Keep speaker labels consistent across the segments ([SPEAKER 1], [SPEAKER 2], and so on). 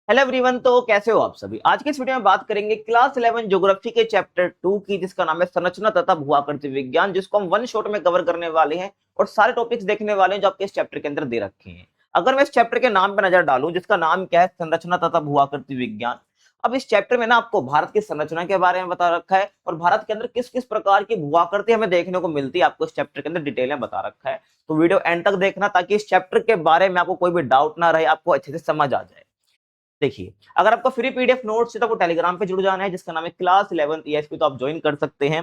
[SPEAKER 1] Hello everyone. तो कैसे हो आप सभी। आज के इस वीडियो में बात करेंगे क्लास 11 ज्योग्राफी के चैप्टर 2 की, जिसका नाम है संरचना तथा भूआकृति विज्ञान, जिसको हम वन शॉट में कवर करने वाले हैं और सारे टॉपिक्स देखने वाले हैं जो आपके इस चैप्टर के अंदर दे रखे हैं। अगर मैं इस चैप्टर के नाम पे नजर डालूं, जिसका नाम क्या है, संरचना तथा भूआकृति विज्ञान। अब इस चैप्टर में ना आपको भारत की संरचना के बारे में बता रखा है और भारत के अंदर किस किस प्रकार की भूआकृति हमें देखने को मिलती है, आपको इस चैप्टर के अंदर डिटेल में बता रखा है। तो वीडियो एंड तक देखना ताकि इस चैप्टर के बारे में आपको कोई भी डाउट ना रहे, आपको अच्छे से समझ आ जाए। देखिए, अगर आपको फ्री पीडीएफ नोट्स चाहिए तो आपको टेलीग्राम पे जुड़ जाना है, जिसका नाम है क्लास 11 ईएसपी, तो आप ज्वाइन कर सकते हैं।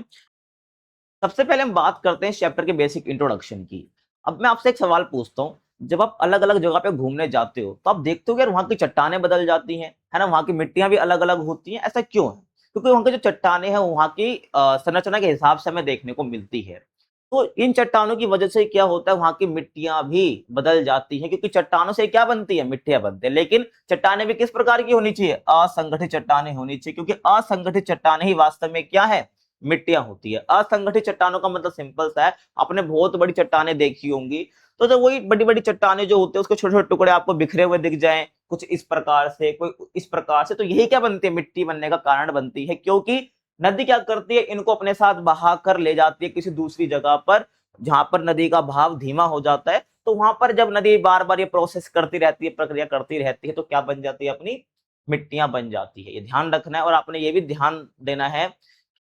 [SPEAKER 1] सबसे पहले हम बात करते हैं इस चैप्टर के बेसिक इंट्रोडक्शन की। अब मैं आपसे एक सवाल पूछता हूँ, जब आप अलग अलग जगह पे घूमने जाते हो तो आप देखते हो कि यार वहां की चट्टानें बदल जाती हैं, है ना, वहां की मिट्टियां भी अलग अलग होती हैं। ऐसा क्यों है? क्योंकि वहां की जो चट्टानें हैं वहां की संरचना के हिसाब से हमें देखने को मिलती है। तो इन चट्टानों की वजह से क्या होता है, वहां की मिट्टियां भी बदल जाती हैं, क्योंकि चट्टानों से क्या बनती है, मिट्टियां बनती है। लेकिन चट्टानें भी किस प्रकार की होनी चाहिए, असंगठित चट्टानें होनी चाहिए, क्योंकि असंगठित चट्टानें ही वास्तव में क्या है, मिट्टियां होती है। असंगठित चट्टानों का मतलब सिंपल सा है, आपने बहुत बड़ी चट्टानें देखी होंगी, तो जब वही बड़ी बड़ी चट्टानें जो होती है उसके छोटे छोटे टुकड़े आपको बिखरे हुए दिख जाएं, कुछ इस प्रकार से, कोई इस प्रकार से, तो यही क्या बनती है, मिट्टी बनने का कारण बनती है। क्योंकि नदी क्या करती है, इनको अपने साथ बहा कर ले जाती है किसी दूसरी जगह पर, जहां पर नदी का भाव धीमा हो जाता है। तो वहां पर जब नदी बार बार ये प्रोसेस करती रहती है, प्रक्रिया करती रहती है, तो क्या बन जाती है, अपनी मिट्टियां बन जाती है। ये ध्यान रखना है। और आपने ये भी ध्यान देना है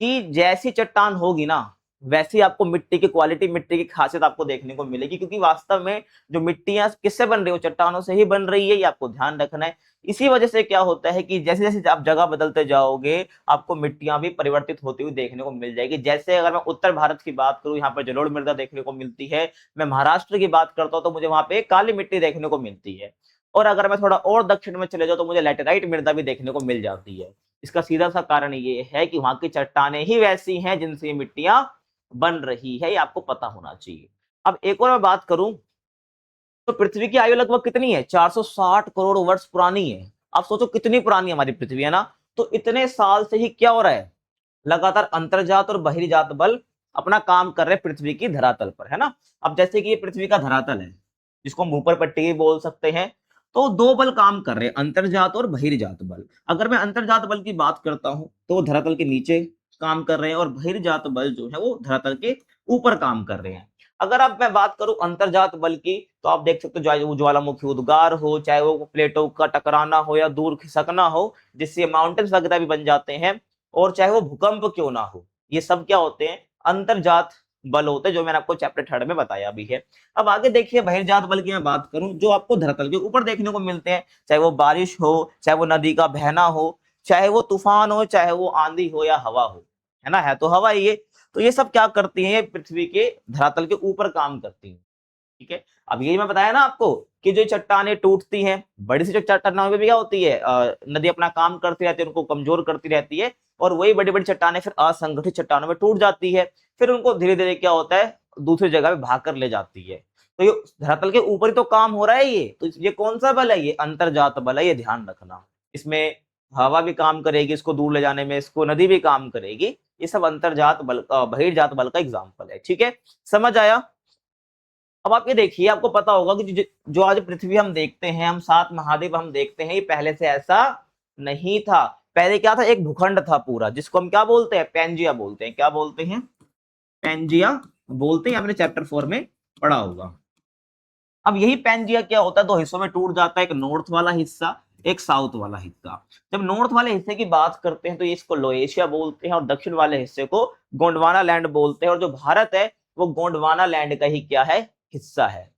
[SPEAKER 1] कि जैसी चट्टान होगी ना, वैसी आपको मिट्टी की क्वालिटी, मिट्टी की खासियत आपको देखने को मिलेगी, क्योंकि वास्तव में जो मिट्टियां किससे बन रही हो, चट्टानों से ही बन रही है, ये आपको ध्यान रखना है। इसी वजह से क्या होता है कि जैसे जैसे आप जगह बदलते जाओगे, आपको मिट्टियां भी परिवर्तित होती हुई देखने को मिल जाएगी। जैसे अगर मैं उत्तर भारत की बात करूं, यहाँ पर जलोढ़ मृदा देखने को मिलती है। मैं महाराष्ट्र की बात करता हूं तो मुझे वहां पे काली मिट्टी देखने को मिलती है। और अगर मैं थोड़ा और दक्षिण में चले जाऊं तो मुझे लैटेराइट मृदा भी देखने को मिल जाती है। इसका सीधा सा कारण ये है कि वहां की चट्टानें ही वैसी हैं जिनसे ये मिट्टियां बन रही है, ये आपको पता होना चाहिए। अब एक और मैं बात करूं, तो पृथ्वी की आयु लगभग कितनी है, 460 करोड़ वर्ष पुरानी है। आप सोचो कितनी पुरानी है हमारी पृथ्वी, है ना। तो इतने साल से ही क्या हो रहा है, लगातार अंतर्जात और बहिर्जात बल अपना काम कर रहे हैं पृथ्वी की धरातल पर, है ना। अब जैसे कि ये पृथ्वी का धरातल है, जिसको हम ऊपर पट्टी भी बोल सकते हैं, तो दो बल काम कर रहे हैं, अंतर्जात और बहिर्जात बल। अगर मैं अंतर्जात बल की बात करता हूं तो वो धरातल के नीचे काम कर रहे हैं, और बहिर्जात बल जो है वो धरातल के ऊपर काम कर रहे हैं। अगर अब मैं बात करूं अंतर्जात बल की, तो आप देख सकते हो, चाहे वो ज्वालामुखी उद्गार हो, चाहे वो प्लेटों का टकराना हो या दूर खिसकना हो, जिससे माउंटेन्स वगैरह भी बन जाते हैं, और चाहे वो भूकंप क्यों ना हो, ये सब क्या होते हैं, अंतर्जात बल होते हैं, जो मैंने आपको चैप्टर 3 में बताया भी है। अब आगे देखिए, बहिर्जात बल की मैं बात करूं, जो आपको धरातल के ऊपर देखने को मिलते हैं, चाहे वो बारिश हो, चाहे वो नदी का बहना हो, चाहे वो तूफान हो, चाहे वो आंधी हो या हवा हो, है ना, है तो हवा ही ये। तो ये सब क्या करती है, पृथ्वी के धरातल के ऊपर काम करती है। ठीक है। अब यही मैं बताया ना आपको कि जो चट्टानें टूटती हैं, बड़ी सी जो चट्टानों में भी क्या होती है, नदी अपना काम करती रहती है, उनको कमजोर करती रहती है, और वही बड़ी बड़ी चट्टानें फिर असंगठित चट्टानों में टूट जाती है। फिर उनको धीरे धीरे क्या होता है, दूसरी जगह पे भाग कर ले जाती है। तो ये धरातल के ऊपर ही तो काम हो रहा है। ये तो ये कौन सा बल है, ये अंतर्जात बल है, ये ध्यान रखना। इसमें हवा भी काम करेगी इसको दूर ले जाने में, इसको नदी भी काम करेगी। ये सब अंतर्जात बल, बहिर्जात बल का एग्जाम्पल है। ठीक है, समझ आया। अब आप ये देखिए, आपको पता होगा कि जो आज पृथ्वी हम देखते हैं, हम 7 महाद्वीप हम देखते हैं, ये पहले से ऐसा नहीं था। पहले क्या था, एक भूखंड था पूरा, जिसको हम क्या बोलते हैं, पेंजिया बोलते हैं। क्या बोलते हैं, पेंजिया बोलते हैं। आपने चैप्टर 4 में पढ़ा होगा। अब यही पेंजिया क्या होता है, दो हिस्सों में टूट जाता है, एक नॉर्थ वाला हिस्सा, एक साउथ वाला हिस्सा। जब नॉर्थ वाले हिस्से की बात करते हैं तो इसको लोएशिया बोलते हैं, और दक्षिण वाले हिस्से को गोंडवाना लैंड बोलते हैं। और जो भारत है वो गोंडवाना लैंड का ही क्या है, हिस्सा है।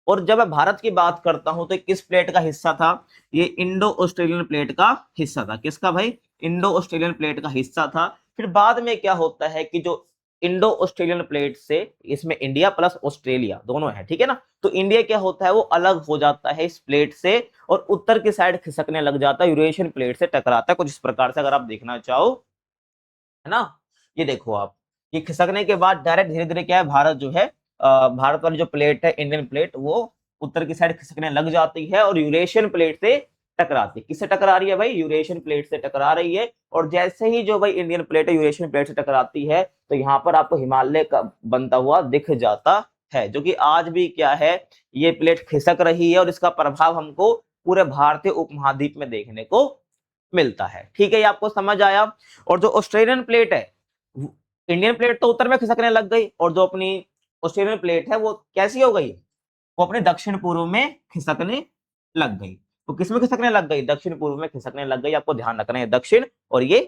[SPEAKER 1] और जब मैं भारत की बात करता हूं तो किस प्लेट का हिस्सा था, ये इंडो ऑस्ट्रेलियन प्लेट का हिस्सा था। किसका भाई, इंडो ऑस्ट्रेलियन प्लेट का हिस्सा था। फिर बाद में क्या होता है कि जो इंडो ऑस्ट्रेलियन प्लेट से, इसमें इंडिया प्लस ऑस्ट्रेलिया दोनों है, ठीक है ना, तो इंडिया क्या होता है, वो अलग हो जाता है इस प्लेट से, और उत्तर की साइड खिसकने लग जाता है, यूरेशियन प्लेट से टकराता है, कुछ इस प्रकार से अगर आप देखना चाहो, है ना। ये देखो आप, ये खिसकने के बाद डायरेक्ट धीरे धीरे क्या है, भारत जो है, भारत वाली जो प्लेट है, इंडियन प्लेट, वो उत्तर की साइड खिसकने लग जाती है और यूरेशियन प्लेट से टकराती है। किससे टकरा रही है भाई, यूरेशियन प्लेट से टकरा रही है। और जैसे ही जो भाई इंडियन प्लेट है यूरेशियन प्लेट से टकराती है, तो यहाँ पर आपको हिमालय का बनता हुआ दिख जाता है, जो कि आज भी क्या है, ये प्लेट खिसक रही है और इसका प्रभाव हमको पूरे भारतीय उपमहाद्वीप में देखने को मिलता है। ठीक है, ये आपको समझ आया। और जो ऑस्ट्रेलियन प्लेट है, इंडियन प्लेट तो उत्तर में खिसकने लग गई, और जो अपनी ऑस्ट्रेलियन प्लेट है वो कैसी हो गई, वो अपने दक्षिण पूर्व में खिसकने लग गई। तो किसमें खिसकने लग गई, दक्षिण पूर्व में खिसकने लग गई। आपको ध्यान रखना है दक्षिण और ये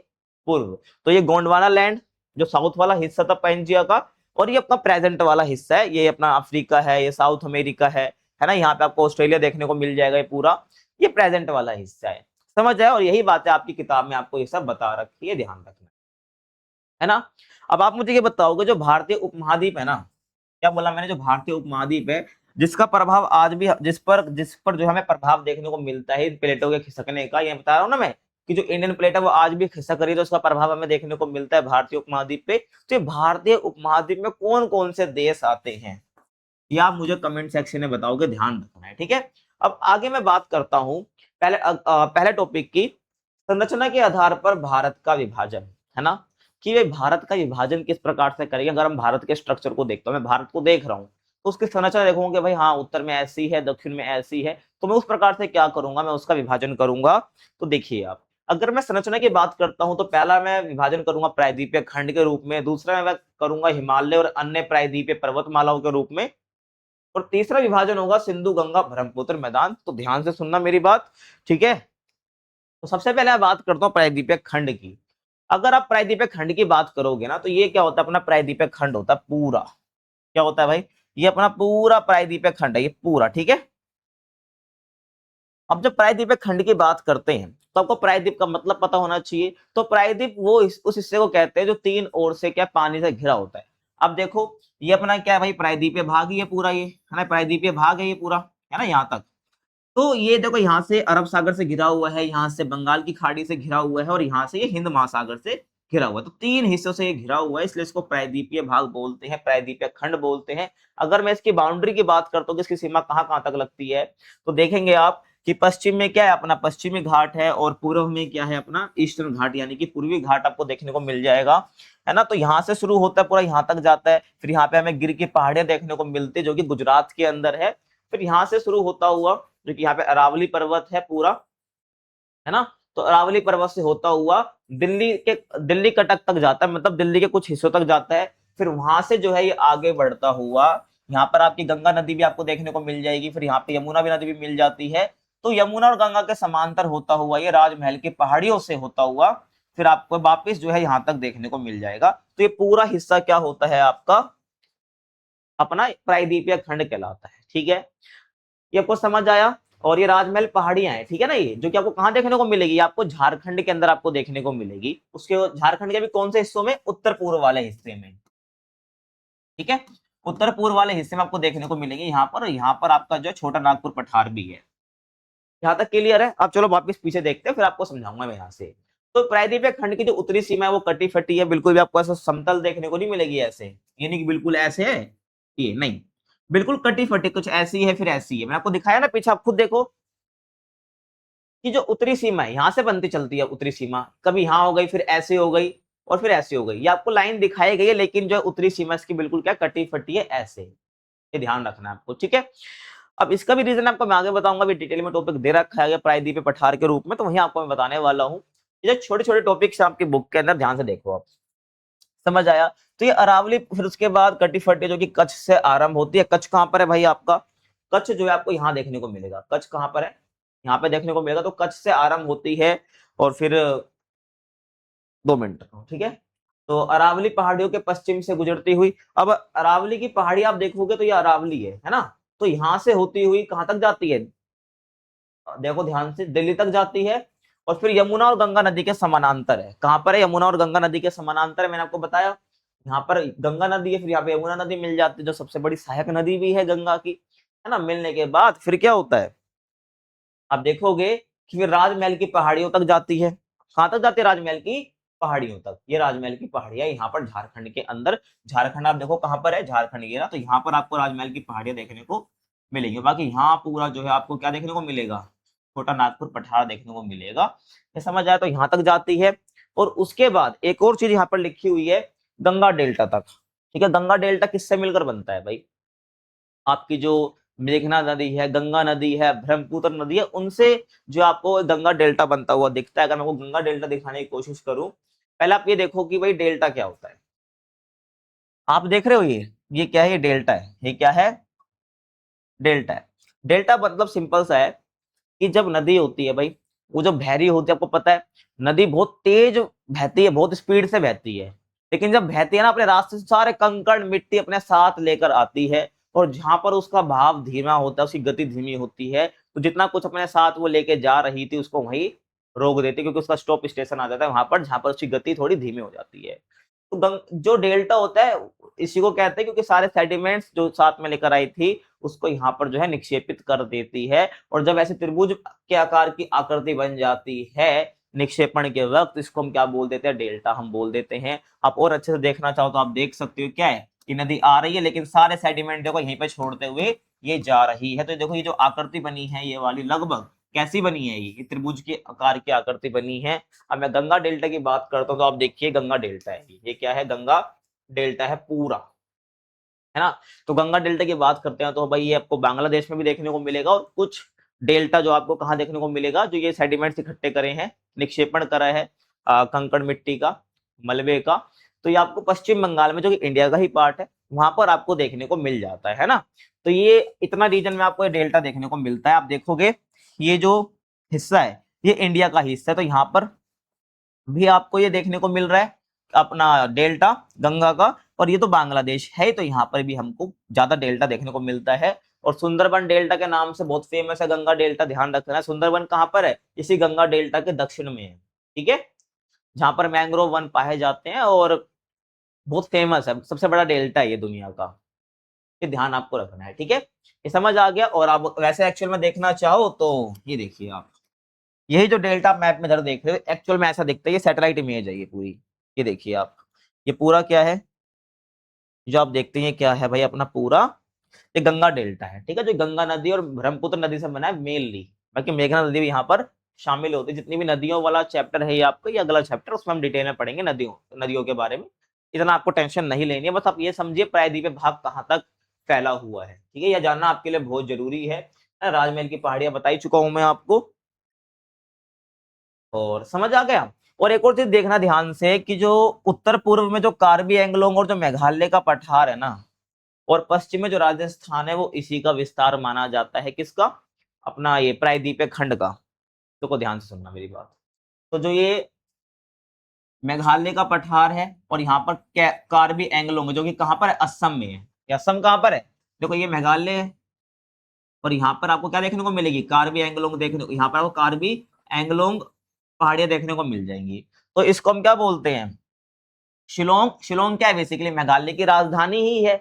[SPEAKER 1] पूर्व। तो ये गोंडवाना लैंड जो साउथ वाला हिस्सा था पैंजिया का, और ये अपना प्रेजेंट वाला हिस्सा है, ये अपना अफ्रीका है, ये साउथ अमेरिका है ना। यहाँ पे आपको ऑस्ट्रेलिया देखने को मिल जाएगा, ये पूरा ये प्रेजेंट वाला हिस्सा है। समझ आए, और यही बात है आपकी किताब में आपको ये सब बता रखी है, ध्यान रखना है ना। अब आप मुझे ये बताओगे जो भारतीय उपमहाद्वीप है ना, क्या बोला मैंने, जो भारतीय उपमहाद्वीप है जिसका प्रभाव आज भी जिस पर जो हमें प्रभाव देखने को मिलता है इन प्लेटों के खिसकने का, ये बता रहा हूं ना मैं कि जो इंडियन प्लेट है वो आज भी खिसक रही है, तो उसका प्रभाव हमें देखने को मिलता है भारतीय उपमहाद्वीप पे। तो ये भारतीय उपमहाद्वीप में कौन कौन से देश आते हैं, ये आप मुझे कमेंट सेक्शन में बताओगे, ध्यान रखना है। ठीक है, अब आगे मैं बात करता हूं पहले टॉपिक की, संरचना के आधार पर भारत का विभाजन, है ना, कि वे भारत का विभाजन किस प्रकार से करेंगे। अगर हम भारत के स्ट्रक्चर को देखते हैं, मैं भारत को देख रहा हूँ तो उसकी संरचना देखूंगा कि भाई हाँ उत्तर में ऐसी है, दक्षिण में ऐसी है, तो मैं उस प्रकार से क्या करूंगा, मैं उसका विभाजन करूंगा। तो देखिए आप, अगर मैं संरचना की बात करता हूं तो पहला मैं विभाजन करूंगा प्रायद्वीपीय खंड के रूप में, दूसरा मैं करूंगा हिमालय और अन्य प्रायद्वीपीय पर्वतमालाओं के रूप में, और तीसरा विभाजन होगा सिंधु गंगा ब्रह्मपुत्र मैदान। तो ध्यान से सुनना मेरी बात, ठीक है। तो सबसे पहले मैं बात करता हूँ प्रायद्वीपीय खंड की। अगर आप प्रायद्वीपीय खंड की बात करोगे ना, तो ये क्या होता है, अपना प्रायद्वीपीय खंड होता है पूरा। क्या होता है भाई, ये अपना पूरा प्रायद्वीपीय खंड है, ये पूरा, ठीक है। अब जब प्रायद्वीपीय खंड की बात करते हैं तो आपको प्रायद्वीप का मतलब पता होना चाहिए। तो प्रायद्वीप वो उस हिस्से को कहते हैं जो तीन ओर से क्या पानी से घिरा होता है। अब देखो ये अपना क्या है भाई, प्रायद्वीपीय भाग ही है पूरा, ये है ना, प्रायद्वीपीय भाग है ये पूरा, है ना, यहाँ तक। तो ये देखो यहाँ से अरब सागर से घिरा हुआ है, यहाँ से बंगाल की खाड़ी से घिरा हुआ है, और यहाँ से ये हिंद महासागर से घिरा हुआ है। तो तीन हिस्सों से ये घिरा हुआ है, इसलिए इसको प्रायद्वीपीय भाग बोलते हैं, प्रायद्वीपीय खंड बोलते हैं। अगर मैं इसकी बाउंड्री की बात करता हूँ कि इसकी सीमा कहाँ कहाँ तक लगती है, तो देखेंगे आप कि पश्चिम में क्या है, अपना पश्चिमी घाट है, और पूर्व में क्या है, अपना ईस्टर्न घाट यानी कि पूर्वी घाट आपको देखने को मिल जाएगा, है ना। तो यहाँ से शुरू होता है पूरा यहाँ तक जाता है, फिर यहाँ पे हमें गिर की पहाड़ियां देखने को मिलती है जो कि गुजरात के अंदर है। फिर यहाँ से शुरू होता हुआ जो कि यहाँ पे अरावली पर्वत है पूरा, है ना, तो अरावली पर्वत से होता हुआ दिल्ली कटक तक जाता है, मतलब दिल्ली के कुछ हिस्सों तक जाता है। फिर वहां से जो है ये आगे बढ़ता हुआ यहाँ पर आपकी गंगा नदी भी आपको देखने को मिल जाएगी, फिर यहाँ पे यमुना भी नदी भी मिल जाती है। तो यमुना और गंगा के समांतर होता हुआ ये राजमहल की पहाड़ियों से होता हुआ फिर आपको वापिस जो है यहाँ तक देखने को मिल जाएगा। तो ये पूरा हिस्सा क्या होता है आपका, अपना प्रायद्वीपीय खंड कहलाता है। ठीक है, ये आपको समझ आया। और ये राजमहल पहाड़ियां हैं, ठीक है ना, ये जो कि आपको कहाँ देखने को मिलेगी, आपको झारखंड के अंदर आपको देखने को मिलेगी। उसके झारखंड के भी कौन से हिस्सों में, उत्तर पूर्व वाले हिस्से में, ठीक है, उत्तर पूर्व वाले हिस्से में आपको देखने को मिलेगी। यहाँ पर आपका जो छोटा नागपुर पठार भी है। यहाँ तक क्लियर है। अब चलो वापस पीछे देखते हैं, फिर आपको समझाऊंगा मैं यहाँ से। तो प्रायद्वीपीय खंड की जो उत्तरी सीमा है वो कटी फटी है, बिल्कुल भी आपको ऐसा समतल देखने को नहीं मिलेगी ऐसे, यानी कि बिल्कुल ऐसे है, ये नहीं, बिल्कुल कटी फटी, कुछ ऐसी है फिर ऐसी है। मैंने आपको दिखाया ना पीछे, आप खुद देखो कि जो उत्तरी सीमा है यहाँ से बनती चलती है उत्तरी सीमा, कभी यहाँ हो गई, फिर ऐसे हो गई, और फिर ऐसे हो गई। ये आपको लाइन दिखाई गई है, लेकिन जो उत्तरी सीमा इसकी बिल्कुल क्या कटी फटी है ऐसे, ये ध्यान रखना है आपको, ठीक है। अब इसका भी रीजन आपको मैं आगे बताऊंगा, भी डिटेल में टॉपिक दे रखा है प्रायद्वीपीय पठार के रूप में, तो वही आपको मैं बताने वाला हूँ। ये जो छोटे छोटे टॉपिक्स आपकी बुक के अंदर ध्यान से देखो आप, समझ आया। तो ये अरावली, फिर उसके बाद कटी फटी जो कि कच्छ से आरंभ होती है। कच्छ कहाँ पर है भाई आपका, कच्छ जो है आपको यहाँ देखने को मिलेगा, कच्छ कहाँ पर है, यहाँ पे देखने को मिलेगा। तो कच्छ से आरंभ होती है, और फिर 2 मिनट, ठीक है। तो अरावली पहाड़ियों के पश्चिम से गुजरती हुई, अब अरावली की पहाड़ी आप देखोगे तो ये अरावली है ना। तो यहाँ से होती हुई कहाँ तक जाती है, देखो ध्यान से, दिल्ली तक जाती है, और फिर यमुना और गंगा नदी के समानांतर है। कहां पर है, यमुना और गंगा नदी के समानांतर है, मैंने आपको बताया। यहाँ पर गंगा नदी है, फिर यहाँ पे यमुना नदी मिल जाती है, जो सबसे बड़ी सहायक नदी भी है गंगा की, है ना। मिलने के बाद फिर क्या होता है, आप देखोगे कि फिर राजमहल की पहाड़ियों तक जाती है। कहां तक जाती है, राजमहल की पहाड़ियों तक। ये राजमहल की पहाड़ियां यहाँ पर झारखंड के अंदर, झारखंड आप देखो कहां पर है, झारखंड ये ना, तो यहाँ पर आपको राजमहल की पहाड़ियां देखने को मिलेंगी। बाकी यहाँ पूरा जो है आपको क्या देखने को मिलेगा, छोटा नागपुर पठार देखने को मिलेगा। ये समझ आया, तो यहाँ तक जाती है। और उसके बाद एक और चीज यहाँ पर लिखी हुई है, गंगा डेल्टा तक, ठीक है। गंगा डेल्टा किससे मिलकर बनता है भाई, आपकी जो मेघना नदी है, गंगा नदी है, ब्रह्मपुत्र नदी है, उनसे जो आपको गंगा डेल्टा बनता हुआ दिखता है। अगर मैं आपको गंगा डेल्टा दिखाने की कोशिश करूं, पहले आप ये देखो कि भाई डेल्टा क्या होता है। आप देख रहे हो ये क्या है? ये डेल्टा है। ये क्या है? डेल्टा है। डेल्टा मतलब सिंपल सा है कि जब नदी होती है भाई, वो जब बह रही होती है, आपको पता है नदी बहुत तेज बहती है, बहुत स्पीड से बहती है, लेकिन जब बहती है ना, अपने रास्ते से सारे कंकड़ मिट्टी अपने साथ लेकर आती है, और जहां पर उसका भाव धीमा होता है, उसकी गति धीमी होती है, तो जितना कुछ अपने साथ वो लेके जा रही थी उसको वहीं रोक देती है, क्योंकि उसका स्टॉप स्टेशन आ जाता है वहां पर, जहां पर उसकी गति थोड़ी धीमी हो जाती है। तो जो डेल्टा होता है इसी को कहते हैं, क्योंकि सारे सेडिमेंट्स जो साथ में लेकर आई थी उसको यहाँ पर जो है निक्षेपित कर देती है, और जब ऐसे त्रिभुज के आकार की आकृति बन जाती है निक्षेपण के वक्त, इसको हम क्या बोल देते हैं? डेल्टा हम बोल देते हैं। आप और अच्छे से देखना चाहो तो आप देख सकते हो क्या है कि नदी आ रही है, लेकिन सारे सेडिमेंट देखो यहीं पे छोड़ते हुए ये जा रही है। तो देखो ये जो आकृति बनी है ये वाली लगभग कैसी बनी है? ये त्रिभुज के आकार की आकृति बनी है। अब मैं गंगा डेल्टा की बात करता हूँ तो आप देखिए गंगा डेल्टा है, ये क्या है? गंगा डेल्टा है पूरा, है ना। तो गंगा डेल्टा की बात करते हैं तो भाई ये आपको बांग्लादेश में भी देखने को मिलेगा, और कुछ डेल्टा जो आपको कहाँ देखने को मिलेगा, जो ये सेडिमेंट्स इकट्ठे करे हैं, निक्षेपण करा है कंकड़ मिट्टी का, मलबे का, तो ये आपको पश्चिम बंगाल में, जो कि इंडिया का ही पार्ट है, वहां पर आपको देखने को मिल जाता है ना। तो ये इतना रीजन में आपको ये डेल्टा देखने को मिलता है। आप देखोगे ये जो हिस्सा है ये इंडिया का हिस्सा है, तो यहाँ पर भी आपको ये देखने को मिल रहा है अपना डेल्टा गंगा का, और ये तो बांग्लादेश है, तो यहाँ पर भी हमको ज्यादा डेल्टा देखने को मिलता है। और सुंदरबन डेल्टा के नाम से बहुत फेमस है गंगा डेल्टा, ध्यान रखना है। सुंदरबन कहाँ पर है? इसी गंगा डेल्टा के दक्षिण में है, ठीक है, जहां पर मैंग्रोव वन पाए जाते हैं, और बहुत फेमस है, सबसे बड़ा डेल्टा है ये दुनिया का। ये ध्यान आपको रखना है, ठीक है। ये समझ आ गया। और आप वैसे एक्चुअल में देखना चाहो तो ये देखिए आप, यही जो डेल्टा मैप में इधर देख रहे हो एक्चुअल में ऐसा दिखता है, ये सैटेलाइट इमेज है ये पूरी। ये देखिए आप, ये पूरा क्या है जो आप देखते हैं, क्या है भाई? अपना पूरा ये गंगा डेल्टा है, ठीक है, जो गंगा नदी और ब्रह्मपुत्र नदी से बना है मेनली। बाकी मेघना नदी भी यहाँ पर शामिल होती है। जितनी भी नदियों वाला चैप्टर है ये आपका, ये अगला चैप्टर, उसमें हम डिटेल में पढ़ेंगे नदियों नदियों के बारे में। इतना आपको टेंशन नहीं लेनी है, बस आप ये समझिए प्रायद्वीपीय भाग कहाँ तक फैला हुआ है, ठीक है। यह जानना आपके लिए बहुत जरूरी है। राजमहल की पहाड़ियां बता ही चुका हूं मैं आपको, और समझ आ गया। और एक और चीज देखना ध्यान से कि जो उत्तर पूर्व में जो कार्बी एंगलोंग और जो मेघालय का पठार है ना, और पश्चिम में जो राजस्थान है, वो इसी का विस्तार माना जाता है। किसका? अपना ये प्रायद्वीपीय खंड का। तो को ध्यान से सुनना मेरी बात। तो जो ये मेघालय का पठार है, और यहाँ पर कार्बी एंगलोंग जो कि कहाँ पर है? असम में है। ये असम कहाँ पर है? देखो ये मेघालय है, और यहाँ पर आपको क्या देखने को मिलेगी? कार्बी एंगलोंग देखने को, यहाँ पर आपको कार्बी एंगलोंग पहाड़ियां देखने को मिल जाएंगी। तो इसको हम क्या बोलते हैं? शिलोंग। शिलोंग क्या है? बेसिकली मेघालय की राजधानी ही है,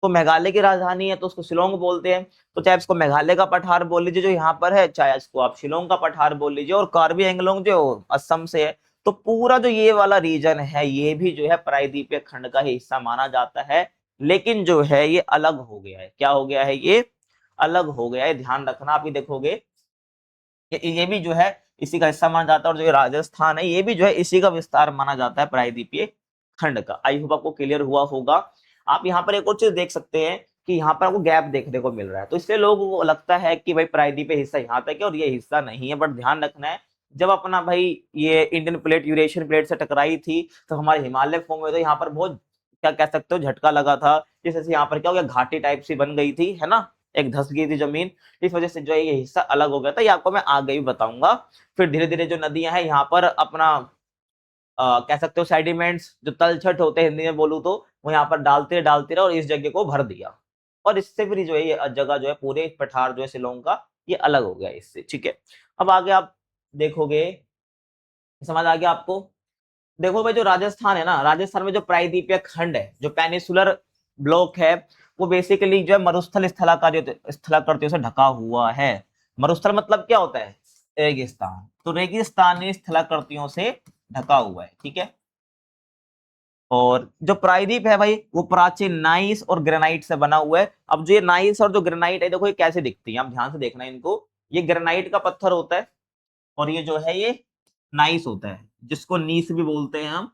[SPEAKER 1] तो मेघालय की राजधानी है तो उसको शिलोंग बोलते हैं। तो चाहे इसको मेघालय का पठार बोल लीजिए जो यहाँ पर है, चाहे इसको आप शिलोंग का पठार बोल लीजिए। और कार्बी एंगलोंग जो असम से है, तो पूरा जो ये वाला रीजन है ये भी जो है प्रायद्वीपीय खंड का ही हिस्सा माना जाता है, लेकिन जो है ये अलग हो गया है। क्या हो गया है? ये अलग हो गया है, ध्यान रखना। आप ये देखोगे ये भी जो है इसी का हिस्सा माना जाता है, और जो ये राजस्थान है ये भी जो है इसी का विस्तार माना जाता है प्रायद्वीपीय खंड का। आई होप आपको क्लियर हुआ होगा। आप यहाँ पर एक और चीज देख सकते हैं कि यहाँ पर आपको गैप देखने को मिल रहा है, तो इससे लोगों को लगता है कि भाई प्रायद्वीपीय हिस्सा यहाँ तक है और ये हिस्सा नहीं है, बट ध्यान रखना है जब अपना भाई ये इंडियन प्लेट यूरेशियन प्लेट से टकराई थी, तो हमारे हिमालय फॉर्म में तो यहाँ पर बहुत, क्या कह सकते हो, झटका लगा था। जिससे यहाँ पर क्या हो गया, घाटी टाइप सी बन गई थी, है ना, एक धस गई थी जमीन। इस वजह से जो है ये हिस्सा अलग हो गया था। ये आपको मैं आगे भी बताऊंगा। फिर धीरे धीरे जो नदियां हैं यहाँ पर अपना कह सकते हो सेडिमेंट्स, जो तलछट होते हैं हिंदी में बोलूं तो, वो यहाँ पर डालते डालते रहे और इस जगह को भर दिया, और इससे फिर जो है ये जगह जो है पूरे पठार जो है शिलोंग का, ये अलग हो गया इससे, ठीक है। अब आगे आप देखोगे, समझ आ गया आपको? देखो भाई जो राजस्थान है ना, राजस्थान में जो प्रायद्वीपीय खंड है, जो पेनिसुलर ब्लॉक है, वो बेसिकली जो है मरुस्थल स्थलाकृतियों से ढका हुआ है। मरुस्थल मतलब क्या होता है? रेगिस्तान। तो रेगिस्तानी स्थलाकृतियों से ढका हुआ है, ठीक है। और जो प्रायद्वीप है भाई, वो प्राचीन नाइस और ग्रेनाइट से बना हुआ है। अब जो ये नाइस और जो ग्रेनाइट है, देखो ये कैसे दिखती है, आप ध्यान से देखना इनको। ये ग्रेनाइट का पत्थर होता है, और ये जो है ये नाइस होता है, जिसको नीस भी बोलते हैं हम।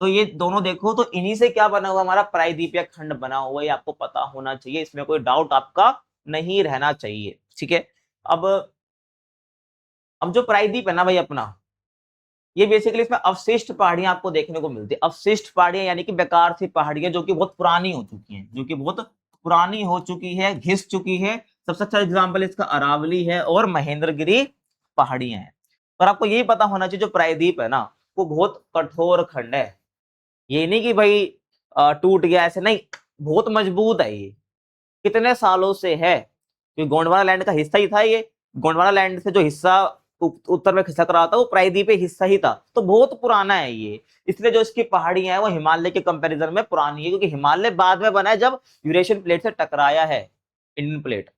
[SPEAKER 1] तो ये दोनों देखो, तो इन्हीं से क्या बना हुआ, हमारा प्रायद्वीपीय खंड बना हुआ है, आपको पता होना चाहिए, इसमें कोई डाउट आपका नहीं रहना चाहिए। ठीक है, अब जो प्रायद्वीप है ना भाई अपना, ये बेसिकली इसमें अवशिष्ट पहाड़ियां आपको देखने को मिलती है। अवशिष्ट पहाड़ियां यानी कि बेकार सी पहाड़ियां जो कि बहुत पुरानी हो चुकी हैं, जो कि बहुत पुरानी हो चुकी है, घिस चुकी है। सबसे अच्छा एग्जांपल इसका अरावली है और महेंद्रगिरी पहाड़ियां हैं। पर आपको यही पता होना चाहिए जो प्रायद्वीप है ना, वो बहुत कठोर खंड है। ये नहीं कि भाई टूट गया, ऐसे नहीं, बहुत मजबूत है ये, कितने सालों से है, क्योंकि गोंडवाना लैंड का हिस्सा ही था ये। गोंडवाना लैंड से जो हिस्सा उत्तर में खिसक रहा था वो प्रायद्वीपीय हिस्सा ही था, तो बहुत पुराना है ये। इसलिए जो इसकी पहाड़ियां हैं वो हिमालय के कंपैरिजन में पुरानी है, क्योंकि हिमालय बाद में बना है जब यूरेशियन प्लेट से टकराया है इंडियन प्लेट,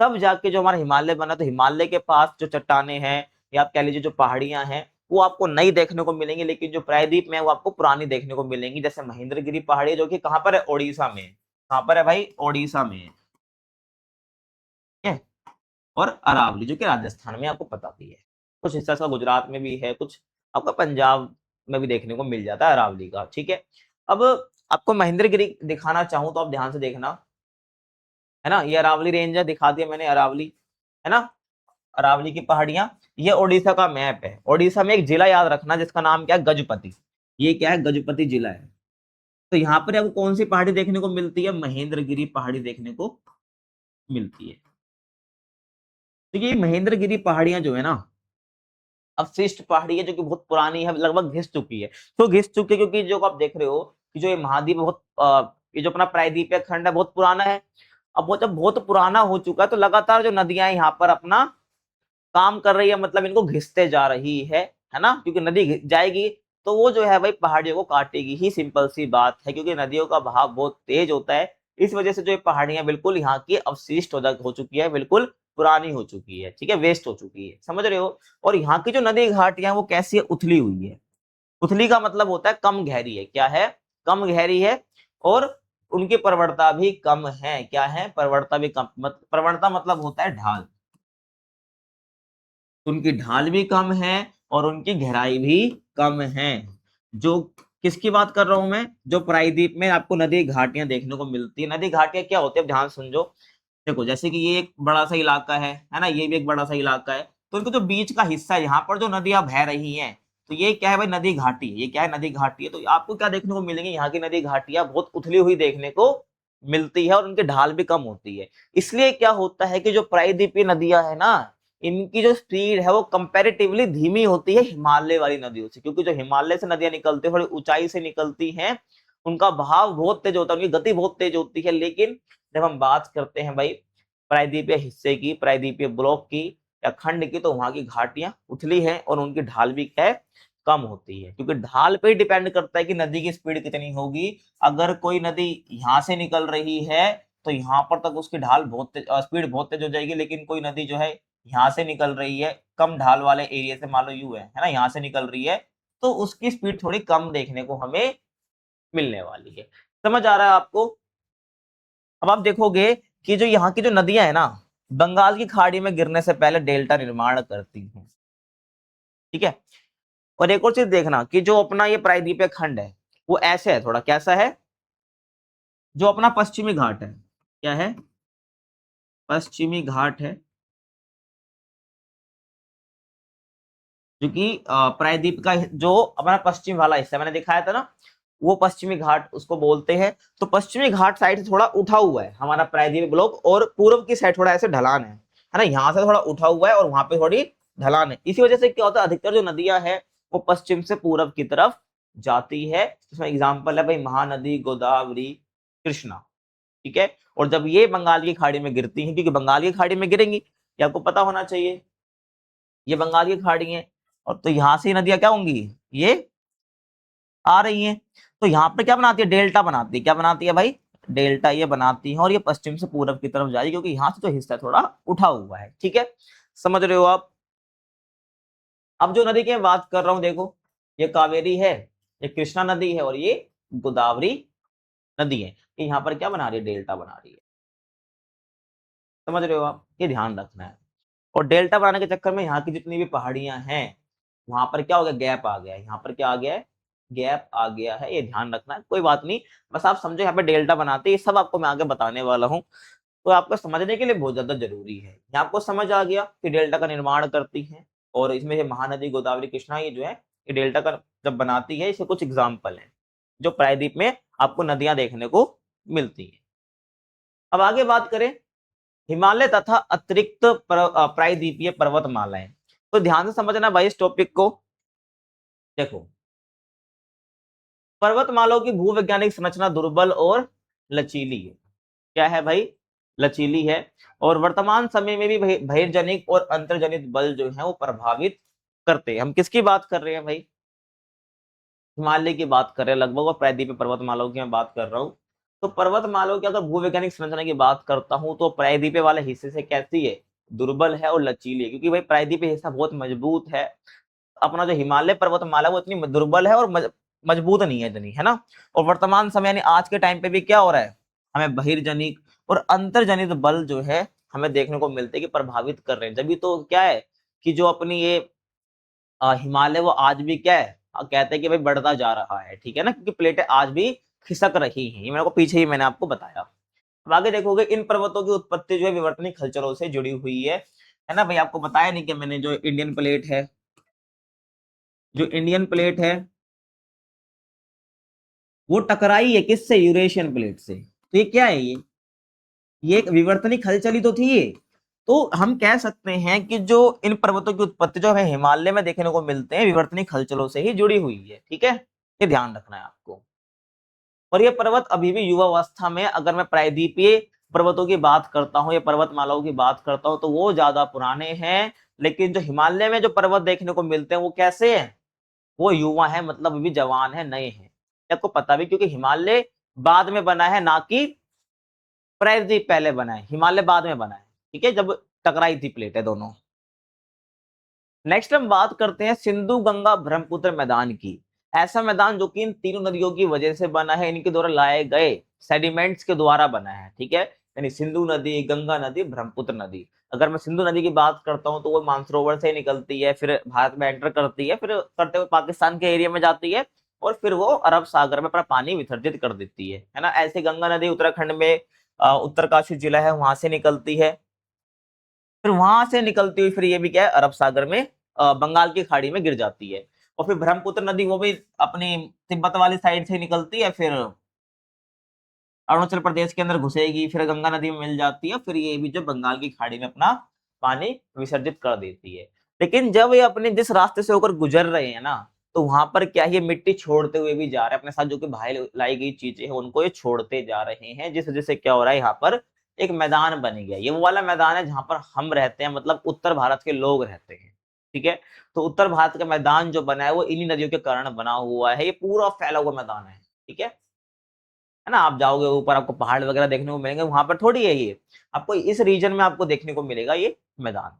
[SPEAKER 1] तब जाके जो हमारा हिमालय बना। तो हिमालय के पास जो चट्टाने हैं या आप कह लीजिए जो पहाड़ियां हैं वो आपको नई देखने को मिलेंगी, लेकिन जो प्रायद्वीप में है वो आपको पुरानी देखने को मिलेंगी। जैसे महेंद्रगिरी पहाड़ी जो कि कहाँ पर है, ओडिशा में। कहाँ पर है भाई, ओडिशा में है। और अरावली जो कि राजस्थान में आपको पता भी है, कुछ हिस्सा इसका गुजरात में भी है, कुछ आपका पंजाब में भी देखने को मिल जाता है अरावली का। ठीक है, अब आपको महेंद्रगिरी दिखाना चाहूं तो आप ध्यान से देखना, है ना, ये अरावली रेंज है, दिखा दिया मैंने अरावली, है ना, अरावली की पहाड़ियां। ये ओडिशा का मैप है। ओडिशा में एक जिला याद रखना जिसका नाम क्या है, गजपति। ये क्या है, गजपति जिला है। तो यहाँ पर आपको कौन सी पहाड़ी देखने को मिलती है, महेंद्रगिरी पहाड़ी देखने को मिलती है। तो ये महेंद्रगिरी पहाड़ियां जो है ना, अवशिष्ट पहाड़ी है जो कि बहुत पुरानी है, लगभग घिस चुकी है। तो घिस चुकी है क्योंकि जो आप देख रहे हो कि जो ये महाद्वीप बहुत ये जो अपना प्रायद्वीपीय खंड है बहुत पुराना है। अब वो जब बहुत पुराना हो चुका है तो लगातार जो नदियां यहाँ पर अपना काम कर रही है, मतलब इनको घिसते जा रही है ना, क्योंकि नदी जाएगी तो वो जो है भाई पहाड़ियों को काटेगी ही, सिंपल सी बात है, क्योंकि नदियों का बहाव बहुत तेज होता है। इस वजह से जो ये पहाड़ियां बिल्कुल यहाँ की अवशिष्ट हो चुकी है, बिल्कुल पुरानी हो चुकी है, ठीक है, वेस्ट हो चुकी है, समझ रहे हो। और यहाँ की जो नदी घाटियां वो कैसी है, उथली हुई है। उथली का मतलब होता है कम गहरी है, क्या है, कम गहरी है। और उनकी प्रवणता भी कम है, क्या है, प्रवणता भी कम, प्रवणता मतलब होता है ढाल। उनकी ढाल भी कम है और उनकी गहराई भी कम है। जो किसकी बात कर रहा हूं मैं, जो प्रायद्वीप में आपको नदी घाटियां देखने को मिलती है। नदी घाटियां क्या होती है, ध्यान सुनजो। देखो जैसे कि ये एक बड़ा सा इलाका है ना, ये भी एक बड़ा सा इलाका है। तो इनको जो बीच का हिस्सा है यहाँ पर जो नदियां बह रही हैं, तो ये क्या है भाई, नदी घाटी है। ये क्या है, नदी घाटी है। तो आपको क्या देखने को मिलेंगे, यहाँ की नदी घाटियां बहुत उथली हुई देखने को मिलती है और उनकी ढाल भी कम होती है। इसलिए क्या होता है कि जो प्रायद्वीपीय नदियां है ना, इनकी जो स्पीड है वो कंपैरेटिवली धीमी होती है हिमालय वाली नदियों से, क्योंकि जो हिमालय से नदियां निकलती है थोड़ी ऊंचाई से निकलती हैं, उनका बहाव बहुत तेज होता है, उनकी गति बहुत तेज होती है। लेकिन जब हम बात करते हैं भाई प्रायद्वीपीय हिस्से की, प्रायद्वीपीय ब्लॉक की या खंड की, तो वहां की घाटियां उथली है और उनकी ढाल भी क्या है, कम होती है, क्योंकि ढाल पे ही डिपेंड करता है कि नदी की स्पीड कितनी होगी। अगर कोई नदी यहाँ से निकल रही है तो यहाँ पर तक उसकी ढाल बहुत तेज, स्पीड बहुत तेज हो जाएगी। लेकिन कोई नदी जो है यहाँ से निकल रही है कम ढाल वाले एरिया से, मान लो यू है ना, यहाँ से निकल रही है, तो उसकी स्पीड थोड़ी कम देखने को हमें मिलने वाली है। समझ आ रहा है आपको। अब आप देखोगे कि जो यहाँ की जो नदियां है ना, बंगाल की खाड़ी में गिरने से पहले डेल्टा निर्माण करती हैं, ठीक है। और एक और चीज देखना कि जो अपना ये प्रायद्वीपीय खंड है वो ऐसे है, थोड़ा कैसा है, जो अपना पश्चिमी घाट है, क्या है, पश्चिमी घाट है, जो कि प्रायद्वीप का जो अपना पश्चिम वाला हिस्सा मैंने दिखाया था ना, वो पश्चिमी घाट उसको बोलते हैं। तो पश्चिमी घाट साइड से थोड़ा उठा हुआ है हमारा प्रायद्वीप ब्लॉक, और पूर्व की साइड थोड़ा ऐसे ढलान है ना, यहाँ से थोड़ा उठा हुआ है और वहां पे थोड़ी ढलान है। इसी वजह से क्या होता है, अधिकतर जो नदियां है वो पश्चिम से पूरब की तरफ जाती है। इसमें एग्जाम्पल है भाई महानदी, गोदावरी, कृष्णा, ठीक है। और जब ये बंगाल की खाड़ी में गिरती हैं, क्योंकि बंगाल की खाड़ी में गिरेंगी, ये आपको पता होना चाहिए, ये बंगाल की खाड़ी है, और तो यहाँ से नदियां क्या होंगी, ये आ रही हैं। तो यहाँ पे क्या बनाती है, डेल्टा बनाती है, क्या बनाती है भाई, डेल्टा ये बनाती है। और ये पश्चिम से पूरब की तरफ जा रही है, क्योंकि यहाँ से जो हिस्सा थोड़ा उठा हुआ है, ठीक है, समझ रहे हो आप। अब जो नदी की मैं बात कर रहा हूँ देखो, ये कावेरी है, ये कृष्णा नदी है और ये गोदावरी नदी है। ये यहाँ पर क्या बना रही है, डेल्टा बना रही है, समझ रहे हो आप, ये ध्यान रखना है। और डेल्टा बनाने के चक्कर में यहाँ की जितनी भी पहाड़ियां हैं वहां पर क्या हो गया, गैप आ गया है, यहाँ पर क्या आ गया है, गैप आ गया है, ये ध्यान रखना है। कोई बात नहीं, बस आप समझो यहाँ पे डेल्टा बनाते हैं, ये सब आपको मैं आगे बताने वाला हूँ। तो आपको समझने के लिए बहुत ज्यादा जरूरी है। यहाँ आपको समझ आ गया कि डेल्टा का निर्माण करती है, और इसमें महानदी गोदावरी कृष्णा ये जो है ये डेल्टा का जब बनाती है, इसके कुछ एग्जाम्पल हैं जो प्रायद्वीप में आपको नदियां देखने को मिलती है। अब आगे बात करें हिमालय तथा अतिरिक्त प्रायद्वीपीय पर्वतमालाएं, तो ध्यान से समझना भाई इस टॉपिक को। देखो, पर्वतमालाओं की भूवैज्ञानिक संरचना दुर्बल और लचीली है। क्या है भाई? लचीली है। और वर्तमान समय में भी बहिर्जनिक और अंतर्जनित बल जो है वो प्रभावित करते हैं। हम किसकी बात कर रहे हैं भाई? हिमालय की बात कर रहे हैं लगभग, और प्रायद्वीपीय पर्वतमालाओं की मैं बात कर रहा हूँ। तो पर्वतमालाओं की अगर भूवैज्ञानिक संरचना की बात करता हूँ तो प्रायद्वीपीय वाले हिस्से से कैसी है? दुर्बल है और लचीली है, क्योंकि भाई प्रायद्वीपीय हिस्सा बहुत मजबूत है। अपना जो हिमालय पर्वतमाला वो इतनी दुर्बल है और मजबूत नहीं है इतनी, है ना। और वर्तमान समय यानी आज के टाइम पे भी क्या हो रहा है, हमें बहिर्जनिक और अंतर्जनित बल जो है हमें देखने को मिलते हैं कि प्रभावित कर रहे हैं। जब तो क्या है कि जो अपनी ये हिमालय वो आज भी क्या है, कहते हैं कि भाई बढ़ता जा रहा है, ठीक है ना, क्योंकि प्लेटें आज भी खिसक रही हैं। ये मेरे को पीछे ही मैंने आपको बताया। अब आगे देखोगे इन पर्वतों की उत्पत्ति जो है विवर्तनिक हलचलों से जुड़ी हुई है ना भाई। आपको बताया नहीं कि मैंने जो इंडियन प्लेट है, जो इंडियन प्लेट है वो टकराई है किससे? यूरेशियन प्लेट से। तो ये क्या है? ये एक विवर्तनिक हलचल ही तो थी ये। तो हम कह सकते हैं कि जो इन पर्वतों की उत्पत्ति जो है हिमालय में देखने को मिलते हैं विवर्तनिक हलचलों से ही जुड़ी हुई है, ठीक है। ये ध्यान रखना है आपको। और ये पर्वत अभी भी युवावस्था में, अगर मैं प्रायद्वीपीय पर्वतों की बात करता हूँ या पर्वतमालाओं की बात करता हूँ तो वो ज्यादा पुराने हैं। लेकिन जो हिमालय में जो पर्वत देखने को मिलते हैं वो कैसे हैं? वो युवा है, मतलब अभी जवान है, नए हैं। आपको पता भी, क्योंकि हिमालय बाद में बना है, ना कि प्रायद्वीप पहले बना है, हिमालय बाद में बना है, ठीक है, जब टकराई थी प्लेटें दोनों। नेक्स्ट हम बात करते हैं सिंधु गंगा ब्रह्मपुत्र मैदान की। ऐसा मैदान जो कि इन तीनों नदियों की वजह से बना है, इनके द्वारा लाए गए सेडिमेंट्स के द्वारा बना है, ठीक है। यानी सिंधु नदी, गंगा नदी, ब्रह्मपुत्र नदी। अगर मैं सिंधु नदी की बात करता हूँ तो वो मानसरोवर से निकलती है, फिर भारत में एंटर करती है, फिर करते हुए पाकिस्तान के एरिया में जाती है, और फिर वो अरब सागर में अपना पानी विसर्जित कर देती है ना। ऐसे गंगा नदी उत्तराखंड में उत्तरकाशी जिला है वहां से निकलती है, फिर वहां से निकलती हुई फिर ये भी क्या है अरब सागर में बंगाल की खाड़ी में गिर जाती है। और फिर ब्रह्मपुत्र नदी वो भी अपनी तिब्बत वाली साइड से निकलती है, फिर अरुणाचल प्रदेश के अंदर घुसेगी, फिर गंगा नदी में मिल जाती है, फिर ये भी जो बंगाल की खाड़ी में अपना पानी विसर्जित कर देती है। लेकिन जब ये अपने जिस रास्ते से होकर गुजर रहे हैं ना, तो वहां पर क्या ये मिट्टी छोड़ते हुए भी जा रहे हैं अपने साथ, जो कि बाहर लाई गई चीजें हैं उनको ये छोड़ते जा रहे हैं, जिस वजह से क्या हो रहा है, यहाँ पर एक मैदान बन गया। ये वो वाला मैदान है जहां पर हम रहते हैं, मतलब उत्तर भारत के लोग रहते हैं, ठीक है। तो उत्तर भारत का मैदान जो बना है वो इन्हीं नदियों के कारण बना हुआ है। ये पूरा फैला हुआ मैदान है, ठीक है ना। आप जाओगे ऊपर आपको पहाड़ वगैरह देखने को मिलेंगे, वहां पर थोड़ी है ये, आपको इस रीजन में आपको देखने को मिलेगा ये मैदान,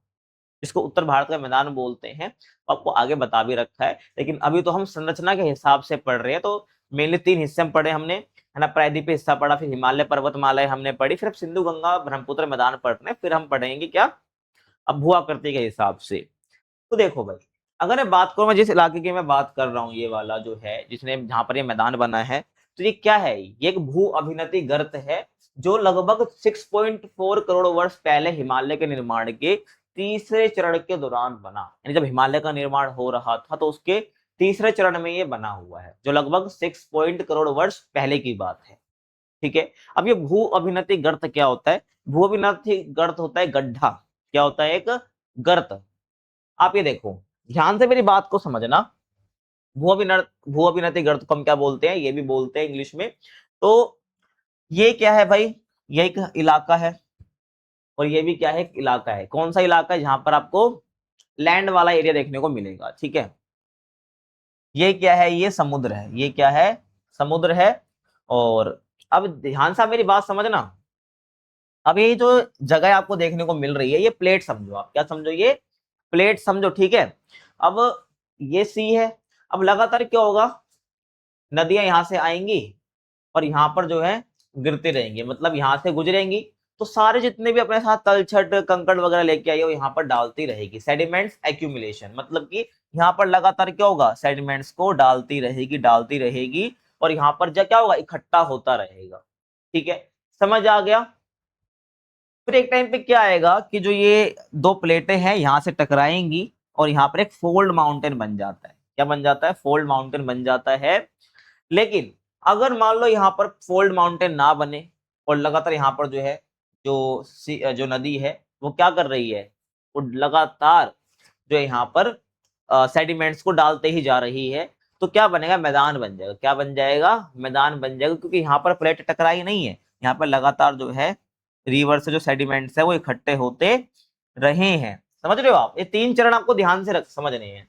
[SPEAKER 1] जिसको उत्तर भारत का मैदान बोलते हैं। आपको आगे बता भी रखा है, लेकिन अभी तो हम संरचना के हिसाब से पढ़ रहे हैं। तो मेनली तीन हिस्से में पढ़े हमने, है ना। प्रायद्वीपीय हिस्सा पढ़ा, फिर हिमालय पर्वतमालाएं हमने पढ़ी, फिर अब सिंधु गंगा ब्रह्मपुत्र मैदान पढ़ रहे हैं, फिर हम पढ़ेंगे क्या, अब भू आकृति के हिसाब से। तो देखो भाई, अगर मैं बात करूं, मैं जिस इलाके की मैं बात कर रहा हूँ, ये वाला जो है जिसने जहां पर ये मैदान बना है, तो ये क्या है, ये एक भू अभिनति गर्त है जो लगभग 6.4 करोड़ वर्ष पहले हिमालय के निर्माण के तीसरे चरण के दौरान बना। यानी जब हिमालय का निर्माण हो रहा था तो उसके तीसरे चरण में ये बना हुआ है, जो लगभग 6 करोड़ वर्ष पहले की बात है, ठीक है। अब ये भू अभिनति गर्त क्या होता है? भू अभिनति गर्त होता है गड्ढा। क्या होता है? एक गर्त। आप ये देखो, ध्यान से मेरी बात को समझना। भू अभिनति गर्त को हम क्या बोलते हैं? ये भी बोलते हैं इंग्लिश में। तो ये क्या है भाई? ये एक इलाका है, और ये भी क्या है? एक इलाका है। कौन सा इलाका है? जहां पर आपको लैंड वाला एरिया देखने को मिलेगा, ठीक है। ये क्या है? ये समुद्र है। ये क्या है? समुद्र है। और अब ध्यान से आप मेरी बात समझना। अब ये जो जगह आपको देखने को मिल रही है, ये प्लेट समझो आप। क्या समझो? ये प्लेट समझो, ठीक है। अब ये सी है। अब लगातार क्या होगा, नदियां यहां से आएंगी और यहाँ पर जो है गिरती रहेंगी, मतलब यहाँ से गुजरेंगी। तो सारे जितने भी अपने साथ तलछट कंकड़ वगैरह लेके आई हो यहाँ पर डालती रहेगी। सेडिमेंट्स एक्यूमुलेशन, मतलब कि यहाँ पर लगातार क्या होगा, सेडिमेंट्स को डालती रहेगी, डालती रहेगी, और यहाँ पर क्या होगा, इकट्ठा होता रहेगा, ठीक है। समझ आ गया? फिर एक टाइम पे क्या आएगा कि जो ये दो प्लेटें हैं यहाँ से टकराएंगी और यहाँ पर एक फोल्ड माउंटेन बन जाता है। क्या बन जाता है? फोल्ड माउंटेन बन जाता है। लेकिन अगर मान लो यहाँ पर फोल्ड माउंटेन ना बने और लगातार यहाँ पर जो है जो नदी है वो क्या कर रही है, वो लगातार जो है यहाँ पर सेडिमेंट्स को डालते ही जा रही है, तो क्या बनेगा? मैदान बन जाएगा। क्या बन जाएगा? मैदान बन जाएगा, क्योंकि यहाँ पर प्लेट टकराई नहीं है, यहाँ पर लगातार जो है रिवर से जो सेडिमेंट्स है वो इकट्ठे होते रहे हैं। समझ रहे हो आप? ये तीन चरण आपको ध्यान से समझने हैं।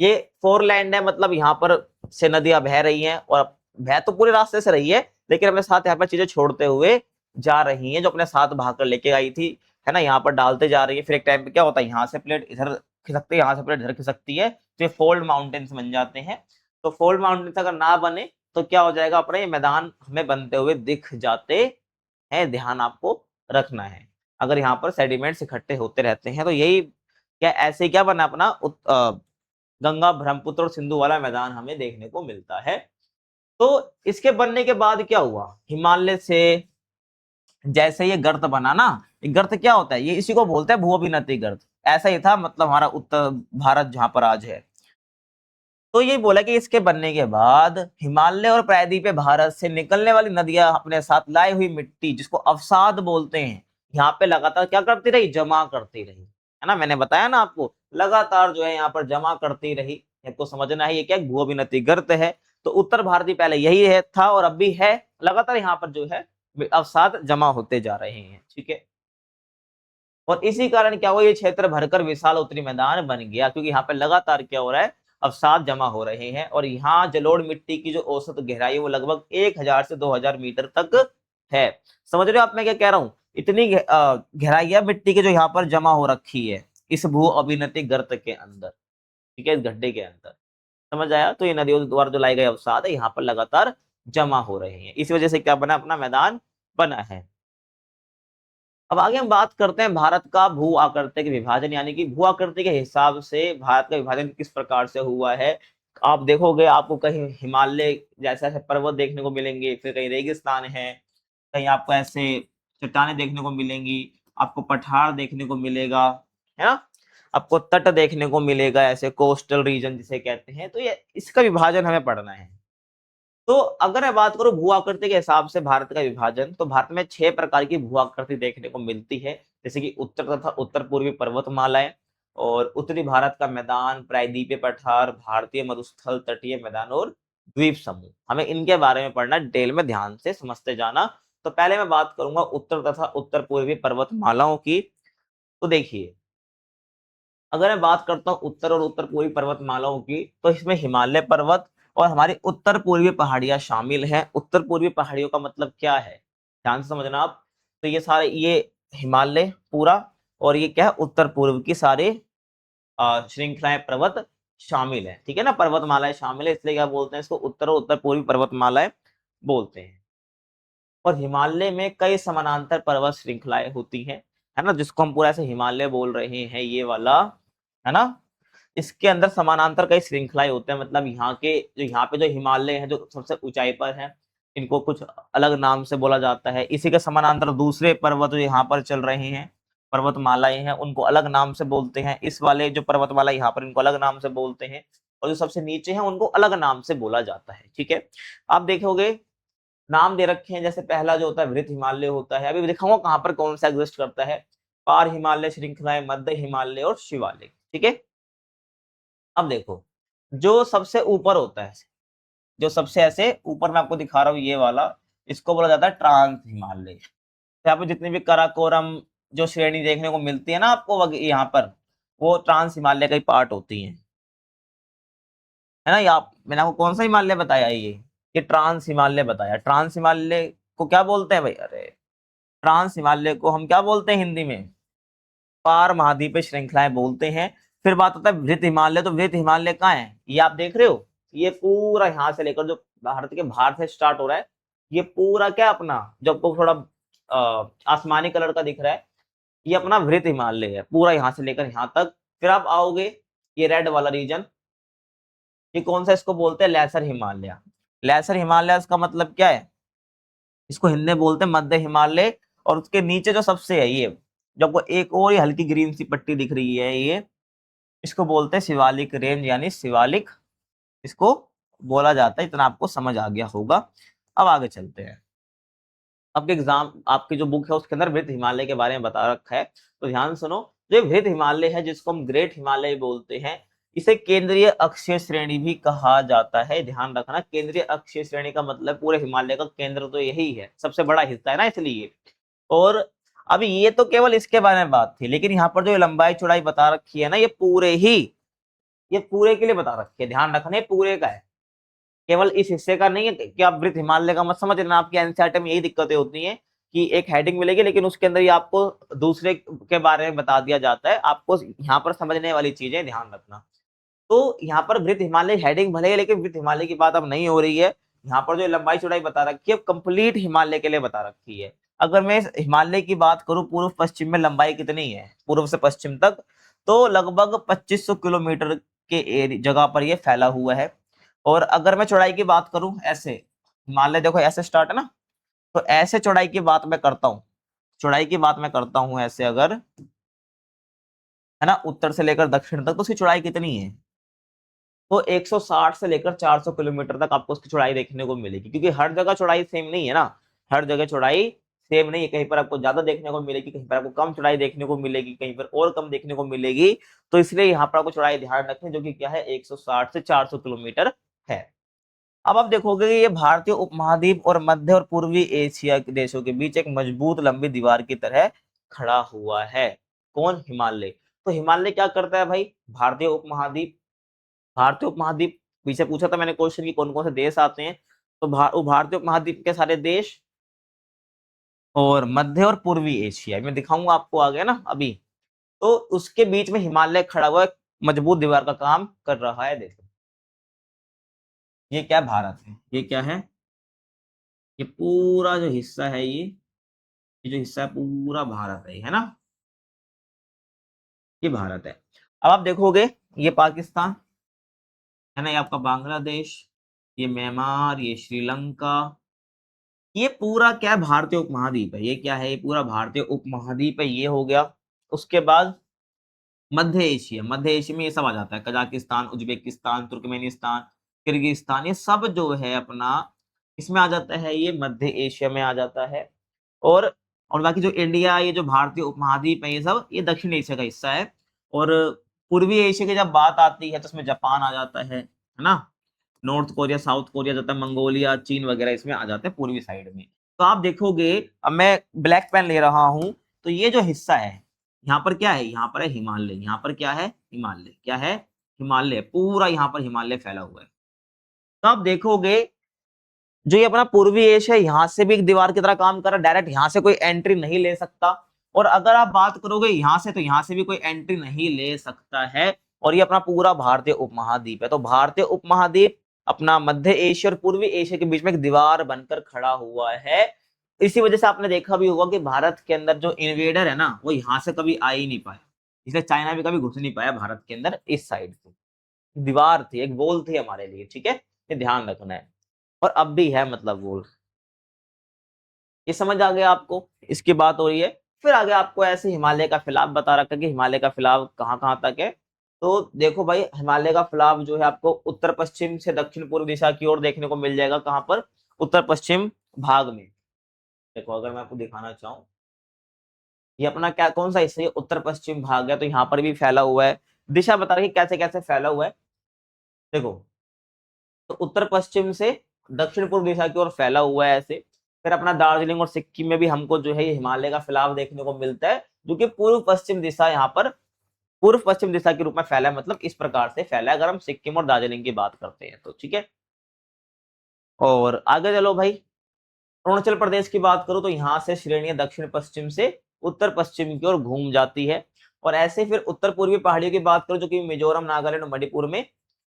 [SPEAKER 1] ये फोर लैंड है, मतलब यहाँ पर से नदियां बह रही हैं और बह तो पूरे रास्ते से रही है, लेकिन अपने साथ यहाँ पर चीजें छोड़ते हुए जा रही हैं जो अपने साथ भागकर लेके आई थी, है ना, यहाँ पर डालते जा रही है। फिर एक टाइम पे क्या होता है, यहाँ से प्लेट इधर खिसकती है, यहाँ से प्लेट इधर खिसकती है, तो ये फोल्ड माउंटेन्स बन जाते हैं। तो फोल्ड माउंटेन्स अगर ना बने तो क्या हो जाएगा, अपने ये मैदान हमें बनते हुए दिख जाते हैं। ध्यान आपको रखना है। अगर यहाँ पर सेडिमेंट्स इकट्ठे होते रहते हैं तो यही क्या ऐसे क्या बना अपना गंगा, ब्रह्मपुत्र और सिंधु वाला मैदान हमें देखने को मिलता है। तो इसके बनने के बाद क्या हुआ, हिमालय से जैसे ये गर्त बना ना, ये गर्त क्या होता है, ये इसी को बोलते हैं भू अभिनति गर्त। ऐसा ही था, मतलब हमारा उत्तर भारत जहां पर आज है। तो ये बोला कि इसके बनने के बाद हिमालय और प्रायद्वीपीय भारत से निकलने वाली नदियां अपने साथ लाई हुई मिट्टी, जिसको अवसाद बोलते हैं, यहाँ पे लगातार क्या करती रही, जमा करती रही, है ना। मैंने बताया ना आपको, लगातार जो है यहाँ पर जमा करती रही। आपको समझना है ये क्या भू अभिनति गर्त है। तो उत्तर भारतीय पहले यही है था और अब भी है, लगातार यहाँ पर जो है अवसाद जमा होते जा रहे हैं। ठीक है। और इसी कारण क्या हुआ, ये क्षेत्र भरकर विशाल उत्तरी मैदान बन गया, क्योंकि यहाँ पे लगातार क्या हो रहा है, अवसाद जमा हो रहे हैं। और यहाँ जलोढ़ मिट्टी की जो औसत गहराई है वो लगभग 1000 से 2000 मीटर तक है। समझ रहे हो आप मैं क्या कह रहा हूँ? इतनी गहराई है मिट्टी की जो यहाँ पर जमा हो रखी है इस भू अभिनति गर्त के अंदर। ठीक है, इस गड्ढे के अंदर। समझ आया? तो ये नदियों द्वारा जो लाई गई अवसाद है यहाँ पर लगातार जमा हो रहे हैं, इस वजह से क्या बना, अपना मैदान बना है। अब आगे हम बात करते हैं भारत का भू आकृति के विभाजन, यानी कि भू आकृति के हिसाब से भारत का विभाजन किस प्रकार से हुआ है। आप देखोगे आपको कहीं हिमालय जैसे ऐसे पर्वत देखने को मिलेंगे, फिर कहीं रेगिस्तान है, कहीं आपको ऐसे चट्टानें देखने को मिलेंगी, आपको पठार देखने को मिलेगा, है ना, आपको तट देखने को मिलेगा, ऐसे कोस्टल रीजन जिसे कहते हैं। तो ये इसका विभाजन हमें पढ़ना है। तो अगर मैं बात करूं भू आकृति के हिसाब से भारत का विभाजन, तो भारत में 6 प्रकार की भू आकृति देखने को मिलती है, जैसे कि उत्तर तथा उत्तर पूर्वी पर्वतमालाएं और उत्तरी भारत का मैदान, प्रायद्वीपीय पठार, भारतीय मरुस्थल, तटीय मैदान और द्वीप समूह। हमें इनके बारे में पढ़ना, डिटेल में ध्यान से समझते जाना। तो पहले मैं बात करूंगा उत्तर तथा उत्तर पूर्वी पर्वतमालाओं की। तो देखिए, अगर मैं बात करता हूँ उत्तर और उत्तर पूर्वी पर्वतमालाओं की, तो इसमें हिमालय पर्वत और हमारी उत्तर पूर्वी पहाड़ियां शामिल हैं। उत्तर पूर्वी पहाड़ियों का मतलब क्या है, ध्यान से समझना आप। तो ये सारे, ये हिमालय पूरा और ये क्या है, उत्तर पूर्व की सारे श्रृंखलाएं पर्वत शामिल है। ठीक है ना, पर्वतमालाएं शामिल है, इसलिए क्या बोलते हैं इसको, उत्तर और उत्तर पूर्वी पर्वतमालाएं बोलते हैं। और हिमालय में कई समानांतर पर्वत श्रृंखलाएं होती हैं, है ना, जिसको हम पूरा ऐसे हिमालय बोल रहे हैं, ये वाला, है ना। इसके अंदर समानांतर कई श्रृंखलाएं होते हैं, मतलब यहाँ पे जो हिमालय है जो सबसे ऊंचाई पर है, इनको कुछ अलग नाम से बोला जाता है। इसी के समानांतर दूसरे पर्वत जो यहाँ पर चल रहे हैं, पर्वतमालाएं हैं, उनको अलग नाम से बोलते हैं। इस वाले जो पर्वतमाला यहाँ पर, इनको अलग नाम से बोलते हैं। और जो सबसे नीचे है उनको अलग नाम से बोला जाता है। ठीक है, आप देखोगे नाम दे रखे हैं, जैसे पहला जो होता है वृत्त हिमालय होता है, अभी दिखाऊंगा कहाँ पर कौन सा एग्जिस्ट करता है। पार हिमालय श्रृंखलाएं, मध्य हिमालय और शिवालिक। ठीक है, अब देखो, जो सबसे ऊपर होता है, जो सबसे ऐसे ऊपर मैं आपको दिखा रहा हूँ, ये वाला, इसको बोला जाता है ट्रांस हिमालय। तो यहाँ पे जितनी भी काराकोरम जो श्रेणी देखने को मिलती है ना आपको यहाँ पर, वो ट्रांस हिमालय का ही पार्ट होती है, है ना। या मैंने आपको कौन सा हिमालय बताया, ये ट्रांस हिमालय बताया। ट्रांस हिमालय को क्या बोलते हैं भाई, अरे ट्रांस हिमालय को हम क्या बोलते हैं हिंदी में, पार महाद्वीपीय श्रृंखलाएं बोलते हैं। फिर बात होता है वृत्त हिमालय, तो वृत्त हिमालय कहाँ है, ये आप देख रहे हो, ये पूरा यहाँ से लेकर जो भारत के बाहर से स्टार्ट हो रहा है, ये पूरा क्या अपना, जो आपको थोड़ा आसमानी कलर का दिख रहा है, ये अपना वृत्त हिमालय है, पूरा यहाँ से लेकर यहाँ तक। फिर आप आओगे, ये रेड वाला रीजन, ये कौन सा, इसको बोलते हैं लेसर हिमालय। लेसर हिमालय का मतलब क्या है, इसको हिंदी में बोलते हैं मध्य हिमालय और उसके नीचे जो सबसे है ये, जो आपको एक और ये हल्की ग्रीन सी पट्टी दिख रही है, ये इसको बोलते हैं शिवालिक रेंज, यानी शिवालिक इसको बोला जाता है। इतना आपको समझ आ गया होगा। अब आगे चलते हैं। आपके एग्जाम, आपकी जो बुक है उसके अंदर वृहद हिमालय के बारे में बता रखा है, तो ध्यान सुनो। जो वृहद हिमालय है, जिसको हम ग्रेट हिमालय बोलते हैं, इसे केंद्रीय अक्षीय श्रेणी भी कहा जाता है। ध्यान रखना, केंद्रीय अक्षीय श्रेणी का मतलब पूरे हिमालय का केंद्र तो यही है, सबसे बड़ा हिस्सा है ना, इसलिए। और अभी ये तो केवल इसके बारे में बात थी, लेकिन यहाँ पर जो लंबाई चौड़ाई बता रखी है ना, ये पूरे के लिए बता रखी है। ध्यान रखना, ये पूरे का है, केवल इस हिस्से का नहीं है कि आप वृहद हिमालय का मत समझ लेना। आपकी एनसीईआरटी में यही दिक्कतें होती हैं कि एक हेडिंग मिलेगी, लेकिन उसके अंदर ही आपको दूसरे के बारे में बता दिया जाता है। आपको यहाँ पर समझने वाली चीजें ध्यान रखना। तो यहाँ पर वृहद हिमालय हेडिंग भले है, लेकिन वृहद हिमालय की बात अब नहीं हो रही है। यहाँ पर जो लंबाई चौड़ाई बता रखी है, कंप्लीट हिमालय के लिए बता रखी है। अगर मैं हिमालय की बात करूं, पूर्व पश्चिम में लंबाई कितनी है, पूर्व से पश्चिम तक, तो लगभग 2500 किलोमीटर के जगह पर यह फैला हुआ है। और अगर मैं चौड़ाई की बात करूं, ऐसे हिमालय देखो ऐसे स्टार्ट है ना, तो ऐसे चौड़ाई की बात मैं करता हूं, चौड़ाई की बात मैं करता हूं ऐसे, अगर है ना, उत्तर से लेकर दक्षिण तक, तो उसकी चौड़ाई कितनी है, तो 160 से लेकर 400 किलोमीटर तक आपको उसकी चौड़ाई देखने को मिलेगी। क्योंकि हर जगह चौड़ाई सेम नहीं है ना, हर जगह चौड़ाई सेम नहीं है, कहीं पर आपको ज्यादा देखने को मिलेगी, कहीं पर आपको कम चौड़ाई देखने को मिलेगी, कहीं पर और कम देखने को मिलेगी। तो इसलिए यहाँ पर आपको चौड़ाई ध्यान रखें, जो कि क्या है, 160 से 400 किलोमीटर है। अब आप देखोगे कि ये भारतीय उपमहाद्वीप और मध्य और पूर्वी एशिया के देशों के बीच एक मजबूत लंबी दीवार की तरह खड़ा हुआ है। कौन? हिमालय। तो हिमालय क्या करता है भाई? भारतीय उपमहाद्वीप, भारतीय उपमहाद्वीप पीछे पूछा था मैंने क्वेश्चन की कौन कौन से देश आते हैं, तो भारतीय उपमहाद्वीप के सारे देश और मध्य और पूर्वी एशिया में दिखाऊंगा आपको आगे ना अभी। तो उसके बीच में हिमालय खड़ा हुआ है, मजबूत दीवार का काम कर रहा है। देखो ये क्या भारत है, ये क्या है, ये पूरा जो हिस्सा है, ये जो हिस्सा है पूरा भारत है ना, ये भारत है। अब आप देखोगे ये पाकिस्तान है ना, ये आपका बांग्लादेश, ये म्यांमार, ये श्रीलंका, ये पूरा क्या है, भारतीय उपमहाद्वीप है। ये क्या है, ये पूरा भारतीय उपमहाद्वीप है, ये हो गया। उसके बाद मध्य एशिया, मध्य एशिया में ये सब आ जाता है, कजाकिस्तान, उज्बेकिस्तान, तुर्कमेनिस्तान, किर्गिस्तान, ये सब जो है अपना इसमें आ जाता है, ये मध्य एशिया में आ जाता है। और और बाकी जो इंडिया, ये जो भारतीय उपमहाद्वीप है, ये सब ये दक्षिण एशिया का हिस्सा है। और पूर्वी एशिया की जब बात आती है, तो उसमें जापान आ जाता है ना, नॉर्थ कोरिया, साउथ कोरिया जाता है, मंगोलिया, चीन वगैरह इसमें आ जाते हैं पूर्वी साइड में। तो आप देखोगे, अब मैं ब्लैक पेन ले रहा हूं, तो ये जो हिस्सा है, यहाँ पर क्या है, यहाँ पर है हिमालय, यहाँ पर क्या है, हिमालय, क्या है, हिमालय, पूरा यहाँ पर हिमालय फैला हुआ है। तो आप देखोगे जो ये अपना पूर्वी एशिया है, यहाँ से भी एक दीवार की तरह काम कर रहा है, डायरेक्ट यहाँ से कोई एंट्री नहीं ले सकता। और अगर आप बात करोगे यहाँ से, तो यहाँ से भी कोई एंट्री नहीं ले सकता है। और ये अपना पूरा भारतीय उपमहाद्वीप है। तो भारतीय उपमहाद्वीप अपना मध्य एशिया और पूर्वी एशिया के बीच में एक दीवार बनकर खड़ा हुआ है। इसी वजह से आपने देखा भी होगा कि भारत के अंदर जो इन्वेडर है ना, वो यहाँ से कभी आ ही नहीं पाया, इसलिए चाइना भी कभी घुस नहीं पाया भारत के अंदर। इस साइड से दीवार थी, एक वॉल थी हमारे लिए, ठीक है, ये ध्यान रखना है। और अब भी है, मतलब वॉल। ये समझ आ गया आपको, इसकी बात हो रही है। फिर आगे आपको ऐसे हिमालय का फैलाव बता रखा है कि हिमालय का फैलाव कहाँ कहाँ तक है। तो देखो भाई, हिमालय का फैलाव जो है आपको उत्तर पश्चिम से दक्षिण पूर्व दिशा की ओर देखने को मिल जाएगा। कहाँ पर? उत्तर पश्चिम भाग में। देखो अगर मैं आपको दिखाना चाहूँ, ये अपना क्या, कौन सा हिस्सा है, उत्तर पश्चिम भाग है, तो यहाँ पर भी फैला हुआ है। दिशा बता रही है कैसे कैसे फैला हुआ है। देखो, तो उत्तर पश्चिम से दक्षिण पूर्व दिशा की ओर फैला हुआ है ऐसे। फिर अपना दार्जिलिंग और सिक्किम में भी हमको जो है ये हिमालय का फैलाव देखने को मिलता है, जो कि पूर्व पश्चिम दिशा, यहाँ पर पूर्व पश्चिम दिशा के रूप में फैला है, मतलब इस प्रकार से फैला है, अगर हम सिक्किम और दार्जिलिंग की बात करते हैं तो, ठीक है। और आगे चलो भाई, अरुणाचल प्रदेश की बात करो, तो यहाँ से श्रेणियां दक्षिण पश्चिम से उत्तर पश्चिम की ओर घूम जाती है। और ऐसे फिर उत्तर पूर्वी पहाड़ियों की बात करो, जो कि मिजोरम, नागालैंड और मणिपुर में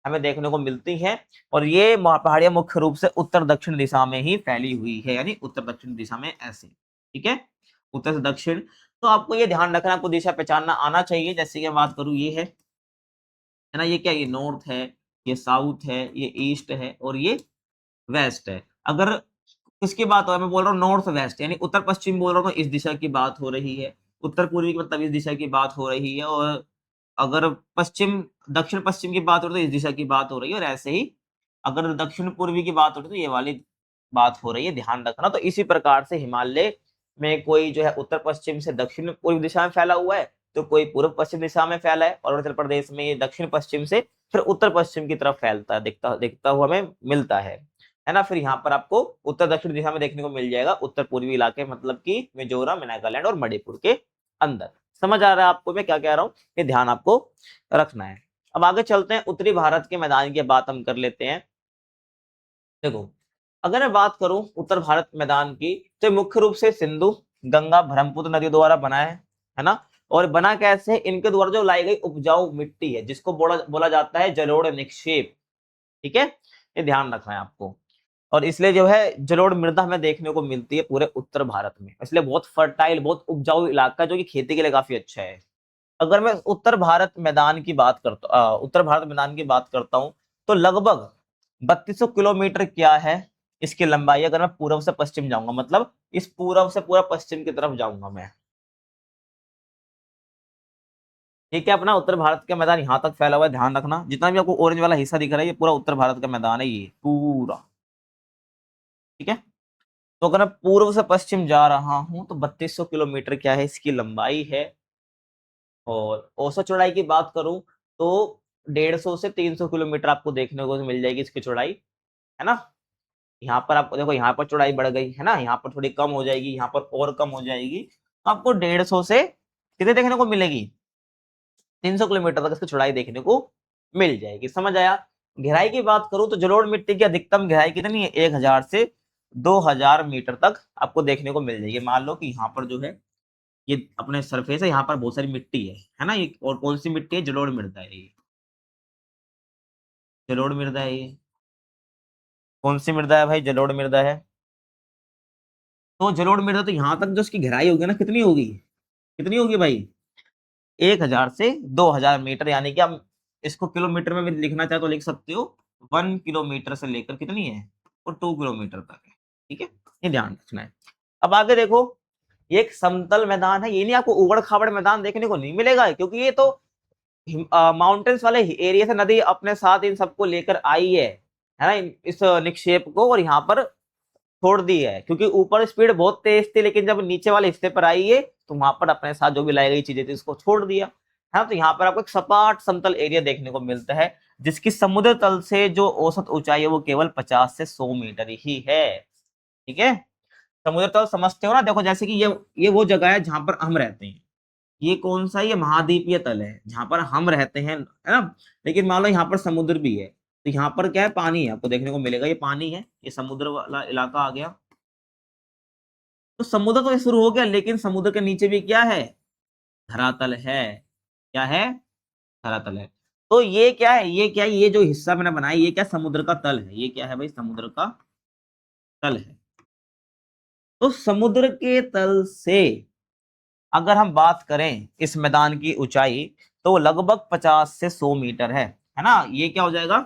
[SPEAKER 1] हमें देखने को मिलती हैं। और ये पहाड़ियां मुख्य रूप से उत्तर दक्षिण दिशा में ही फैली हुई है, यानी उत्तर दक्षिण दिशा में ऐसे, ठीक है, उत्तर से दक्षिण। तो आपको ये ध्यान रखना, आपको दिशा पहचानना आना चाहिए। जैसे कि बात करूं, ये है ना, ये क्या, ये नॉर्थ है, ये साउथ है, ये ईस्ट है और ये वेस्ट है। अगर किसकी बात हो रहा है, मैं बोल रहा हूँ नॉर्थ वेस्ट, यानी उत्तर पश्चिम बोल रहा हूँ तो इस दिशा की बात हो रही है, उत्तर पूर्वी की मतलब इस दिशा की बात हो रही है, और अगर पश्चिम दक्षिण पश्चिम की बात हो रही है तो इस दिशा की बात हो रही है, और ऐसे ही अगर दक्षिण पूर्वी की बात हो रही है तो ये वाली बात हो रही है, ध्यान रखना। तो इसी प्रकार से हिमालय में कोई जो है उत्तर पश्चिम से दक्षिण पूर्व दिशा में फैला हुआ है, तो कोई पूर्व पश्चिम दिशा में फैला है, और अरुणाचल प्रदेश में ये दक्षिण पश्चिम से फिर उत्तर पश्चिम की तरफ फैलता है, दिखता हुआ हमें मिलता है ना। फिर यहाँ पर आपको उत्तर दक्षिण दिशा में देखने को मिल जाएगा, उत्तर पूर्वी इलाके मतलब कि मिजोरम, नागालैंड और मणिपुर के अंदर। समझ आ रहा है आपको मैं क्या कह रहा हूँ, ये ध्यान आपको रखना है। अब आगे चलते हैं, उत्तरी भारत के मैदान की बात हम कर लेते हैं। देखो, अगर मैं बात करूं उत्तर भारत मैदान की, तो मुख्य रूप से सिंधु, गंगा, ब्रह्मपुत्र नदियों द्वारा बना है ना। और बना कैसे है, इनके द्वारा जो लाई गई उपजाऊ मिट्टी है, जिसको बोला बोला जाता है जलोढ़ निक्षेप, ठीक है, ये ध्यान रखना है आपको। और इसलिए जो है जलोढ़ मृदा हमें देखने को मिलती है पूरे उत्तर भारत में, इसलिए बहुत फर्टाइल, बहुत उपजाऊ इलाका है, जो कि खेती के लिए काफी अच्छा है। अगर मैं उत्तर भारत मैदान की बात करता हूं, तो लगभग 3200 किलोमीटर क्या है इसकी लंबाई, अगर मैं पूर्व से पश्चिम जाऊंगा, मतलब इस पूर्व से पूरा पश्चिम की तरफ जाऊंगा मैं, ठीक है। अपना उत्तर भारत का मैदान यहां तक फैला हुआ है, ध्यान रखना, जितना भी आपको ऑरेंज वाला हिस्सा दिख रहा है ये पूरा उत्तर भारत का मैदान है, ये पूरा, ठीक है। तो अगर मैं पूर्व से पश्चिम जा रहा हूं तो 3200 किलोमीटर क्या है इसकी लंबाई है। और औसत चौड़ाई की बात करूं तो 150 से 300 किलोमीटर आपको देखने को मिल जाएगी इसकी चौड़ाई, है ना। यहाँ पर आपको देखो, यहाँ पर चौड़ाई बढ़ गई है ना, यहाँ पर थोड़ी कम हो जाएगी, यहाँ पर और कम हो जाएगी, तो आपको 150 से कितने देखने को मिलेगी, 300 किलोमीटर तक इसकी चौड़ाई देखने को मिल जाएगी। समझ आया। गहराई की बात करूं तो जलोढ़ मिट्टी की अधिकतम गहराई कितनी है, 1000 से 2000 मीटर तक आपको देखने को मिल जाएगी। मान लो कि यहाँ पर जो है ये अपने सरफेस है, यहाँ पर बहुत सारी मिट्टी है ना, ये और कौन सी मिट्टी है, जलोढ़ मृदा है ये, जलोढ़ मृदा है ये। कौन सी मृदा है भाई, जलोढ़ मृदा है। तो जलोढ़ मृदा, तो यहाँ तक जो इसकी गहराई होगी ना, कितनी होगी, कितनी होगी भाई, 1000 से 2000 मीटर, यानी कि आप इसको किलोमीटर में भी लिखना चाहे तो लिख सकते हो, 1 किलोमीटर से लेकर कितनी है, और 2 किलोमीटर तक है, ठीक है, ये ध्यान रखना है। अब आगे देखो, ये एक समतल मैदान है, ये नहीं आपको उबड़ खाबड़ मैदान देखने को नहीं मिलेगा, क्योंकि ये तो माउंटेन्स वाले एरिया से नदी अपने साथ इन सबको लेकर आई है ना, इस निक्षेप को, और यहाँ पर छोड़ दी है, क्योंकि ऊपर स्पीड बहुत तेज थी, लेकिन जब नीचे वाले हिस्से पर आई है तो वहां पर अपने साथ जो भी लाई गई चीजें थी उसको छोड़ दिया है। तो यहाँ पर आपको एक सपाट समतल एरिया देखने को मिलता है, जिसकी समुद्र तल से जो औसत ऊंचाई है वो केवल 50 से 100 मीटर ही है, ठीक है। समुद्र तल समझते हो ना, देखो जैसे कि ये वो जगह है जहां पर हम रहते हैं, ये कौन सा, ये महाद्वीपीय तल है जहां पर हम रहते हैं, है ना। लेकिन मान लो यहाँ पर समुद्र भी है, तो यहाँ पर क्या है, पानी है, आपको देखने को मिलेगा, ये पानी है, ये समुद्र वाला इलाका आ गया। तो समुद्र तो शुरू हो गया, लेकिन समुद्र के नीचे भी क्या है, धरातल है, क्या है, धरातल है। तो ये क्या है, ये क्या है, ये जो हिस्सा मैंने बनाया ये क्या, समुद्र का तल है, ये क्या है भाई, समुद्र का तल है। तो समुद्र के तल से अगर हम बात करें इस मैदान की ऊंचाई, तो लगभग 50 से 100 मीटर है ना। ये क्या हो जाएगा,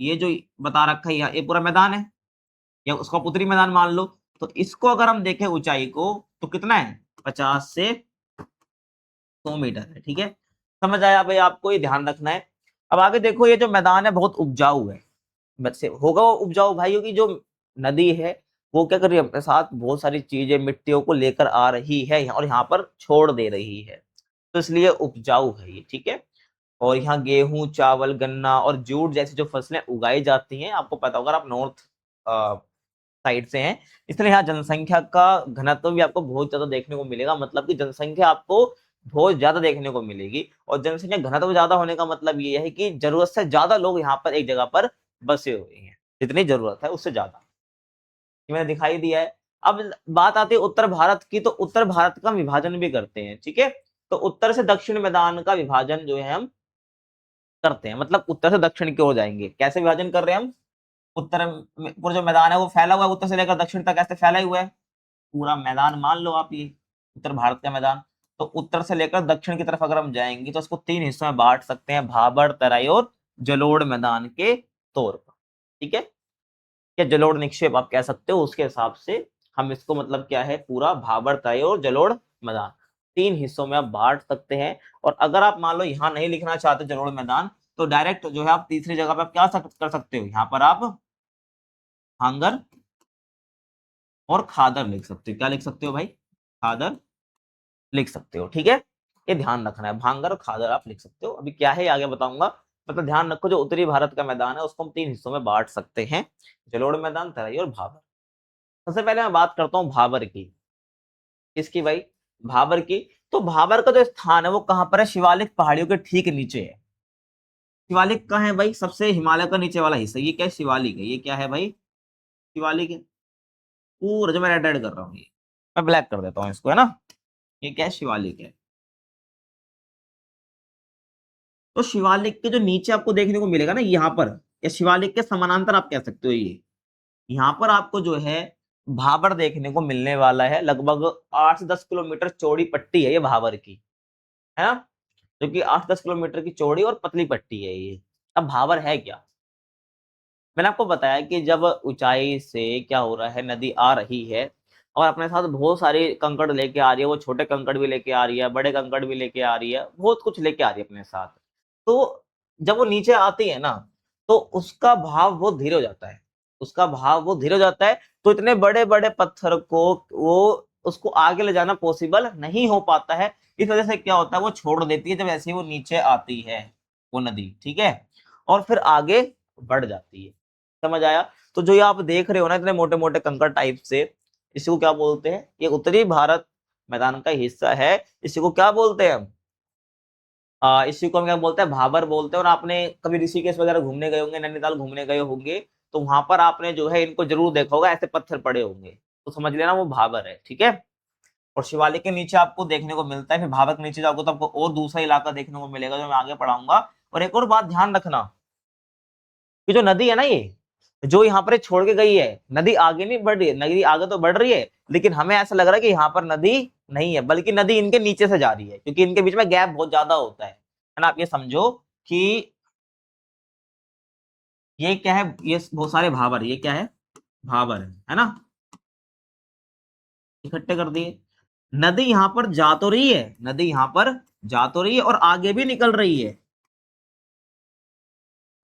[SPEAKER 1] ये जो बता रखा है ये पूरा मैदान है, या उसका उत्तरी मैदान मान लो, तो इसको अगर हम देखें ऊंचाई को तो कितना है, 50 से 100 मीटर है, ठीक है। समझ आया भाई, आपको ये ध्यान रखना है। अब आगे देखो, ये जो मैदान है बहुत उपजाऊ है, वैसे होगा वो उपजाऊ भाई, क्योंकि जो नदी है वो क्या कर रही है, अपने साथ बहुत सारी चीजें मिट्टियों को लेकर आ रही है और यहाँ पर छोड़ दे रही है, तो इसलिए उपजाऊ है ये, ठीक है। और यहाँ गेहूं, चावल, गन्ना और जूट जैसी जो फसलें उगाई जाती हैं, आपको पता होगा, आप नॉर्थ साइड से हैं, इसलिए यहाँ जनसंख्या का घनत्व भी आपको बहुत ज्यादा देखने को मिलेगा, मतलब कि जनसंख्या आपको बहुत ज्यादा देखने को मिलेगी। और जनसंख्या घनत्व ज्यादा होने का मतलब ये है कि जरूरत से ज्यादा लोग यहाँ पर एक जगह पर बसे हुए हैं, जितनी जरूरत है उससे ज्यादा, ये मैंने दिखाई दिया है। अब बात आती है उत्तर भारत की, तो उत्तर भारत का विभाजन भी करते हैं, ठीक है। तो उत्तर से दक्षिण मैदान का विभाजन जो है हम करते हैं, मतलब उत्तर से दक्षिण की ओर जाएंगे, कैसे विभाजन कर रहे हैं हम, उत्तर में पूरा जो मैदान है वो फैला हुआ है, उत्तर से लेकर दक्षिण तक ऐसे फैला ही हुआ है, पूरा मैदान मान लो आप, ये उत्तर भारत का मैदान। तो उत्तर से लेकर दक्षिण की तरफ अगर हम जाएंगे तो इसको 3 हिस्सों में बांट सकते हैं, भाबर, तराई और जलोढ़ मैदान के तौर पर, ठीक है, या जलोढ़ निक्षेप आप कह सकते हो, उसके हिसाब से हम इसको मतलब क्या है, पूरा भाबर, तराई और जलोढ़ मैदान 3 हिस्सों में आप बांट सकते हैं। और अगर आप मान लो यहाँ नहीं लिखना चाहते जलोढ़ मैदान, तो डायरेक्ट जो है आप तीसरी जगह पे आप क्या कर सकते हो, यहाँ पर आप भांगर और खादर लिख सकते हो। क्या लिख सकते हो भाई, खादर लिख सकते हो, ठीक है। ये ध्यान रखना है, भांगर और खादर आप लिख सकते हो। अभी क्या है आगे बताऊंगा, मतलब ध्यान रखो, जो उत्तरी भारत का मैदान है उसको हम 3 हिस्सों में बांट सकते हैं, जलोढ़ मैदान, तराई और भाबर। सबसे पहले मैं बात करता हूँ भाबर की। किसकी भाई, भाबर की। तो भाबर का जो स्थान है वो कहां पर है, शिवालिक पहाड़ियों के ठीक नीचे है। शिवालिक कहाँ है भाई, सबसे हिमालय का नीचे वाला हिस्सा, ये क्या है, शिवालिक है। ये क्या है भाई, शिवालिक है। पूरा जो मैं रेड रेड कर रहा हूँ, ये मैं ब्लैक कर देता हूँ इसको, है ना। ये क्या है, शिवालिक है। तो शिवालिक के जो नीचे आपको देखने को मिलेगा ना, यहाँ पर, या शिवालिक के समानांतर आप कह सकते हो, ये यहाँ पर आपको जो है भाबर देखने को मिलने वाला है। लगभग 8 से 10 किलोमीटर चौड़ी पट्टी है ये भाबर की, है ना, जो कि 8-10 किलोमीटर की चौड़ी और पतली पट्टी है ये। अब भाबर है क्या, मैंने आपको बताया कि जब ऊंचाई से क्या हो रहा है, नदी आ रही है और अपने साथ बहुत सारे कंकड़ लेके आ रही है, वो छोटे कंकड़ भी लेके आ रही है, बड़े कंकड़ भी लेके आ रही है, बहुत कुछ लेके आ रही है अपने साथ। तो जब वो नीचे आती है ना, तो उसका भाव बहुत धीरे हो जाता है, उसका भाव बहुत धीरे हो जाता है। तो इतने बड़े बड़े पत्थर को वो उसको आगे ले जाना पॉसिबल नहीं हो पाता है। इस वजह से क्या होता है, वो छोड़ देती है जब ऐसे ही वो नीचे आती है वो नदी, ठीक है, और फिर आगे बढ़ जाती है। समझ आया। तो जो ये आप देख रहे हो ना, इतने मोटे मोटे कंकड़ टाइप से, इसको क्या बोलते हैं, ये उत्तरी भारत मैदान का हिस्सा है। इसी को क्या बोलते हैं हम, इसी को हम क्या बोलते हैं, भाबर बोलते हैं। और आपने कभी ऋषिकेश वगैरह घूमने गए होंगे, नैनीताल घूमने गए होंगे, तो वहां पर आपने जो है इनको जरूर देखा होगा, ऐसे पत्थर पड़े होंगे, तो समझ लेना वो भाबर है, ठीक है। और शिवालिक के नीचे आपको देखने को मिलता है, फिर भाबर के नीचे जाओगे तो आपको और दूसरा इलाका देखने को मिलेगा, जो मैं आगे पढ़ाऊंगा। और एक और बात ध्यान रखना, कि जो नदी है ना, ये जो यहाँ पर छोड़ के गई है, नदी आगे नहीं बढ़ रही है, नदी आगे तो बढ़ रही है, लेकिन हमें ऐसा लग रहा है कि यहाँ पर नदी नहीं है, बल्कि नदी इनके नीचे से जा रही है, क्योंकि इनके बीच में गैप बहुत ज्यादा होता है ना। आप ये समझो कि ये क्या है, ये बहुत सारे भाबर, ये क्या है, भाबर है ना, इकट्ठे कर दिए। नदी यहाँ पर जा तो रही है, नदी यहाँ पर जा तो रही है और आगे भी निकल रही है,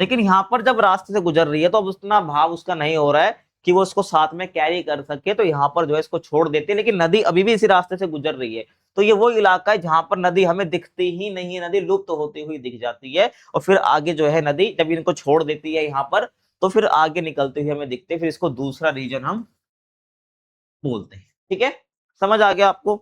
[SPEAKER 1] लेकिन यहाँ पर जब रास्ते से गुजर रही है तो अब उतना भाव उसका नहीं हो रहा है कि वो इसको साथ में कैरी कर सके, तो यहाँ पर जो है इसको छोड़ देती है। लेकिन नदी अभी भी इसी रास्ते से गुजर रही है। तो ये वो इलाका है जहां पर नदी हमें दिखती ही नहीं है, नदी लुप्त होती हुई दिख जाती है। और फिर आगे जो है नदी जब इनको छोड़ देती है यहाँ पर, तो फिर आगे निकलती हुई हमें दिखते, फिर इसको दूसरा रीजन हम बोलते हैं, ठीक है। समझ आ गया आपको।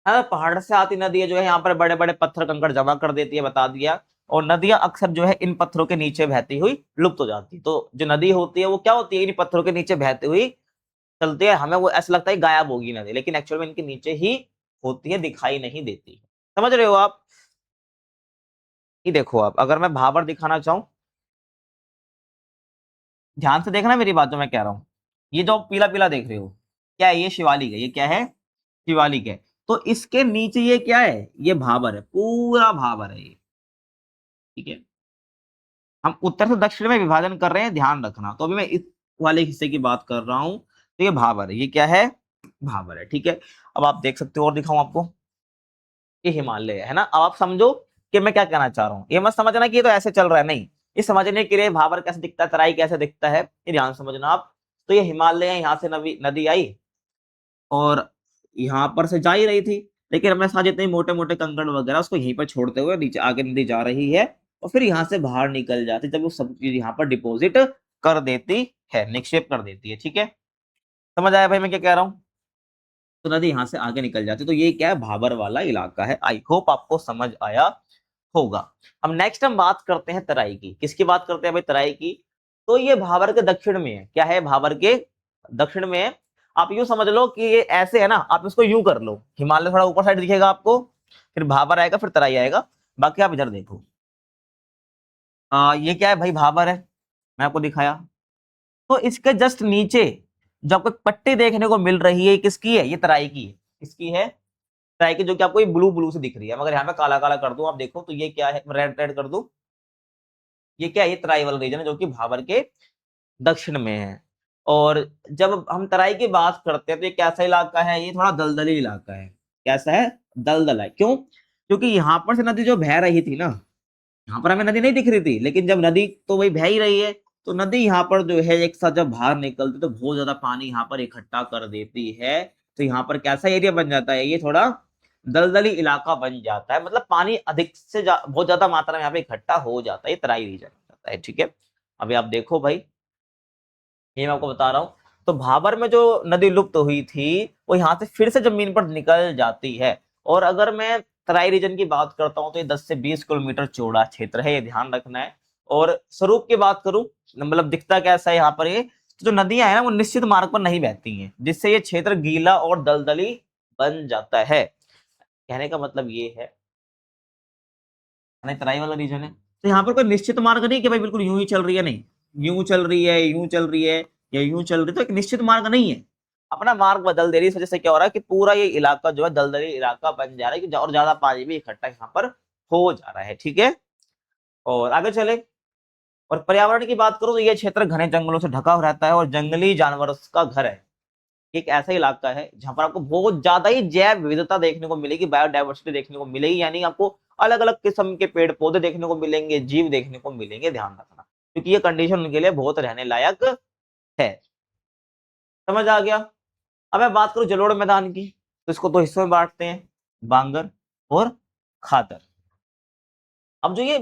[SPEAKER 1] हाँ, पहाड़ से आती नदी है जो है यहाँ पर बड़े बड़े पत्थर कंकड़ जमा कर देती है, बता दिया। और नदियां अक्सर जो है इन पत्थरों के नीचे बहती हुई लुप्त हो जाती है। तो जो नदी होती है वो क्या होती है, इन पत्थरों के नीचे बहती हुई चलती है, हमें वो ऐसा लगता है गायब होगी नदी, लेकिन एक्चुअल में इनके नीचे ही होती है, दिखाई नहीं देती है। समझ रहे हो आप। ये देखो, आप अगर मैं भाबर दिखाना चाहूं, ध्यान से देखना मेरी बात जो मैं कह रहा हूं। ये जो पीला पीला देख रहे हो, क्या है, ये शिवालिक है, ये क्या है, शिवालिक है। तो इसके नीचे ये क्या है, ये भाबर है, पूरा भाबर है ये, ठीक है। हम उत्तर से दक्षिण में विभाजन कर रहे हैं, ध्यान रखना। तो अभी मैं इस वाले हिस्से की बात कर रहा हूं, तो ये भाबर है, ये क्या है, भाबर है, ठीक है। अब आप देख सकते हो, और दिखाऊं आपको, ये हिमालय है ना। अब आप समझो कि मैं क्या कहना चाह रहा हूँ, ये मत समझना कि ये तो ऐसे चल रहा है, नहीं। ये समझने के लिए भाबर कैसे दिखता है, तराई कैसे दिखता है, ये ध्यान समझना आप। तो ये हिमालय है, यहाँ से नदी नदी आई और यहाँ पर से जा ही रही थी, लेकिन अपने साथ जितने मोटे मोटे कंकड़ वगैरह उसको यहीं पर छोड़ते हुए नीचे आगे नदी जा रही है, और फिर यहाँ से बाहर निकल जाती, जब वो सब चीज यहाँ पर डिपॉजिट कर देती है, निक्षेप कर देती है, ठीक है। समझ आया भाई मैं क्या कह रहा हूँ। तो नदी यहाँ से आगे निकल जाती है। तो ये क्या है, भाबर वाला इलाका है। आई होप आपको समझ आया होगा। अब नेक्स्ट हम बात करते हैं तराई की। किसकी बात करते हैं भाई, तराई की। तो ये भाबर के दक्षिण में है, क्या है, भाबर के दक्षिण में है। आप यूं समझ लो कि ये ऐसे है ना, आप इसको यूं कर लो, हिमालय थोड़ा ऊपर साइड दिखेगा आपको, फिर भाबर आएगा, फिर तराई आएगा। बाकी आप इधर देखो, ये क्या है भाई, भाबर है, मैं आपको दिखाया। तो इसके जस्ट नीचे जो आपको एक पट्टी देखने को मिल रही है, किसकी है, ये तराई की है। किसकी है, तराई की, जो कि आपको ये ब्लू ब्लू से दिख रही है। मगर यहाँ पे काला काला कर दूं, आप देखो तो ये क्या है, रेड रेड कर दूं, ये क्या है, ये तराई वाला रीजन है, जो कि भाबर के दक्षिण में है। और जब हम तराई की बात करते हैं तो ये कैसा इलाका है, ये थोड़ा दलदली इलाका है। कैसा है, दलदल है। क्यों? क्योंकि यहाँ पर से नदी जो बह रही थी ना, यहाँ पर हमें नदी नहीं दिख रही थी, लेकिन जब नदी तो वही बह ही रही है, तो नदी यहाँ पर जो है एक साथ जब बाहर निकलती तो बहुत ज्यादा पानी यहाँ पर इकट्ठा कर देती है। तो यहाँ पर कैसा एरिया बन जाता है, ये थोड़ा दलदली इलाका बन जाता है। मतलब पानी अधिक से बहुत ज्यादा मात्रा में यहाँ पे इकट्ठा हो जाता है, ये तराई रीजन जाता है। ठीक है, अभी आप देखो भाई, ये मैं आपको बता रहा हूँ। तो भाबर में जो नदी लुप्त हुई थी वो यहाँ से फिर से जमीन पर निकल जाती है। और अगर मैं तराई रीजन की बात करता हूँ तो ये 10 से 20 किलोमीटर चौड़ा क्षेत्र है, ये ध्यान रखना है। और स्वरूप की बात करूं, मतलब दिखता कैसा है यहाँ पर, ये तो जो नदियां है ना वो निश्चित मार्ग पर नहीं बहती हैं, जिससे ये क्षेत्र गीला और दलदली बन जाता है। कहने का मतलब ये है, तराई वाला रीजन है तो यहाँ पर कोई निश्चित मार्ग नहीं कि भाई बिल्कुल यूं ही चल रही है, नहीं, यूं चल रही है, यूं चल रही है, या यूं चल रही है, तो एक निश्चित मार्ग नहीं है, अपना मार्ग बदल दे रही है। इस वजह से क्या हो रहा है कि पूरा ये इलाका जो है दलदली इलाका बन जा रहा है, और ज्यादा पानी भी इकट्ठा यहाँ पर हो जा रहा है। ठीक है, और आगे चले। और पर्यावरण की बात करूं तो ये क्षेत्र घने जंगलों से ढका रहता है और जंगली जानवरों का घर है। एक ऐसा इलाका है जहां पर आपको बहुत ज्यादा ही जैव विविधता देखने को मिलेगी, बायोडाइवर्सिटी देखने को मिलेगी, यानी आपको अलग अलग किस्म के पेड़ पौधे देखने को मिलेंगे, जीव देखने को मिलेंगे, ध्यान रखना, क्योंकि ये कंडीशन उनके लिए बहुत रहने लायक है। समझ आ गया? अब मैं बात करूं जलोढ़ मैदान की, तो इसको दो हिस्सों में बांटते हैं, बांगर और खादर। अब जो ये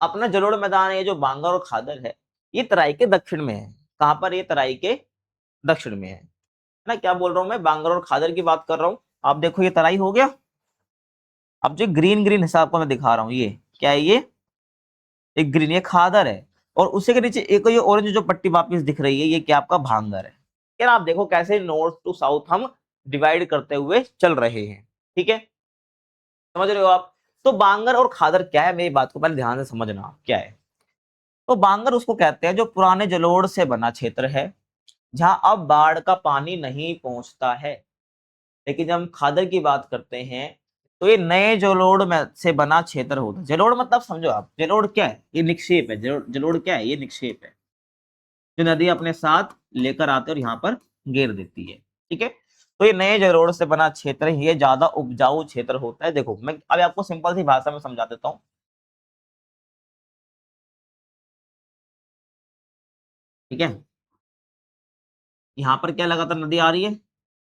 [SPEAKER 1] अपना जलोढ़ मैदान है, जो बांगर और खादर है, ये तराई के दक्षिण में है। कहां पर? ये तराई के दक्षिण में है ना। क्या बोल रहा हूं मैं, बांगर और खादर की बात कर रहा हूं। आप देखो, ये तराई हो गया। अब जो ग्रीन ग्रीन हिसाब को मैं दिखा रहा हूं, ये क्या है, ये एक ग्रीन, ये खादर है। और उसी के नीचे एक ये ऑरेंज जो पट्टी वापिस दिख रही है, ये क्या आपका भांगर है। यार आप देखो कैसे नॉर्थ टू साउथ हम डिवाइड करते हुए चल रहे हैं। ठीक है, समझ रहे हो आप? तो बांगर और खादर क्या है, मेरी बात को पहले ध्यान से समझना क्या है। तो बांगर उसको कहते हैं जो पुराने जलोढ़ से बना क्षेत्र है, जहां अब बाढ़ का पानी नहीं पहुंचता है। लेकिन जब हम खादर की बात करते हैं तो ये नए जलोढ़ में से बना क्षेत्र होता है। जलोढ़ मतलब समझो आप, जलोढ़ क्या है, ये निक्षेप है। जलोढ़ क्या है, ये निक्षेप है जो नदी अपने साथ लेकर आते और यहाँ पर घेर देती है। ठीक है, तो ये नए जलोढ़ से बना क्षेत्र, ये ज्यादा उपजाऊ क्षेत्र होता है। देखो मैं अभी आपको सिंपल सी भाषा में समझा देता हूँ। ठीक है, यहाँ पर क्या लगातार नदी आ रही है,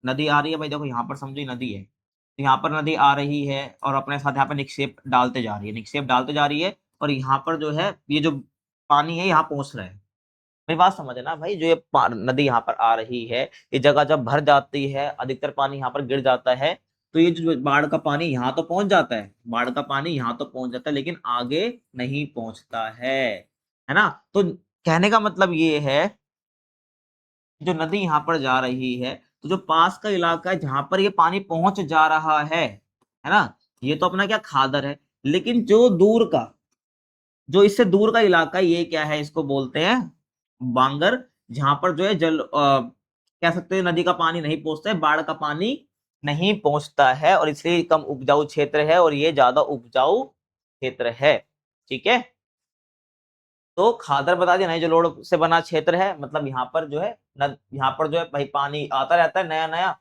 [SPEAKER 1] नदी आ रही है भाई, देखो यहाँ पर समझो ये नदी है, तो यहाँ पर नदी आ रही है और अपने साथ यहाँ पर निक्षेप डालते जा रही है, निक्षेप डालते जा रही है। और यहाँ पर जो है ये जो पानी है यहाँ पहुंच रहा है। मेरी बात समझना भाई, जो ये नदी यहाँ पर आ रही है, ये जगह जब भर जाती है, अधिकतर पानी यहाँ पर गिर जाता है, तो ये जो बाढ़ का पानी यहाँ तो पहुंच जाता है, बाढ़ का पानी यहाँ तो पहुंच जाता है, लेकिन आगे नहीं पहुंचता है ना। तो कहने का मतलब ये है, जो नदी यहाँ पर जा रही है, तो जो पास का इलाका है जहां पर ये पानी पहुंच जा रहा है ना, ये तो अपना क्या खादर है। लेकिन जो दूर का, जो इससे दूर का इलाका, ये क्या है, इसको बोलते हैं बांगर। जहां पर जो है कह सकते हैं नदी का पानी नहीं पहुंचता है, बाढ़ का पानी नहीं पहुंचता है, और इसलिए कम उपजाऊ क्षेत्र है और ये ज्यादा उपजाऊ क्षेत्र है। ठीक है, तो खादर बता दिया, नए जलोढ़ से बना क्षेत्र है, मतलब यहाँ पर जो है यहाँ पर जो है भाई पानी आता रहता है नया नया,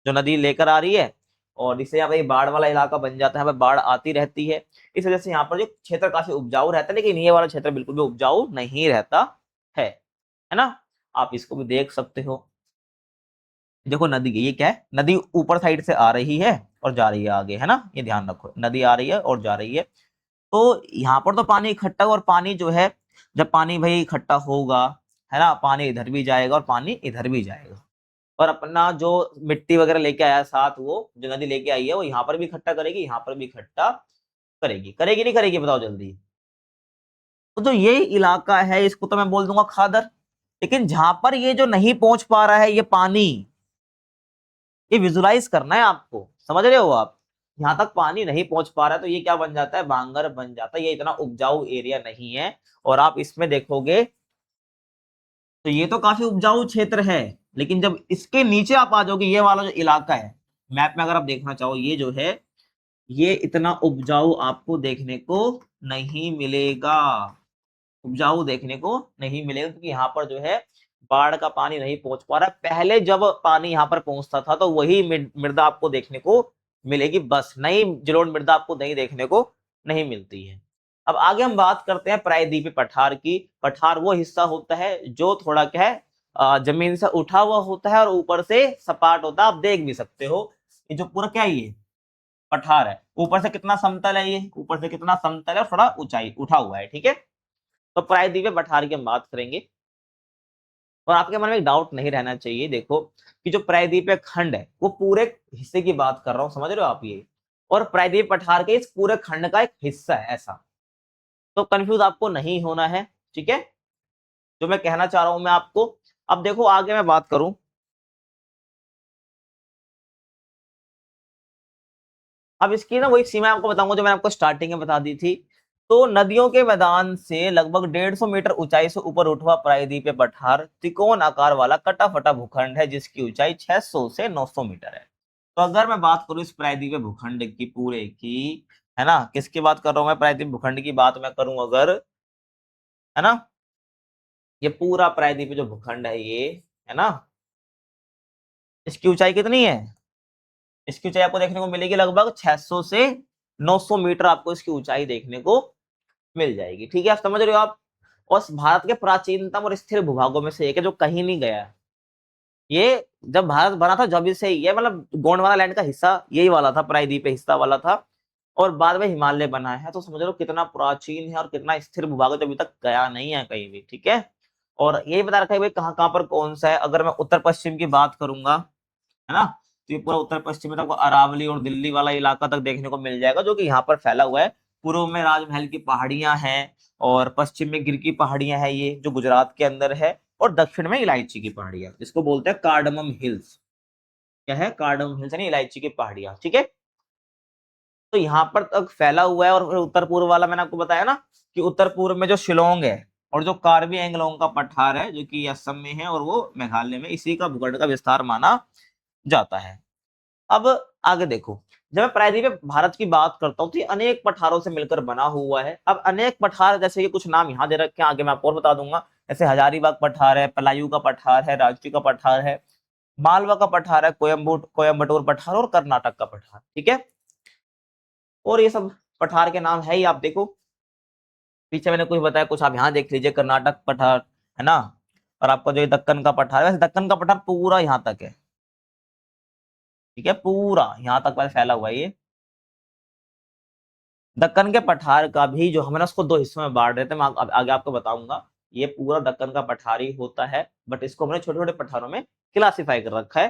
[SPEAKER 1] जो नदी लेकर आ रही है, और इससे यहाँ भाई बाढ़ वाला इलाका बन जाता है, बाढ़ आती रहती है। इस वजह से यहाँ पर जो क्षेत्र काफी उपजाऊ रहता है, लेकिन ये वाला क्षेत्र बिल्कुल भी उपजाऊ नहीं रहता है ना। आप इसको भी देख सकते हो। देखो नदी, ये क्या है, नदी ऊपर साइड से आ रही है और जा रही है आगे, है ना, ये ध्यान रखो, नदी आ रही है और जा रही है। तो यहाँ पर तो पानी इकट्ठा, और पानी जो है, जब पानी भाई इकट्ठा होगा, है ना, पानी इधर भी जाएगा और पानी इधर भी जाएगा, और अपना जो मिट्टी वगैरह लेके आया साथ, वो जो नदी लेके आई है वो यहाँ पर भी इकट्ठा करेगी, यहाँ पर भी इकट्ठा करेगी, करेगी नहीं करेगी, बताओ जल्दी। तो जो ये इलाका है इसको तो मैं बोल दूंगा खादर। लेकिन जहां पर ये जो नहीं पहुंच पा रहा है ये पानी, ये विजुलाइज करना है आपको, समझ रहे हो आप, यहाँ तक पानी नहीं पहुंच पा रहा है, तो ये क्या बन जाता है, बांगर बन जाता है। ये इतना उपजाऊ एरिया नहीं है। और आप इसमें देखोगे तो ये तो काफी उपजाऊ क्षेत्र है, लेकिन जब इसके नीचे आप आ जाओगे, ये वाला जो इलाका है, मैप में अगर आप देखना चाहो, ये जो है, ये इतना उपजाऊ आपको देखने को नहीं मिलेगा। उपजाऊ देखने को नहीं मिलेगा, क्योंकि यहाँ पर जो है बाढ़ का पानी नहीं पहुंच पा रहा। पहले जब पानी यहाँ पर पहुंचता था तो वही मृदा आपको देखने को मिलेगी, बस नई जलोढ़ मृदा आपको नहीं देखने को नहीं मिलती है। अब आगे हम बात करते हैं प्रायद्वीपीय पठार की। पठार वो हिस्सा होता है जो थोड़ा क्या है, जमीन से उठा हुआ होता है और ऊपर से सपाट होता है। आप देख भी सकते हो ये जो पूरा क्या है, ये पठार है। ऊपर से कितना समतल है, ये ऊपर से कितना समतल है, थोड़ा ऊंचाई उठा हुआ है, ठीक है। तो प्रायद्वीपीय पठार की हम बात करेंगे। और आपके मन में एक डाउट नहीं रहना चाहिए, देखो कि जो प्रायद्वीपीय खंड है वो पूरे हिस्से की बात कर रहा हूं, समझ रहे हो आप ये, और प्रायद्वीपीय पठार के इस पूरे खंड का एक हिस्सा है ऐसा। तो कंफ्यूज आपको नहीं होना है, ठीक है। जो मैं कहना चाह रहा हूं मैं आपको, अब देखो आगे मैं बात करूं, अब इसकी ना वही सीमा आपको बताऊंगा जो मैंने आपको स्टार्टिंग में बता दी थी। तो नदियों के मैदान से लगभग 150 मीटर ऊंचाई से ऊपर उठा हुआ प्रायद्वीपीय पठार त्रिकोण आकार वाला कटा फटा भूखंड है, जिसकी ऊंचाई 600 से 900 मीटर है। तो अगर मैं बात करूं इस प्रायद्वीपीय भूखंड की पूरे की, है ना, किसकी बात कर रहा हूं मैं, प्रायद्वीपीय भूखंड की बात मैं करूं अगर, है ना, ये पूरा प्रायद्वीपीय जो भूखंड है ये, है ना, इसकी ऊंचाई कितनी है, इसकी ऊंचाई आपको देखने को मिलेगी लगभग 600 से 900 मीटर, आपको इसकी ऊंचाई देखने को मिल जाएगी, ठीक है। आप समझ रहे हो आप। और भारत के प्राचीनतम और स्थिर भूभागों में से एक है जो कहीं नहीं गया है। ये जब भारत बना था जब से ही है, मतलब गोंडवाना लैंड का हिस्सा यही वाला था, प्रायद्वीपीय हिस्सा वाला था, और बाद में हिमालय बना है। तो समझ लो कितना प्राचीन है और कितना स्थिर भूभाग है जो अभी तक गया नहीं है कहीं भी, ठीक है। और यही बता रखा है भाई कहाँ कहाँ पर कौन सा है। अगर मैं उत्तर पश्चिम की बात करूंगा, है ना, तो ये पूरा उत्तर पश्चिम में तक अरावली और दिल्ली वाला इलाका तक देखने को मिल जाएगा, जो कि यहाँ पर फैला हुआ है। पूर्व में राजमहल की पहाड़ियां हैं, और पश्चिम में गिर की पहाड़ियां हैं, ये जो गुजरात के अंदर है, और दक्षिण में इलायची की पहाड़ियां, जिसको बोलते हैं कार्डमम हिल्स। क्या है, कार्डमम हिल्स यानी इलायची की पहाड़ियां, ठीक है। तो यहाँ पर तक फैला हुआ है। और फिर उत्तर पूर्व वाला मैंने आपको बताया ना कि उत्तर पूर्व में जो शिलोंग है और जो कार्बी एंगलोंग का पठार है, जो कि असम में है और वो मेघालय में, इसी का भूखंड का विस्तार माना जाता है। अब आगे देखो, जब मैं प्रायद्वीपीय भारत की बात करता हूँ तो ये अनेक पठारों से मिलकर बना हुआ है। अब अनेक पठार जैसे कि कुछ नाम यहाँ दे रखे हैं, आगे मैं आपको और बता दूंगा। जैसे हजारीबाग पठार है, पलायू का पठार है, रांची का पठार है, मालवा का पठार है, कोयम्बटूर पठार और कर्नाटक का पठार, ठीक है। और ये सब पठार के नाम है ही, आप देखो पीछे मैंने कुछ बताया, कुछ आप यहाँ देख लीजिए, कर्नाटक पठार, है ना। और आपका जो ये दक्कन का पठार है, वैसे दक्कन का पठार पूरा यहाँ तक है, ठीक है, पूरा यहाँ तक वैसे फैला हुआ है ये। दक्कन के पठार का भी जो हमने उसको दो हिस्सों में बांट देते हैं, मैं आगे आपको बताऊंगा। ये पूरा दक्कन का पठार ही होता है, बट इसको हमने छोटे छोटे पठारों में क्लासिफाई कर रखा है।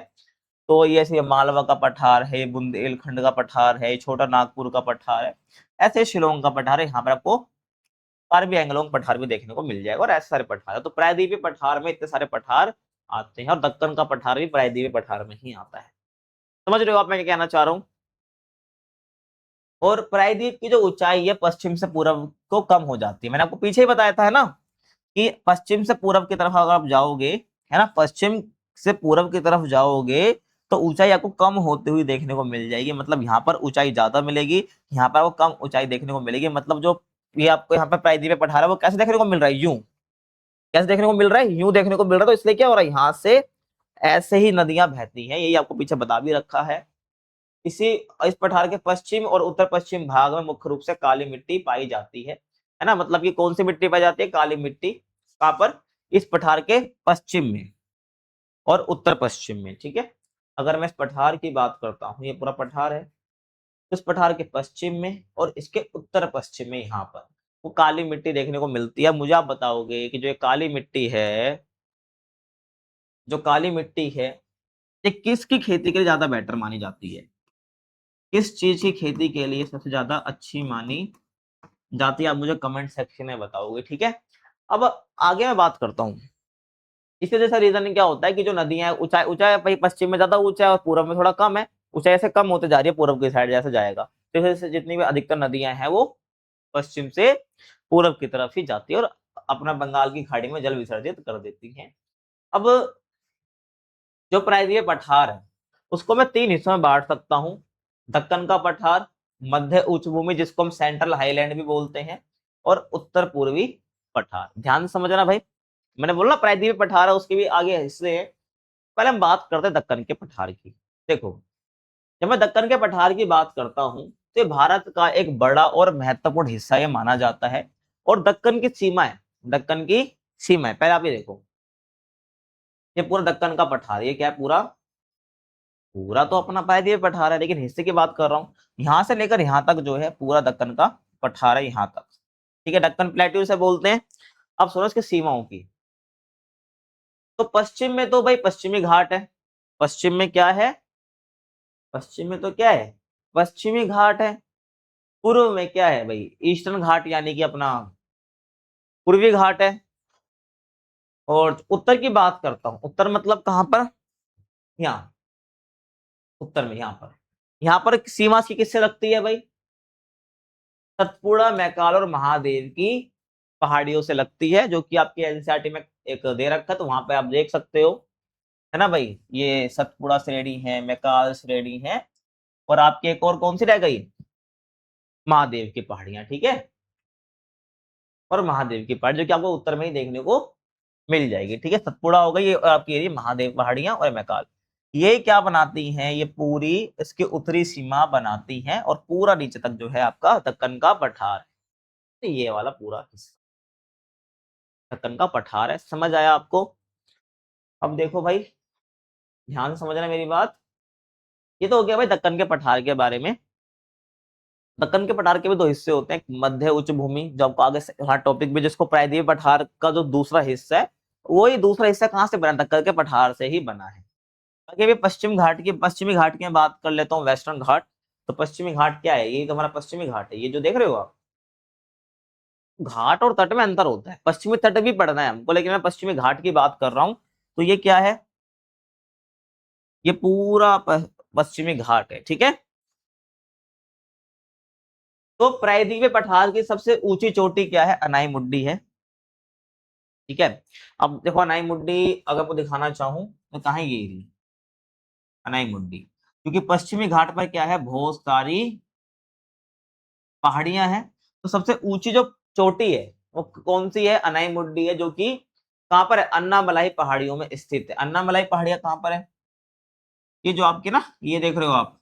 [SPEAKER 1] तो ये ऐसे मालवा का पठार है, बुंदेलखंड का पठार है, छोटा नागपुर का पठार है, ऐसे शिलोंग का पठार है। यहाँ पर आपको कार्बी एंगलोंग पठार भी देखने को मिल जाएगा, और ऐसे सारे पठार है। तो प्रायद्वीपीय पठार में इतने सारे पठार आते हैं, और दक्कन का पठार भी प्रायद्वीपीय पठार में ही आता है। समझ रहे हो आप मैं क्या कहना चाह रहा हूँ। और प्रायद्वीप की जो ऊंचाई है पश्चिम से पूर्व को कम हो जाती है, मैंने आपको पीछे ही बताया था, है ना, कि पश्चिम से पूर्व की तरफ अगर आप जाओगे, है ना, पश्चिम से पूर्व की तरफ जाओगे तो ऊंचाई आपको कम होती हुई देखने को मिल जाएगी। मतलब यहाँ पर ऊंचाई ज्यादा मिलेगी, यहाँ पर आपको कम ऊंचाई देखने को मिलेगी। मतलब जो ये आपको यहाँ पर प्रायद्वीपीय पठार है वो कैसे देखने को मिल रहा है, यूं कैसे देखने को मिल रहा है, यूं देखने को मिल रहा है। तो इसलिए क्या हो रहा है, यहाँ से ऐसे ही नदियां बहती हैं, यही आपको पीछे बता भी रखा है। इसी इस पठार के पश्चिम और उत्तर पश्चिम भाग में मुख्य रूप से काली मिट्टी पाई जाती है ना। मतलब कि कौन सी मिट्टी पाई जाती है, काली मिट्टी, कहां पर, इस पठार के पश्चिम में और उत्तर पश्चिम में, ठीक है। अगर मैं इस पठार की बात करता हूँ, ये पूरा पठार है, तो इस पठार के पश्चिम में और इसके उत्तर पश्चिम में यहाँ पर वो काली मिट्टी देखने को मिलती है। मुझे आप बताओगे कि जो ये काली मिट्टी है, जो काली मिट्टी है, ये किसकी खेती के लिए ज्यादा बेटर मानी जाती है, किस चीज की खेती के लिए सबसे ज्यादा अच्छी मानी जाती है, आप मुझे कमेंट सेक्शन में बताओगे, ठीक है। अब आगे मैं बात करता हूँ, इसके जैसा रीजन क्या होता है कि जो नदियां हैं, ऊंचाई ऊंचाई भाई पश्चिम में ज्यादा ऊंचा है और पूर्व में थोड़ा कम है, ऊंचाई ऐसे कम होते जा रही है पूर्व की साइड जैसे जाएगा, तो इस वजह से जितनी भी अधिकतर नदियां हैं वो पश्चिम से पूर्व की तरफ ही जाती है और अपना बंगाल की खाड़ी में जल विसर्जित कर देती हैं। अब जो प्रायद्वीपीय पठार है उसको मैं तीन हिस्सों में बांट सकता हूँ। दक्कन का पठार, मध्य उच्च भूमि जिसको हम सेंट्रल हाईलैंड भी बोलते हैं, और उत्तर पूर्वी पठार। ध्यान से समझना भाई, मैंने बोला प्रायद्वीपीय पठार है, उसके भी आगे हिस्से हैं। पहले हम बात करते हैं दक्कन के पठार की। देखो, जब मैं दक्कन के पठार की बात करता हूं तो ये भारत का एक बड़ा और महत्वपूर्ण हिस्सा ये माना जाता है। और दक्कन की सीमा है, दक्कन की सीमा है, पहले आप ये देखो, ये पूरा दक्कन का पठार, ये क्या है, पूरा पूरा तो अपना प्रायद्वीपीय पठार है, लेकिन हिस्से की बात कर रहा हूँ। यहां से लेकर यहां तक जो है पूरा दक्कन का पठार है, यहां तक। ठीक है, दक्कन प्लेट्यू से बोलते हैं। अब सुनो इसकी सीमाओं की। तो पश्चिम में तो भाई पश्चिमी घाट है, पश्चिम में क्या है, पश्चिम में तो क्या है, पश्चिमी घाट है। पूर्व में क्या है भाई, ईस्टर्न घाट यानी कि अपना पूर्वी घाट है। और उत्तर की बात करता हूं, उत्तर मतलब कहां पर, यहाँ उत्तर में, यहाँ पर सीमा की किससे लगती है भाई, सतपुड़ा, मैकाल और महादेव की पहाड़ियों से लगती है, जो कि आपके एनसीईआरटी में एक दे रखा है, तो वहां पे आप देख सकते हो, है ना भाई। ये सतपुड़ा श्रेणी है, मैकाल श्रेणी है, और आपकी एक और कौन सी रह गई, महादेव की पहाड़ियां। ठीक है, और महादेव की पहाड़ी जो कि आपको उत्तर में ही देखने को मिल जाएगी। ठीक है, सतपुड़ा हो गई ये, और आपकी ये महादेव पहाड़ियां और मैकाल, ये क्या बनाती हैं, ये पूरी इसकी उत्तरी सीमा बनाती हैं, और पूरा नीचे तक जो है आपका दक्कन का पठार है। तो ये वाला पूरा हिस्सा दक्कन का पठार है। समझ आया आपको। अब देखो भाई, ध्यान से समझना मेरी बात। ये तो हो गया भाई दक्कन के पठार के बारे में। दक्कन के पठार के भी दो हिस्से होते हैं, एक मध्य उच्च भूमि, जो आपको आगे हर टॉपिक भी, जिसको प्रायद्वीपीय पठार का जो दूसरा हिस्सा है, वही दूसरा हिस्सा कहाँ से बना, दक्कन के पठार से ही बना है। आगे अभी पश्चिमी घाट की मैं बात कर लेता हूँ, वेस्टर्न घाट। तो पश्चिमी घाट क्या है, ये हमारा पश्चिमी घाट है, ये जो देख रहे हो आप। घाट और तट में अंतर होता है, पश्चिमी तट भी पढ़ना है हमको, लेकिन मैं पश्चिमी घाट की बात कर रहा हूँ। तो ये क्या है, ये पूरा पश्चिमी घाट है। ठीक है, तो प्रायद्वीपीय पठार की सबसे ऊंची चोटी क्या है, अनाई मुड्डी है। ठीक है, अब देखो अनाई मुड्डी अगर मैं दिखाना चाहूं तो कहाँ है, ये रही अनाई मुड्डी। क्योंकि पश्चिमी घाट पर क्या है, बहुत सारी पहाड़ियां हैं। तो सबसे ऊंची जो चोटी है वो कौन सी है, अनाई मुड्डी है, जो कि कहां पर है, अन्नामलाई पहाड़ियों में स्थित है। अन्नामलाई पहाड़ियां कहां पर है, ये जो आपकी ना, ये देख रहे हो आप,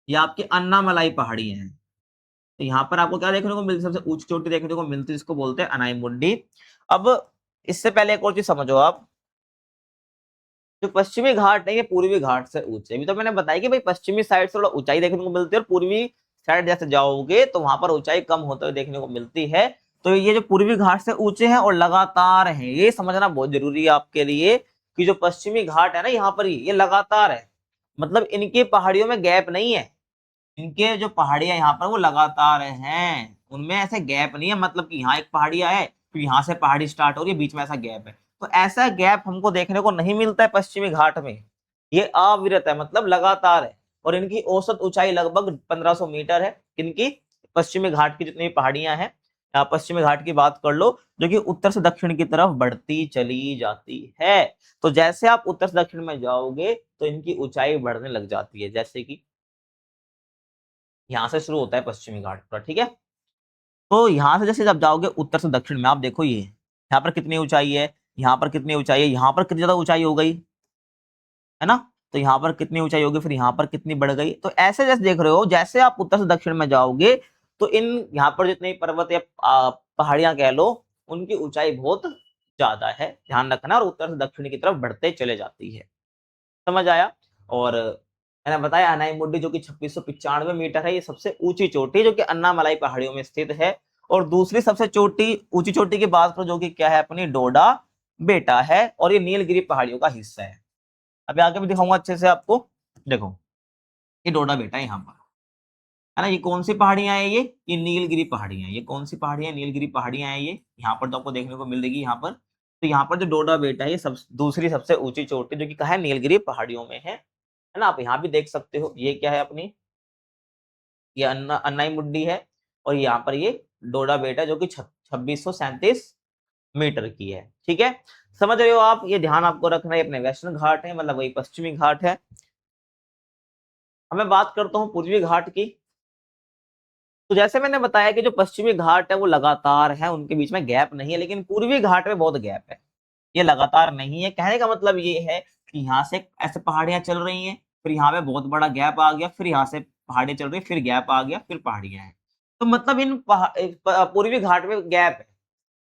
[SPEAKER 1] ये आपकी अन्नामलाई पहाड़ियां हैं। तो यहाँ पर आपको क्या देखने को मिलती है, सबसे ऊंची चोटी देखने को मिलती है, इसको बोलते हैं अनाई मुड्डी। अब इससे पहले एक और चीज समझो आप, जो पश्चिमी घाट है ये पूर्वी घाट से ऊंचे। अभी तो मैंने बताया कि भाई पश्चिमी साइड से थोड़ा ऊंचाई देखने को मिलती है, और पूर्वी साइड जैसे जाओगे तो वहां पर ऊंचाई कम होते हुए देखने को मिलती है। तो ये जो पूर्वी घाट से ऊंचे हैं और लगातार हैं, ये समझना बहुत जरूरी है आपके लिए, कि जो पश्चिमी घाट है ना, यहाँ पर ये लगातार है, मतलब इनकी पहाड़ियों में गैप नहीं है। इनके जो पहाड़ियां यहाँ पर वो लगातार हैं, उनमें ऐसे गैप नहीं है, मतलब कि यहाँ एक पहाड़ियां है फिर यहाँ से पहाड़ी स्टार्ट हो रही है, बीच में ऐसा गैप है। तो ऐसा गैप हमको देखने को नहीं मिलता है पश्चिमी घाट में, ये अविरत है, मतलब लगातार है। और इनकी औसत ऊंचाई लगभग 1500 मीटर है। इनकी पश्चिमी घाट की जितनी पहाड़ियां हैं, पश्चिमी घाट की बात कर लो, जो कि उत्तर से दक्षिण की तरफ बढ़ती चली जाती है। तो जैसे आप उत्तर से दक्षिण में जाओगे तो इनकी ऊंचाई बढ़ने लग जाती है, जैसे कि यहाँ से शुरू होता है पश्चिमी घाट पूरा। ठीक है, तो यहाँ से जैसे जब जाओगे उत्तर से दक्षिण में, आप देखो ये यहाँ पर कितनी ऊंचाई है, यहाँ पर कितनी ऊंचाई है, यहाँ पर कितनी ज्यादा ऊंचाई हो गई, है ना। तो यहाँ पर कितनी ऊंचाई होगी, फिर यहाँ पर कितनी बढ़ गई। तो ऐसे जैसे देख रहे हो, जैसे आप उत्तर से दक्षिण में जाओगे तो इन यहाँ पर जितने पर्वत या पहाड़ियां कह लो, उनकी ऊंचाई बहुत ज्यादा है, ध्यान रखना, और उत्तर से दक्षिण की तरफ बढ़ते चले जाती है। समझ आया। और मैंने बताया अनाई मुड्डी जो कि 2695 मीटर है, ये सबसे ऊंची चोटी जो कि अन्नामलाई पहाड़ियों में स्थित है। और दूसरी सबसे ऊंची चोटी की बात करो, जो कि क्या है, अपनी डोडा बेटा है, और ये नीलगिरी पहाड़ियों का हिस्सा है। अभी आगे भी दिखाऊंगा अच्छे से आपको। देखो, ये डोडा बेटा है यहाँ पर, है ना। ये कौन सी पहाड़ियां हैं, ये नीलगिरी पहाड़ियां। ये कौन सी पहाड़ियां, नीलगिरी पहाड़ियां हैं, ये यहाँ पर तो आपको देखने को मिल रही यहाँ पर। तो यहाँ पर जो डोडा बेटा है, ये दूसरी सबसे ऊंची चोटी जो कि कहा है, नीलगिरी पहाड़ियों में है ना। आप यहाँ भी देख सकते हो, ये क्या है अपनी, ये अन्नाई मुड्डी है, और यहाँ पर ये डोडा बेटा जो कि 2637 मीटर की है। ठीक है, समझ रहे हो आप। ये ध्यान आपको रखना है, अपने वेस्टर्न घाट है, मतलब वही पश्चिमी घाट है। अब मैं बात करता हूँ पूर्वी घाट की। तो जैसे मैंने बताया कि जो पश्चिमी घाट है वो लगातार है, उनके बीच में गैप नहीं है, लेकिन पूर्वी घाट में बहुत गैप है, ये लगातार नहीं है। कहने का मतलब ये है कि यहाँ से ऐसे पहाड़ियां चल रही हैं, फिर यहाँ पे बहुत बड़ा गैप आ गया, फिर यहाँ से पहाड़ियां चल रही, फिर गैप आ गया, फिर पहाड़ियां हैं। तो मतलब इन पूर्वी घाट में गैप है,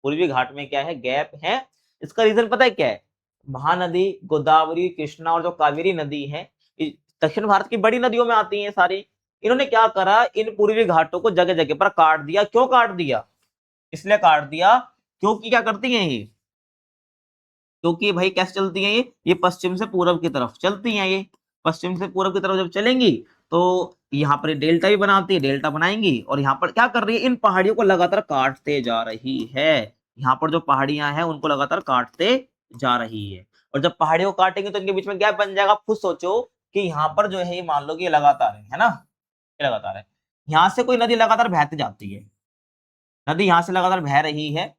[SPEAKER 1] पूर्वी घाट में क्या है, गैप है। इसका रीजन पता है क्या है? महानदी, गोदावरी, कृष्णा और जो कावेरी नदी है, दक्षिण भारत की बड़ी नदियों में आती है सारी। इन्होंने क्या करा, इन पूर्वी घाटों को जगह जगह पर काट दिया। क्यों काट दिया? इसलिए काट दिया क्योंकि क्या करती हैं ये, क्योंकि भाई कैसे चलती हैं ये पश्चिम से पूरब की तरफ चलती हैं। ये पश्चिम से पूरब की तरफ जब चलेंगी तो यहाँ पर डेल्टा भी बनाती है, डेल्टा बनाएंगी, और यहाँ पर क्या कर रही है, इन पहाड़ियों को लगातार काटते जा रही है। यहाँ पर जो पहाड़ियां हैं उनको लगातार काटते जा रही है, और जब पहाड़ियों को काटेंगे तो इनके बीच में गैप बन जाएगा। आप खुद सोचो कि यहाँ पर जो है, ये मान लो कि ये लगातार है ना, ये लगातार है। यहाँ से कोई नदी लगातार बहती जाती है, नदी यहाँ से लगातार बह रही है,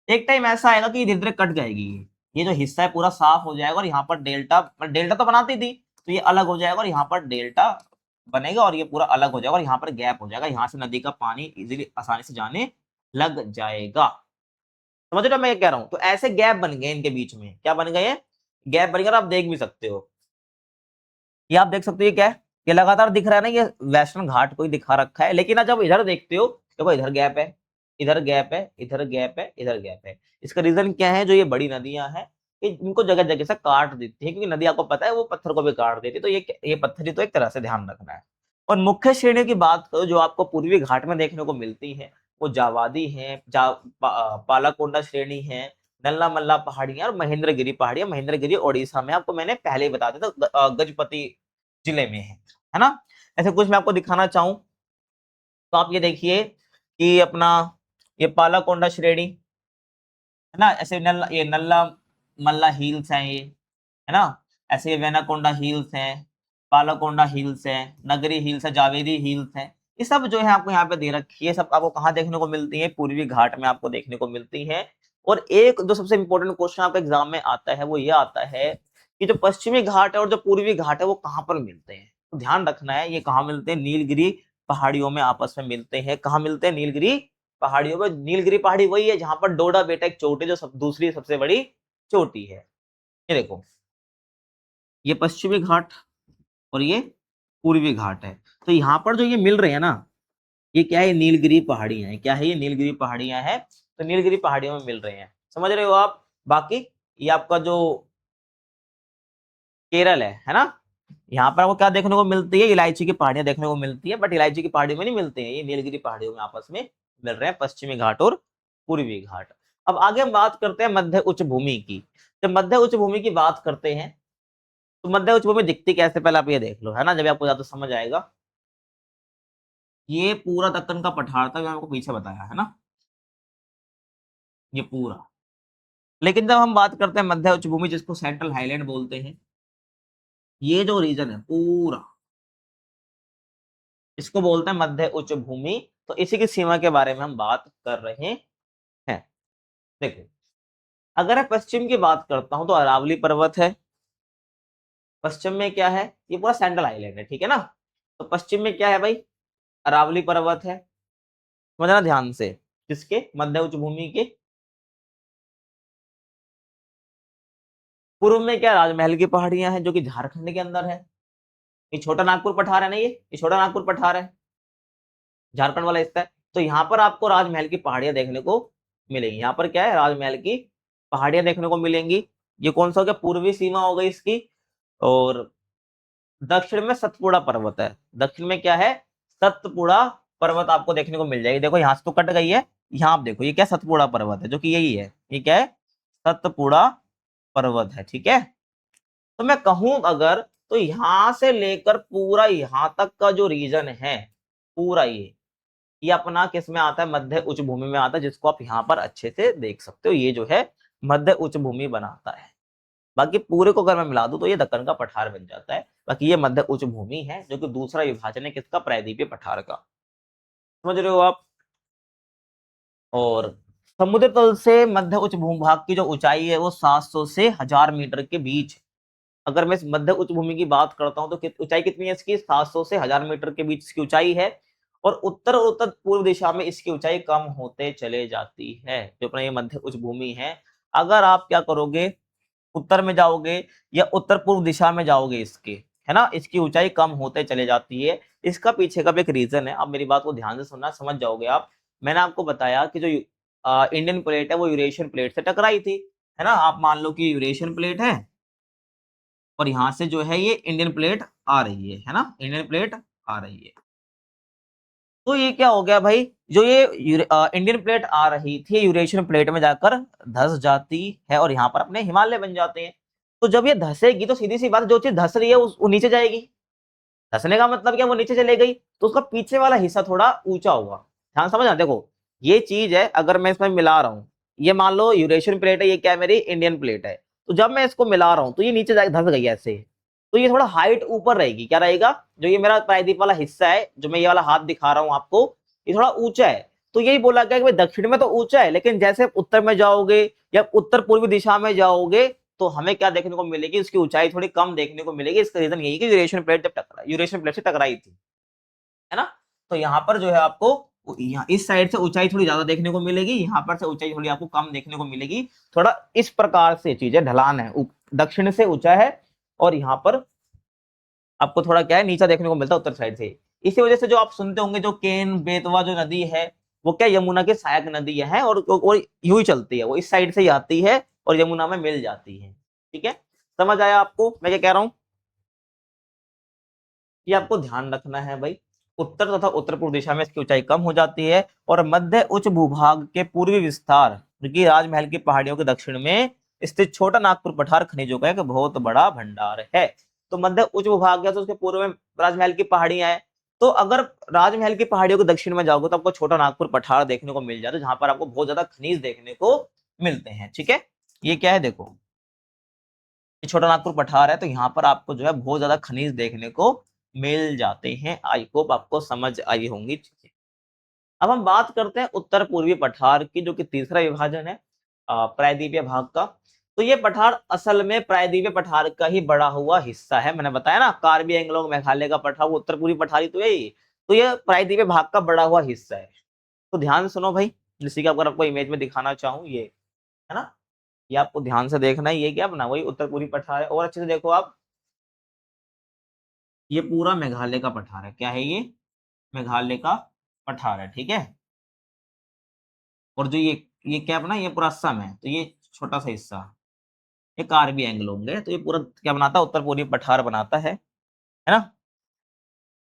[SPEAKER 1] एक टाइम ऐसा आएगा कि धीरे धीरे कट जाएगी, ये जो हिस्सा है पूरा साफ हो जाएगा, और यहाँ पर डेल्टा, डेल्टा तो बनाती थी, तो ये अलग हो जाएगा और यहाँ पर डेल्टा बनेगा और ये पूरा अलग हो जाएगा, और यहाँ पर गैप हो जाएगा, यहाँ से नदी का पानी इजीली आसानी से जाने लग जाएगा। समझ रहे हो मैं क्या कह रहा हूँ? तो ऐसे गैप बन गए इनके बीच में, क्या बन गए हैं, गैप बन गया। आप देख भी सकते हो, ये आप देख सकते हो, ये क्या है, ये लगातार दिख रहा है ना, ये वेस्टर्न घाट को ही दिखा रखा है। लेकिन जब इधर देखते हो, देखो इधर गैप है, इधर गैप है, इधर गैप है, इधर गैप है। इसका रीजन क्या है, जो ये बड़ी नदियां हैं, इनको जगह जगह से काट देती है, क्योंकि नदी आपको पता है वो पत्थर को भी काट देती है। तो ये पत्थर ही तो एक तरह से ध्यान रखना है। और मुख्य श्रेणियों की बात करो जो आपको पूर्वी घाट में देखने को मिलती है, वो जावादी है, पालाकोंडा श्रेणी है, नल्ला मल्ला पहाड़ियां और महेंद्रगिरी पहाड़ियां। महेंद्रगिरी ओडिशा में, आपको मैंने पहले ही बता दिया था, गजपति जिले में है ना। ऐसे कुछ मैं आपको दिखाना चाहूं तो आप ये देखिए कि अपना ये पालाकोंडा श्रेणी है ना, ऐसे ये नल्ला मल्ला हिल्स हैं ये, है ना। ऐसे ये वेनाकोंडा हिल्स हैं, पालाकोंडा हिल्स है, नगरी हिल्स है, जावेरी हिल्स है। ये सब जो है आपको यहाँ पे दे रखी है, सब आपको कहाँ देखने को मिलती है, पूर्वी घाट में आपको देखने को मिलती है। और एक जो सबसे इंपॉर्टेंट क्वेश्चन आपके एग्जाम में आता है वो ये आता है कि जो पश्चिमी घाट है और जो पूर्वी घाट है वो कहाँ पर मिलते हैं। तो ध्यान रखना है, ये कहाँ मिलते हैं, नीलगिरी पहाड़ियों में आपस में मिलते हैं। कहाँ मिलते हैं, नीलगिरी पहाड़ियों में। नीलगिरी पहाड़ी वही है जहां पर डोडा बेटा एक चोटी, जो दूसरी सबसे बड़ी चोटी है। ये देखो, ये पश्चिमी घाट और ये पूर्वी घाट है। तो यहाँ पर जो ये मिल रहे हैं ना, ये क्या है, नीलगिरी पहाड़ियां हैं। क्या है, ये नीलगिरी पहाड़ियां हैं। तो नीलगिरी पहाड़ियों में मिल रहे हैं, समझ रहे हो आप। बाकी ये आपका जो केरल है ना, यहाँ पर आपको क्या देखने को मिलती है, इलायची की पहाड़ियां देखने को मिलती है, बट इलायची की पहाड़ियों में नहीं मिलते हैं, ये नीलगिरी पहाड़ियों में आपस में मिल रहे हैं, पश्चिमी घाट और पूर्वी घाट। अब आगे हम बात करते हैं मध्य उच्च भूमि की। जब मध्य उच्च भूमि की बात करते हैं तो मध्य उच्च भूमि दिखती कैसे, पहले आप ये देख लो, है ना, जब आपको ज्यादा समझ आएगा। ये पूरा दक्कन का पठार था, जो आपको पीछे बताया है ना, ये पूरा। लेकिन जब हम बात करते हैं मध्य उच्च भूमि, जिसको सेंट्रल हाईलैंड बोलते हैं, ये जो रीजन है पूरा, इसको बोलते हैं मध्य उच्च भूमि। तो इसी की सीमा के बारे में हम बात कर रहे हैं। देखो, अगर मैं पश्चिम की बात करता हूं तो अरावली पर्वत है, पश्चिम में क्या है, ये पूरा सेंट्रल आइलैंड है, ठीक है ना। तो पश्चिम में क्या है भाई, अरावली पर्वत है, समझना ध्यान से, किसके, मध्य उच्च भूमि के। पूर्व में क्या, राजमहल की पहाड़ियां हैं, जो कि झारखंड के अंदर है। ये छोटा नागपुर पठार है ना, ये छोटा नागपुर पठार है, झारखंड वाला हिस्सा है। तो यहाँ पर आपको राजमहल की पहाड़ियां देखने को मिलेंगी। यहाँ पर क्या है, राजमहल की पहाड़ियां देखने को मिलेंगी। ये कौन सा हो गया, पूर्वी सीमा हो गई इसकी। और दक्षिण में सतपुड़ा पर्वत है, दक्षिण में क्या है, सतपुड़ा पर्वत आपको देखने को मिल जाएगी। देखो यहाँ से तो कट गई है, यहाँ आप देखो ये क्या, सतपुड़ा पर्वत है, जो कि यही है, ये क्या है, सतपुड़ा पर्वत है, ठीक है। तो मैं कहूं अगर, तो यहां से लेकर पूरा यहां तक का जो रीजन है, पूरा ये अपना किस में आता है, मध्य उच्च भूमि में आता है, जिसको आप यहाँ पर अच्छे से देख सकते हो। ये जो है मध्य उच्च भूमि बनाता है। बाकी पूरे को अगर मैं मिला दूं तो ये दक्कन का पठार बन जाता है। बाकी ये मध्य उच्च भूमि है, जो कि दूसरा विभाजन है किसका, प्रायद्वीपीय पठार का। समझ रहे हो आप। और समुद्र तल से मध्य उच्च भूभाग की जो ऊंचाई है वो 700 से 1000 मीटर के बीच। अगर मैं इस मध्य उच्च भूमि की बात करता हूं तो ऊंचाई कितनी है इसकी, 700 से 1000 मीटर के बीच इसकी ऊंचाई है। और उत्तर पूर्व दिशा में इसकी ऊंचाई कम होते चले जाती है। जो अपना ये मध्य उच्च भूमि है, अगर आप क्या करोगे, उत्तर में जाओगे या उत्तर पूर्व दिशा में जाओगे, इसके है ना, इसकी ऊंचाई कम होते चले जाती है। इसका पीछे का भी एक रीजन है, आप मेरी बात को ध्यान से सुनना, समझ जाओगे आप। मैंने आपको बताया कि जो इंडियन प्लेट है वो यूरेशियन प्लेट से टकराई थी, है ना। आप मान लो कि यूरेशियन प्लेट है और यहां से जो है ये इंडियन प्लेट आ रही है ना, इंडियन प्लेट आ रही है। तो ये क्या हो गया भाई, जो ये इंडियन प्लेट आ रही थी यूरेशियन प्लेट में जाकर धस जाती है और यहाँ पर अपने हिमालय बन जाते हैं। तो जब ये धसेगी तो सीधी सी बात, जो चीज धस रही है वो नीचे जाएगी। धसने का मतलब क्या, वो नीचे चले गई तो उसका पीछे वाला हिस्सा थोड़ा ऊंचा होगा। ध्यान समझ, देखो ये चीज है, अगर मैं इसमें मिला रहा हूँ, ये मान लो यूरेशियन प्लेट है, ये क्या है, मेरी इंडियन प्लेट है। तो जब मैं इसको मिला रहा हूँ तो ये नीचे जाके धस गई ऐसे, तो ये थोड़ा हाइट ऊपर रहेगी। क्या रहेगा, जो ये मेरा प्रायद्वीप वाला हिस्सा है, जो मैं ये वाला हाथ दिखा रहा हूँ आपको, ये थोड़ा ऊंचा है। तो यही बोला गया कि भाई दक्षिण में तो ऊंचा है, लेकिन जैसे उत्तर में जाओगे या उत्तर पूर्वी दिशा में जाओगे तो हमें क्या देखने को मिलेगी, उसकी ऊंचाई थोड़ी कम देखने को मिलेगी। इसका रीजन यही कि यूरेशियन प्लेट से टकराई थी, है ना। तो यहाँ पर जो है आपको यहाँ इस साइड से ऊंचाई थोड़ी ज्यादा देखने को मिलेगी, यहाँ पर से ऊंचाई थोड़ी आपको कम देखने को मिलेगी। थोड़ा इस प्रकार से चीज है, ढलान है, दक्षिण से ऊंचा है और यहाँ पर आपको थोड़ा क्या है, नीचा देखने को मिलता है उत्तर साइड से। इसी वजह से जो आप सुनते होंगे, जो केन बेतवा जो नदी है वो क्या यमुना की सहायक नदी है, और यूं ही चलती है, वो इस साइड से ही आती है और यमुना में मिल जाती है। ठीक है, समझ आया आपको मैं क्या कह रहा हूं। ये आपको ध्यान रखना है भाई, उत्तर तथा उत्तर पूर्व दिशा में इसकी ऊंचाई कम हो जाती है और मध्य उच्च भूभाग के पूर्वी विस्तार, जो कि राजमहल की पहाड़ियों के दक्षिण में स्थित छोटा नागपुर पठार खनिजों का एक बहुत बड़ा भंडार है। तो मध्य उच्च भूभाग है तो उसके पूर्व में राजमहल की पहाड़ियां हैं। तो अगर राजमहल की पहाड़ियों के दक्षिण में जाओगे तो आपको छोटा नागपुर पठार देखने को मिल जाता है, जहां पर आपको बहुत ज्यादा खनिज देखने को मिलते हैं। ठीक है, ये क्या है, देखो छोटा नागपुर पठार है, तो यहाँ पर आपको जो है बहुत ज्यादा खनिज देखने को मिल जाते हैं। आई होप आपको समझ आई होंगी चीजें। अब हम बात करते हैं उत्तर पूर्वी पठार की, जो कि तीसरा विभाजन है प्रायद्वीपीय भाग का। तो ये पठार असल में प्रायद्वीपीय पठार का ही बड़ा हुआ हिस्सा है। मैंने बताया ना, कार्बी एंग्लोंग मेघालय का पठार वो उत्तर पूर्वी पठारी तो यही, तो ये प्रायद्वीपीय भाग का बड़ा हुआ हिस्सा है। तो ध्यान सुनो भाई, जैसे कि अगर आपको इमेज में दिखाना चाहूँ, ये है ना, ये आपको ध्यान से देखना है, ये क्या बना, वही उत्तर पूर्वी पठार है। और अच्छे से देखो आप, ये पूरा मेघालय का पठार है। क्या है ये, मेघालय का पठार है। ठीक है, और जो ये क्या अपना, ये पूरा असम है, तो ये छोटा सा हिस्सा, ये कार्बी एंग्लोंग है, तो ये पूरा क्या बनाता है, उत्तर पूर्वी पठार बनाता है ना।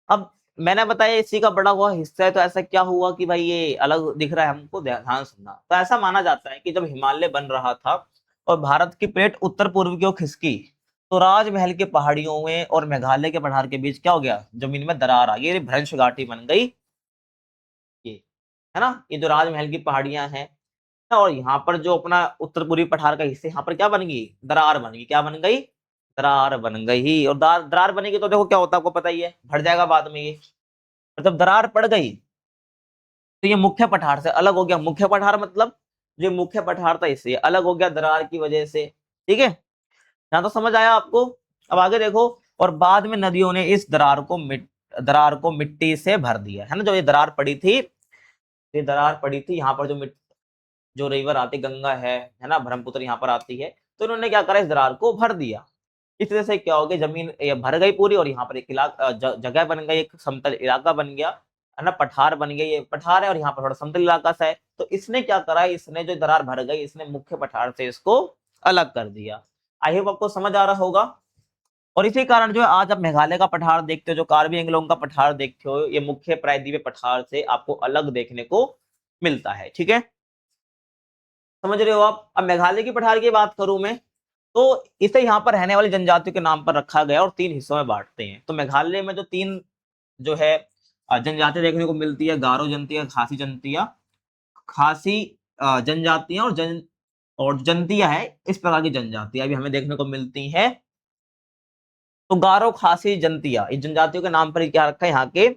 [SPEAKER 1] अब मैंने बताया इसी का बड़ा हुआ हिस्सा है, तो ऐसा क्या हुआ कि भाई ये अलग दिख रहा है हमको, ध्यान सुनना। तो ऐसा माना जाता है कि जब हिमालय बन रहा था और भारत की प्लेट उत्तर पूर्व की ओर खिसकी, तो राजमहल की पहाड़ियों में और मेघालय के पठार के बीच क्या हो गया, जमीन में दरार आ गई, भ्रंश घाटी बन गई। ये है ना, ये जो राजमहल की पहाड़ियां हैं, और यहाँ पर जो अपना उत्तर पूर्वी पठार का हिस्सा, यहाँ पर क्या बन गई, दरार बन गई। क्या बन गई, दरार बन गई। और दरार बनेगी तो देखो क्या होता है, आपको पता ही है, भर जाएगा बाद में ये। और जब दरार पड़ गई तो ये मुख्य पठार से अलग हो गया। मुख्य पठार मतलब जो मुख्य पठार था इससे अलग हो गया दरार की वजह से। ठीक है, यहाँ तो समझ आया आपको। अब आगे देखो, और बाद में नदियों ने इस दरार को मिट्टी से भर दिया, है ना। जो ये दरार पड़ी थी, ये दरार पड़ी थी, यहाँ पर जो रिवर आती गंगा है ना, ब्रह्मपुत्र यहाँ पर आती है, तो इन्होंने क्या करा, इस दरार को भर दिया। इस तरह से क्या हो गया, जमीन ये भर गई पूरी और यहाँ पर एक इलाका जगह बन गई, एक समतल इलाका बन गया, है ना, पठार बन गई। ये पठार है और यहाँ पर थोड़ा समतल इलाका सा है। तो इसने क्या करा, इसने जो दरार भर गई, इसने मुख्य पठार से इसको अलग कर दिया। आई होप आपको समझ आ रहा होगा। और इसी कारण जो है आज आप मेघालय का पठार देखते हो, जो कार्बी एंग्लोंग का पठार देखते हो, ये मुख्य प्रायद्वीपीय पठार से आपको अलग देखने को मिलता है। ठीक है, समझ रहे हो आप। अब मेघालय की पठार की बात करूं मैं, तो इसे यहाँ पर रहने वाली जनजातियों के नाम पर रखा गया और तीन हिस्सों में बांटते हैं। तो मेघालय में जो तीन जो है जनजातियां देखने को मिलती है, गारो जनतियां, खासी जनजातियां और जंतियां है, इस प्रकार की जनजातियां भी हमें देखने को मिलती हैं। तो गारो, खासी, जंतिया, इस जनजातियों के नाम पर क्या रखा है, यहाँ के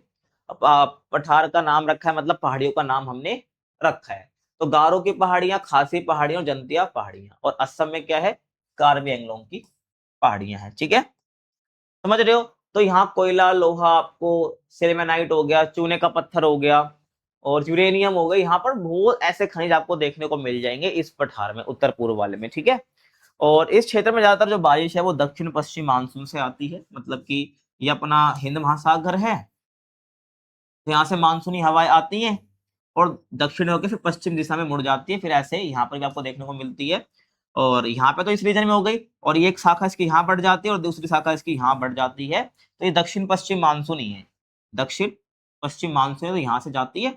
[SPEAKER 1] पठार का नाम रखा है, मतलब पहाड़ियों का नाम हमने रखा है। तो गारो की पहाड़ियां, खासी पहाड़ियां और जंतिया पहाड़ियां, और असम में क्या है, कार्बी एंग्लोंग की पहाड़ियां हैं। ठीक है, समझ रहे हो। तो यहाँ कोयला, लोहा, आपको सिल्मेनाइट हो गया, चूने का पत्थर हो गया और यूरेनियम हो गया। यहाँ पर बहुत ऐसे खनिज आपको देखने को मिल जाएंगे इस पठार में, उत्तर पूर्व वाले में, ठीक है। और इस क्षेत्र में ज्यादातर जो बारिश है वो दक्षिण पश्चिम मानसून से आती है, मतलब कि ये अपना हिंद महासागर है, तो यहाँ से मानसूनी हवाएं आती हैं और दक्षिण होकर फिर पश्चिम दिशा में मुड़ जाती है, फिर ऐसे यहाँ पर भी आपको देखने को मिलती है। और यहाँ पे तो इस रीजन में हो गई, और ये एक शाखा इसकी यहाँ बढ़ जाती है और दूसरी शाखा इसकी यहाँ बढ़ जाती है, तो ये दक्षिण पश्चिम मानसून ही है, दक्षिण पश्चिम मानसून, तो यहाँ से जाती है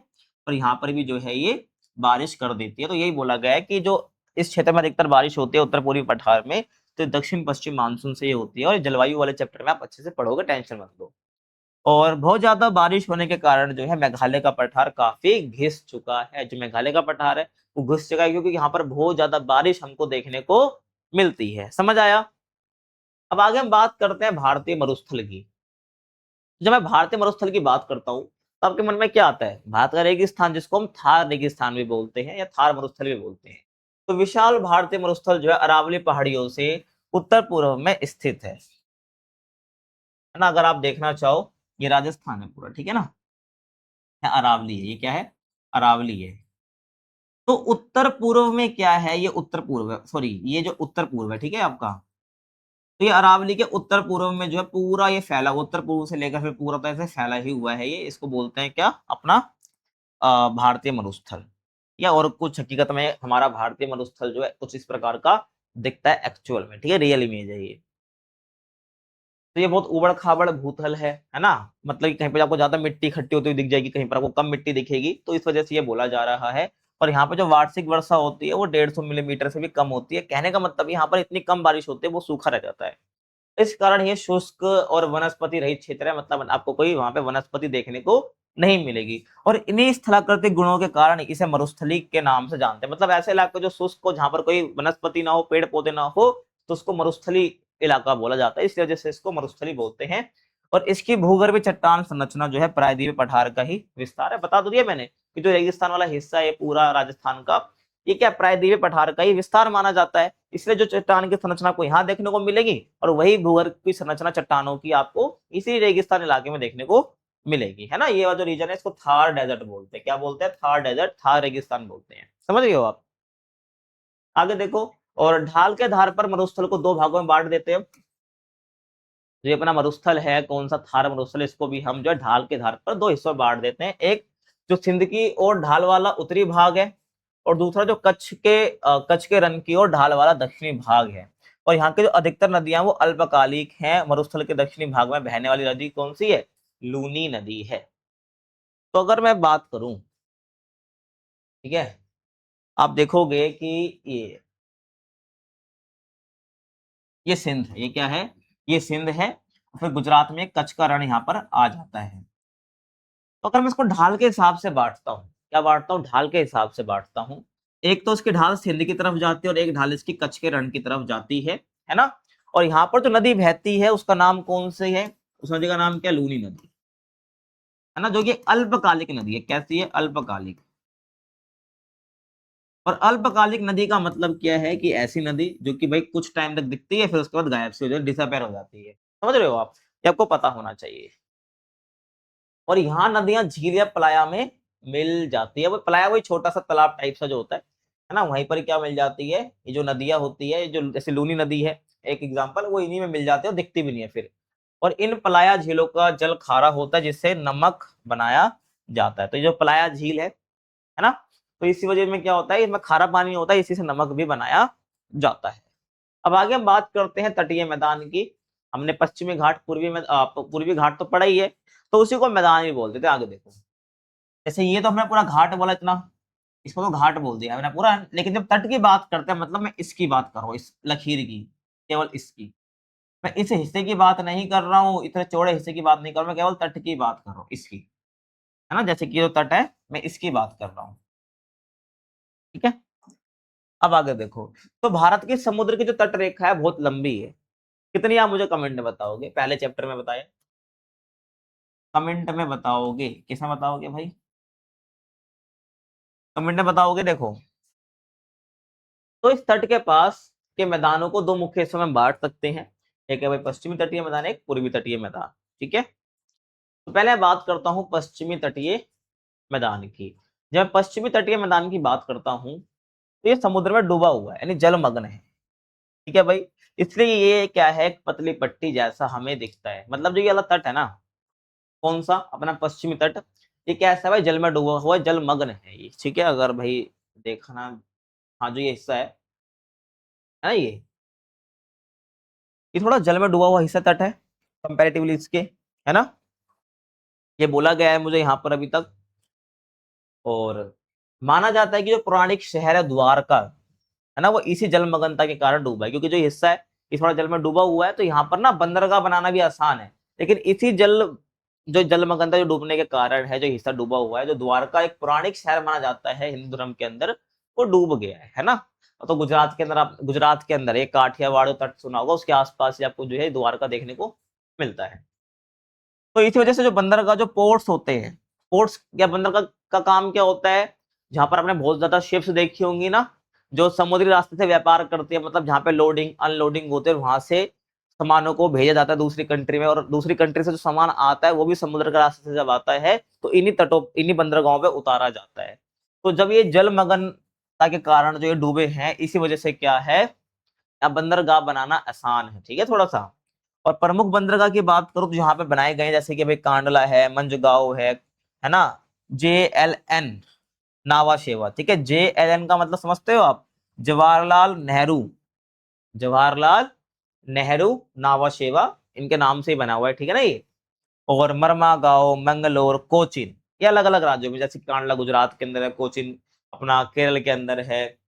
[SPEAKER 1] और यहाँ पर भी जो है ये बारिश कर देती है। तो यही बोला गया है कि जो इस क्षेत्र में अधिकतर बारिश होती है उत्तर पूर्वी पठार में, तो दक्षिण पश्चिम मानसून से ये होती है। और जलवायु वाले चैप्टर में आप अच्छे से पढ़ोगे, टेंशन मत लो। और बहुत ज्यादा बारिश होने के कारण जो है मेघालय का पठार काफी घिस चुका है। जो मेघालय का पठार है वो घिस चुका है, क्योंकि यहाँ पर बहुत ज्यादा बारिश हमको देखने को मिलती है। समझ आया? अब आगे हम बात करते हैं भारतीय मरुस्थल की। जब मैं भारतीय मरुस्थल की बात करता हूँ तो आपके मन में क्या आता है? भारत का रेगिस्तान, जिसको हम थार रेगिस्तान भी बोलते हैं या थार मरुस्थल भी बोलते हैं। तो विशाल भारतीय मरुस्थल जो है अरावली पहाड़ियों से उत्तर पूर्व में स्थित है ना। अगर आप देखना चाहो, ये राजस्थान है पूरा, ठीक है ना, अरावली है, ये क्या है? अरावली है। तो उत्तर पूर्व में क्या है? ये उत्तर पूर्व है, सॉरी ये जो उत्तर पूर्व है, ठीक है आपका, तो ये अरावली के उत्तर पूर्व में जो है पूरा ये फैला, उत्तर पूर्व से लेकर फिर पूरा तो ऐसे फैला ही हुआ है ये। इसको बोलते हैं क्या? अपना भारतीय मरुस्थल। या और कुछ हकीकत में हमारा भारतीय मरुस्थल जो है कुछ इस प्रकार का दिखता है एक्चुअल में, ठीक है, रियल इमेज है ये। तो ये बहुत उबड़ खाबड़ भूतल है ना, मतलब कि कहीं पे आपको ज्यादा मिट्टी इकट्ठी होती हुई दिख जाएगी, कहीं पर आपको कम मिट्टी दिखेगी, तो इस वजह से ये बोला जा रहा है। और यहाँ पे जो वार्षिक वर्षा होती है वो 150 मिलीमीटर से भी कम होती है। कहने का मतलब यहाँ पर इतनी कम बारिश होती है वो सूखा रह जाता है। इस कारण ये शुष्क और वनस्पति रहित क्षेत्र है, मतलब आपको कोई वहां पे वनस्पति देखने को नहीं मिलेगी। और इन्हीं स्थलाकृतिक गुणों के कारण इसे मरुस्थली के नाम से जानते हैं। मतलब ऐसे इलाके जो शुष्क हो, जहां पर कोई वनस्पति ना हो, पेड़ पौधे ना हो, तो उसको मरुस्थली इलाका बोला जाता है, इस वजह से इसको मरुस्थली बोलते हैं। और इसकी भूगर्भीय चट्टान संरचना जो है प्रायद्वीपीय पठार का ही विस्तार है। बता तो दिया मैंने कि जो रेगिस्तान वाला हिस्सा है पूरा राजस्थान का, ये क्या प्रायद्वीपीय पठार का ही विस्तार माना जाता है। इसलिए जो चट्टान की संरचना को यहाँ देखने को मिलेगी और वही भूगर्भ की संरचना चट्टानों की आपको इसी रेगिस्तान इलाके में देखने को मिलेगी, है ना। ये वाला जो रीजन है इसको थार डेजर्ट बोलते हैं। क्या बोलते हैं? थार डेजर्ट, थार रेगिस्तान बोलते हैं। समझ गए हो आप? आगे देखो। और ढाल के आधार पर मरुस्थल को दो भागों में बांट देते हैं। जो ये अपना मरुस्थल है, कौन सा थार मरुस्थल, इसको भी हम जो है ढाल के आधार पर दो हिस्सों में बांट देते हैं। एक जो सिंध की ओर ढाल वाला उत्तरी भाग है, और दूसरा जो कच्छ के रन की ओर ढाल वाला दक्षिणी भाग है। और यहाँ की जो अधिकतर नदियां वो अल्पकालिक हैं। मरुस्थल के दक्षिणी भाग में बहने वाली नदी कौन सी है? लूनी नदी है। तो अगर मैं बात करूं, ठीक है, आप देखोगे कि ये सिंध है, ये क्या है? ये सिंध है। फिर गुजरात में कच्छ का रण यहाँ पर आ जाता है। तो अगर मैं इसको ढाल के हिसाब से बांटता हूँ, क्या बांटता हूँ? ढाल के हिसाब से बांटता हूँ। एक तो इसकी ढाल सिंध की तरफ जाती है और एक ढाल इसकी कच्छ के रण की तरफ जाती है ना। और यहाँ पर जो नदी बहती है उसका नाम कौन सी है? उस नदी का नाम क्या? लूनी नदी, है ना, जो कि अल्पकालिक नदी है। कैसी है? अल्पकालिक। और अल्पकालिक नदी का मतलब क्या है? कि ऐसी नदी जो कि भाई कुछ टाइम तक दिखती है, फिर उसके बाद गायब सी हो जाती है, डिसअपेयर हो जाती है। समझ रहे हो आप? ये आपको पता होना चाहिए। और यहाँ नदियां झील या पलाया में मिल जाती है। वो पलाया वही छोटा सा तालाब टाइप सा जो होता है ना, वहीं पर क्या मिल जाती है? ये जो नदियां होती है, जो जैसे लूनी नदी है एक एग्जांपल, वो इन्हीं में मिल जाती है और दिखती भी नहीं है फिर। और इन पलाया झीलों का जल खारा होता है, जिससे नमक बनाया जाता है। तो ये जो पलाया झील है ना, तो इसी वजह में क्या होता है, इसमें खारा पानी होता है, इसी से नमक भी बनाया जाता है। अब आगे हम बात करते हैं तटीय मैदान की। हमने पश्चिमी घाट, पूर्वी घाट तो पढ़ा ही है, तो उसी को मैदान भी बोलते थे। आगे देखो, जैसे ये तो हमने पूरा घाट बोला इतना, इसको तो घाट बोल दिया मैंने पूरा। लेकिन जब तट की बात करते हैं, मतलब मैं इसकी बात कर रहा हूँ, इस लकीर की, केवल इसकी। मैं इस हिस्से की बात नहीं कर रहा हूँ, इतने चौड़े हिस्से की बात नहीं कर रहा हूँ, मैं केवल तट की बात कर रहा हूँ, इसकी, है ना। जैसे कि जो तट है, मैं इसकी बात कर रहा हूँ, ठीक है। अब आगे देखो, तो भारत की समुद्र की जो तट रेखा है बहुत लंबी है। कितनी? आप मुझे कमेंट में बताओगे, पहले चैप्टर में बताया, कमेंट में बताओगे, किसमें बताओगे भाई? कमेंट में बताओगे। देखो, तो इस तट के पास के मैदानों को दो मुख्य हिस्सों में बांट सकते हैं। एक है भाई पश्चिमी तटीय मैदान, एक पूर्वी तटीय मैदान। ठीक है। तो पहले मैं बात करता हूँ पश्चिमी तटीय मैदान की। जब पश्चिमी तटीय मैदान की बात करता हूँ तो ये समुद्र में डूबा हुआ है, यानी जलमग्न है। ठीक है भाई, इसलिए ये क्या है, एक पतली पट्टी जैसा हमें दिखता है। मतलब जो ये वाला तट है ना, कौन सा, अपना पश्चिमी तट, ये कैसा है भाई, जल में डूबा हुआ, जलमग्न है ये। ठीक है, अगर भाई देखना, हाँ जो ये हिस्सा है ना, ये थोड़ा जल में डूबा हुआ हिस्सा तट है कंपैरेटिवली इसके, है ना, ये बोला गया है मुझे यहाँ पर अभी तक। और माना जाता है कि जो पौराणिक शहर है द्वारका, है ना, वो इसी जलमग्नता के कारण डूबा है, क्योंकि जो हिस्सा है ये थोड़ा जल में डूबा हुआ है, तो यहाँ पर ना बंदरगाह बनाना भी आसान है। लेकिन इसी जो जलमग्नता जो डूबने के कारण है, जो हिस्सा डूबा हुआ है, जो द्वारका एक पौराणिक शहर माना जाता है हिंदू धर्म के अंदर, वो डूब गया है ना। तो गुजरात के अंदर, आप गुजरात के अंदर एक काठियावाड़ तट सुना होगा, उसके आसपास ही आपको जो है द्वारका देखने को मिलता है। तो इसी वजह से जो बंदरगाह, जो पोर्ट्स होते हैं, पोर्ट्स या बंदरगाह का काम क्या होता है, जहां पर आपने बहुत ज्यादा शिप्स देखी होंगी ना, जो समुद्री रास्ते से व्यापार करती है, मतलब जहां पे लोडिंग अनलोडिंग होते हैं, वहां से सामानों को भेजा जाता है दूसरी कंट्री में, और दूसरी कंट्री से जो सामान आता है वो भी समुद्र के रास्ते से जब आता है तो इन्हीं तटों, इन्हीं बंदरगाहों पे उतारा जाता है। तो जब ये जलमग्नता के कारण जो ये डूबे हैं, इसी वजह से क्या है, अब बंदरगाह बनाना आसान है। ठीक है, थोड़ा सा। और प्रमुख बंदरगाह की बात करूं तो यहाँ पे बनाए गए हैं, जैसे कि भाई कांडला है, मंजगांव है ना, JLN नावा शेवा। ठीक है, JLN का मतलब समझते हो आप, जवाहरलाल नेहरू, जवाहरलाल नेहरू नावा शेवा, इनके नाम से ही बना हुआ है। ठीक है ना ये। और मरमा गांव, मंगलोर, कोचिन, ये अलग अलग राज्यों में, जैसे कांडला गुजरात के अंदर है, कोचिन अपना केरल के अंदर है,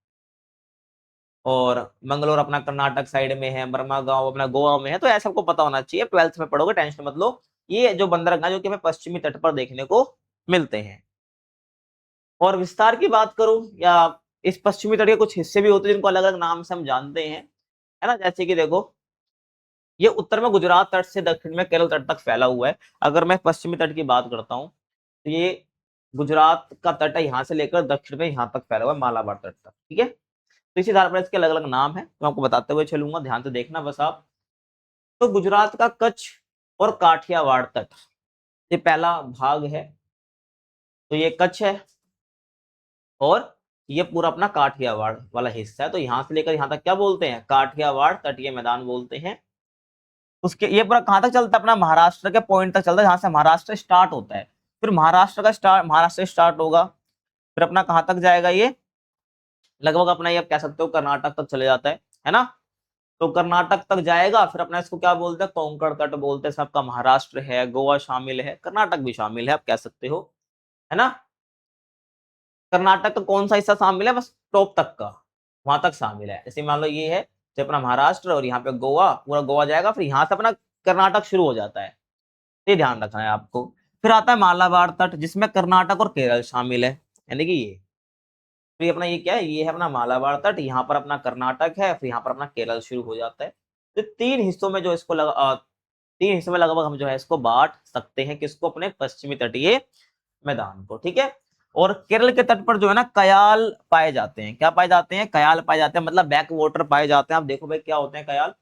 [SPEAKER 1] और मंगलोर अपना कर्नाटक साइड में है, बर्मा गांव अपना गोवा में है। तो ऐसा आपको पता होना चाहिए, 12th में पढ़ोगे, टेंशन मत लो। ये जो बंदरगाह जो कि हमें पश्चिमी तट पर देखने को मिलते हैं। और विस्तार की बात करूं, या इस पश्चिमी तट के कुछ हिस्से भी होते हैं जिनको अलग अलग नाम से हम जानते हैं, है ना। जैसे कि देखो, ये उत्तर में गुजरात तट से दक्षिण में केरल तट तक फैला हुआ है। अगर मैं पश्चिमी तट की बात करता हूँ तो ये गुजरात का तट है, यहाँ से लेकर दक्षिण में यहाँ तक फैला हुआ है, मालाबार तट तक। ठीक है, तो इसी आधार पर इसके अलग अलग नाम है, मैं आपको बताते हुए चलूंगा, ध्यान से देखना बस आप। तो गुजरात का कच्छ और काठियावाड़ तट, ये पहला भाग है। तो ये कच्छ है और ये पूरा अपना काठियावाड़ वाला हिस्सा है। तो यहां से लेकर यहां तक क्या बोलते हैं, काठियावाड़ तटीय मैदान बोलते हैं। उसके ये पूरा कहां तक चलता है, अपना महाराष्ट्र के पॉइंट तक चलता है, जहां से महाराष्ट्र स्टार्ट होता है। फिर महाराष्ट्र स्टार्ट होगा, फिर अपना कहां तक जाएगा ये, लगभग अपना ये आप कह सकते हो कर्नाटक तक चले जाता है ना। तो कर्नाटक तक जाएगा, फिर अपना इसको क्या बोलते हैं, कोंकण तट बोलते हैं। सबका महाराष्ट्र है, गोवा शामिल है, कर्नाटक भी शामिल है, आप कह सकते हो, है ना। कर्नाटक का कौन सा हिस्सा शामिल है, बस टॉप तक का, वहां तक शामिल है। जैसे मान लो ये है जो अपना महाराष्ट्र, और यहाँ पे गोवा, पूरा गोवा जाएगा, फिर यहाँ से अपना कर्नाटक शुरू हो जाता है। ये ध्यान रखना है आपको। फिर आता है मालाबार तट, जिसमें कर्नाटक और केरल शामिल है, यानी कि ये, तो ये अपना ये क्या है, ये है अपना मालाबार तट, यहाँ पर अपना कर्नाटक है, फिर यहाँ पर अपना केरल शुरू हो जाता है। तो तीन हिस्सों में जो इसको तीन हिस्सों में लगभग हम जो है इसको बांट सकते हैं, किसको, अपने पश्चिमी तटीय मैदान को। ठीक है, और केरल के तट पर जो है ना कयाल पाए जाते हैं। क्या पाए जाते हैं, कयाल पाए जाते हैं, मतलब बैक वाटर पाए जाते हैं। आप देखो भाई क्या होते हैं कयाल,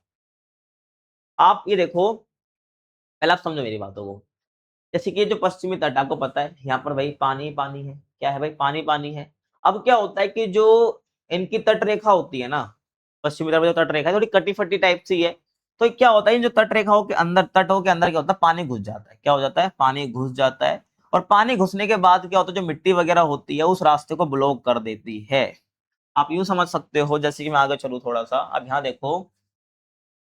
[SPEAKER 1] आप ये देखो, पहले आप समझो मेरी बातों को। जैसे कि जो पश्चिमी तट आपको पता है, यहाँ पर भाई पानी पानी है, क्या है भाई, पानी पानी है। अब क्या होता है कि जो इनकी तट रेखा होती है ना, पश्चिमी तट में जो तट रेखा है थोड़ी कटी फटी टाइप सी है। तो क्या होता है, इन जो तट रेखाओं के अंदर, तटों के अंदर क्या होता है, पानी घुस जाता है। क्या हो जाता है, पानी घुस जाता है। और पानी घुसने के बाद क्या होता है, जो मिट्टी वगैरह होती है उस रास्ते को ब्लॉक कर देती है। आप यूं समझ सकते हो, जैसे कि मैं आगे चलूँ थोड़ा सा, अब यहाँ देखो,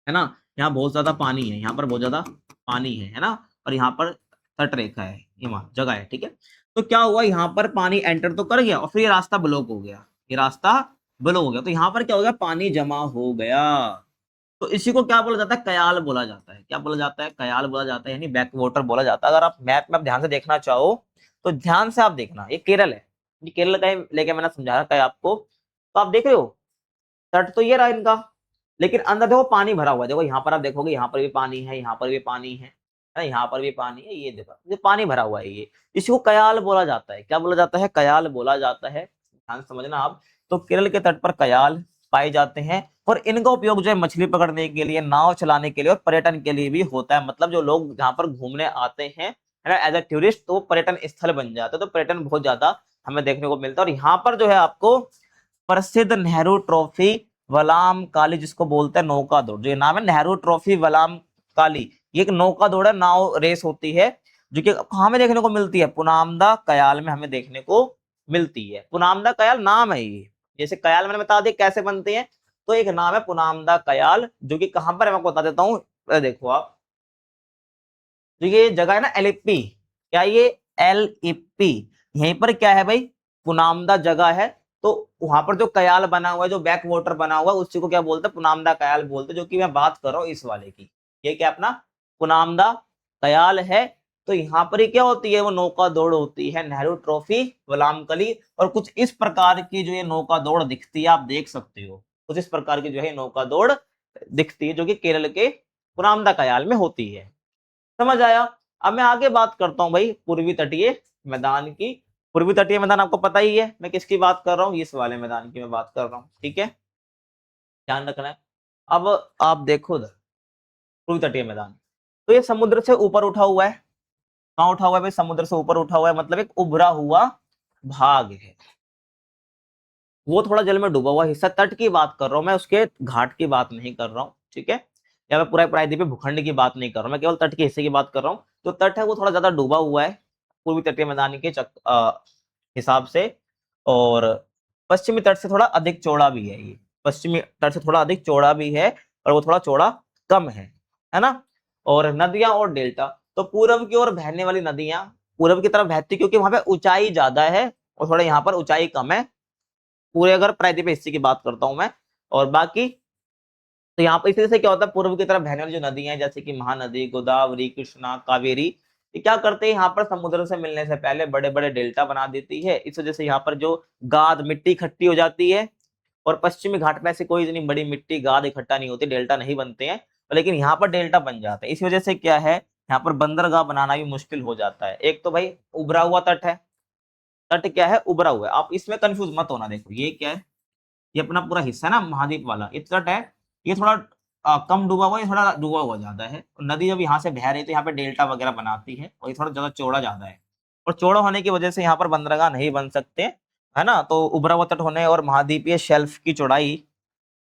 [SPEAKER 1] है ना, यहाँ बहुत ज्यादा पानी है, यहाँ पर बहुत ज्यादा पानी है ना, और यहाँ पर तट रेखा है, ये मान जगह है। ठीक है, तो क्या हुआ, यहाँ पर पानी एंटर तो कर गया और फिर ये रास्ता ब्लॉक हो गया, ये रास्ता ब्लॉक हो गया। तो यहाँ पर क्या हो गया, पानी जमा हो गया। तो इसी को क्या बोला जाता है, कयाल बोला जाता है। क्या बोला जाता है, कयाल बोला जाता है, यानी बैक वाटर बोला जाता है। अगर आप मैप में आप ध्यान से देखना चाहो तो ध्यान से आप देखना, ये केरल है, ये केरल का लेके मैंने समझा रखा है आपको। तो आप देख रहे हो, तट तो ये रहा इनका, लेकिन अंदर देखो पानी भरा हुआ है। देखो यहाँ पर आप देखोगे, यहाँ पर भी पानी है, यहाँ पर भी पानी है ना, यहाँ पर भी पानी है। ये देखो, ये पानी भरा हुआ है, ये इसको कयाल बोला जाता है। क्या बोला जाता है, कयाल बोला जाता है। ध्यान से समझना आप। तो केरल के तट पर कयाल पाए जाते हैं, और इनका उपयोग जो है मछली पकड़ने के लिए, नाव चलाने के लिए और पर्यटन के लिए भी होता है। मतलब जो लोग जहाँ पर घूमने आते हैं, है ना, एज अ टूरिस्ट, तो पर्यटन स्थल बन जाता है। तो पर्यटन बहुत ज्यादा हमें देखने को मिलता है। और यहाँ पर जो है आपको प्रसिद्ध नेहरू ट्रॉफी वलाम काली, जिसको बोलते हैं नौका दौड़, जो नाम है नेहरू ट्रॉफी वलाम काली, ये एक नौका दौड़ है, नाव रेस होती है, जो कि कहाँ में देखने को मिलती है, पुनामदा कयाल में हमें देखने को मिलती है। पुनामदा कयाल नाम है ये, जैसे कयाल मैंने बता दिया कैसे बनते हैं, तो एक नाम है पुनामदा कयाल, जो कि कहां पर है मैं आपको बता देता हूँ। देखो आप, तो ये जगह है ना एलिप्पी, क्या ये एलिप्पी, यहीं पर क्या है भाई, पुनामदा जगह है। तो वहां पर जो कयाल बना हुआ है, जो बैक वाटर बना हुआ है, उसी को क्या बोलते हैं, पुनामदा कयाल बोलते हैं, जो कि मैं बात कर रहा हूँ इस वाले की। ये क्या अपना पुनामदा कयाल है। तो यहाँ पर ही क्या होती है, वो नौका दौड़ होती है, नेहरू ट्रॉफी वलामकली। और कुछ इस प्रकार की जो ये नौका दौड़ दिखती है, आप देख सकते हो, कुछ इस प्रकार की जो है नौका दौड़ दिखती है, जो कि केरल के पुनामदा कयाल में होती है। समझ आया। अब मैं आगे बात करता हूँ भाई पूर्वी तटीय मैदान की। पूर्वी तटीय मैदान आपको पता ही है मैं किसकी बात कर रहा हूँ, इस वाले मैदान की मैं बात कर रहा हूँ, ठीक है, ध्यान रखना है। अब आप देखो उधर पूर्वी तटीय मैदान, तो ये समुद्र से ऊपर उठा हुआ है। कहाँ उठा हुआ है भाई, समुद्र से ऊपर उठा हुआ है, मतलब एक उभरा हुआ भाग है। वो थोड़ा जल में डूबा हुआ हिस्सा, तट की बात कर रहा हूं मैं, उसके घाट की बात नहीं कर रहा हूँ, ठीक है, या मैं पूरा प्रायद्वीपीय भूखंड की बात नहीं कर रहा हूं, मैं केवल तट के हिस्से की बात कर रहा हूँ। जो तट है वो थोड़ा ज्यादा डूबा हुआ है पूर्वी तटीय मैदान के हिसाब से। और पश्चिमी तट से थोड़ा अधिक चौड़ा भी है ये, पश्चिमी तट से थोड़ा अधिक चौड़ा भी है, और वो थोड़ा चौड़ा कम है ना। और नदियां और डेल्टा, तो पूर्व की ओर बहने वाली नदियां पूर्व की तरफ बहती, क्योंकि वहां पे ऊंचाई ज्यादा है और थोड़ा यहाँ पर ऊंचाई कम है, पूरे अगर प्रायद्वीपीय हिस्से की बात करता हूं मैं। और बाकी तो यहाँ पर इस तरह से क्या होता है, पूर्व की तरफ बहने वाली जो नदियां हैं, जैसे कि महानदी, गोदावरी, कृष्णा, कावेरी, ये क्या करते हैं, यहाँ पर समुद्र से मिलने से पहले बड़े बड़े डेल्टा बना देती है। इस वजह से यहाँ पर जो गाद मिट्टी इकट्ठी हो जाती है, और पश्चिमी घाट में ऐसी कोई इतनी बड़ी मिट्टी गाद इकट्ठा नहीं होती, डेल्टा नहीं बनते हैं, लेकिन यहाँ पर डेल्टा बन जाते हैं। इस वजह से क्या है, यहाँ पर बंदरगाह बनाना भी मुश्किल हो जाता है। एक तो भाई उभरा हुआ तट है, तट क्या है, उभरा हुआ है, आप इसमें कंफ्यूज मत होना। देखो ये क्या है, ये अपना पूरा हिस्सा है ना महाद्वीप वाला, ये तट है, ये थोड़ा कम डूबा हुआ है, ये थोड़ा डूबा हुआ ज्यादा है। और नदी जब यहाँ से बह रही है तो यहाँ पे डेल्टा वगैरह बनाती है, और ये थोड़ा ज्यादा चौड़ा ज्यादा है, और चौड़ा होने की वजह से यहाँ पर बंदरगाह नहीं बन सकते, है ना। तो उभरा हुआ तट होने और महाद्वीपीय शेल्फ की चौड़ाई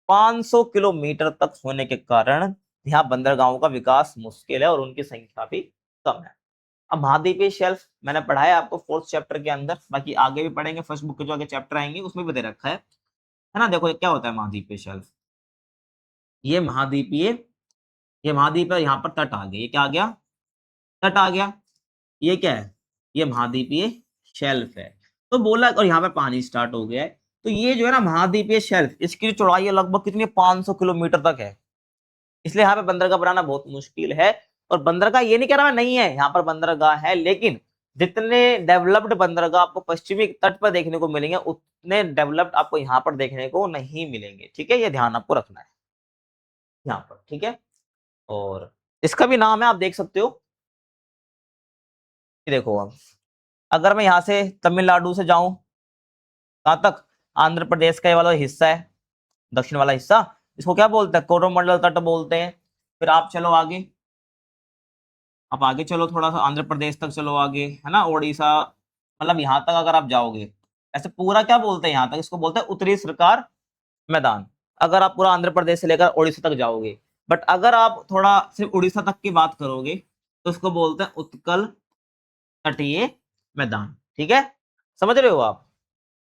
[SPEAKER 1] 500 किलोमीटर तक होने के कारण यहाँ बंदरगाहों का विकास मुश्किल है, और उनकी संख्या भी कम है। अब महाद्वीपीय शेल्फ मैंने पढ़ाया आपको फोर्थ चैप्टर के अंदर, बाकी आगे भी पढ़ेंगे, फर्स्ट बुक के जो आगे चैप्टर आएंगे उसमें भी दे रखा है ना। देखो ये क्या होता है महाद्वीपीय शेल्फ, ये महाद्वीपीय, ये महाद्वीप है, यहाँ पर तट आ गया, ये क्या आ गया, तट आ गया। ये क्या है, ये महाद्वीपीय शेल्फ है। तो बोला, और यहाँ पे पानी स्टार्ट हो गया है। तो ये जो है ना महाद्वीपीय शेल्फ, इसकी जो चौड़ाई है लगभग कितनी, 500 किलोमीटर तक है। इसलिए यहाँ पे बंदरगाह बनाना बहुत मुश्किल है। और बंदरगाह ये नहीं कह रहा मैं नहीं है, यहाँ पर बंदरगाह है, लेकिन जितने डेवलप्ड बंदरगाह आपको पश्चिमी तट पर देखने को मिलेंगे, उतने डेवलप्ड आपको यहाँ पर देखने को नहीं मिलेंगे, ठीक है, ये ध्यान आपको रखना है यहाँ पर, ठीक है। और इसका भी नाम है, आप देख सकते हो। ये देखो अब, अगर मैं यहाँ से तमिलनाडु से जाऊं कहाँ तक, आंध्र प्रदेश का ये वाला हिस्सा है, दक्षिण वाला हिस्सा, इसको क्या बोलते हैं, कोरोमंडल तट बोलते हैं। फिर आप चलो आगे, आप आगे चलो थोड़ा सा, आंध्र प्रदेश तक चलो आगे, है ना, उड़ीसा, मतलब यहाँ तक अगर आप जाओगे, ऐसे पूरा क्या बोलते हैं यहाँ तक, इसको बोलते हैं उत्तरी सरकार मैदान। अगर आप पूरा आंध्र प्रदेश से लेकर उड़ीसा तक जाओगे, बट अगर आप थोड़ा सिर्फ उड़ीसा तक की बात करोगे, तो उसको बोलते हैं उत्कल तटीय मैदान, ठीक है, समझ रहे हो आप।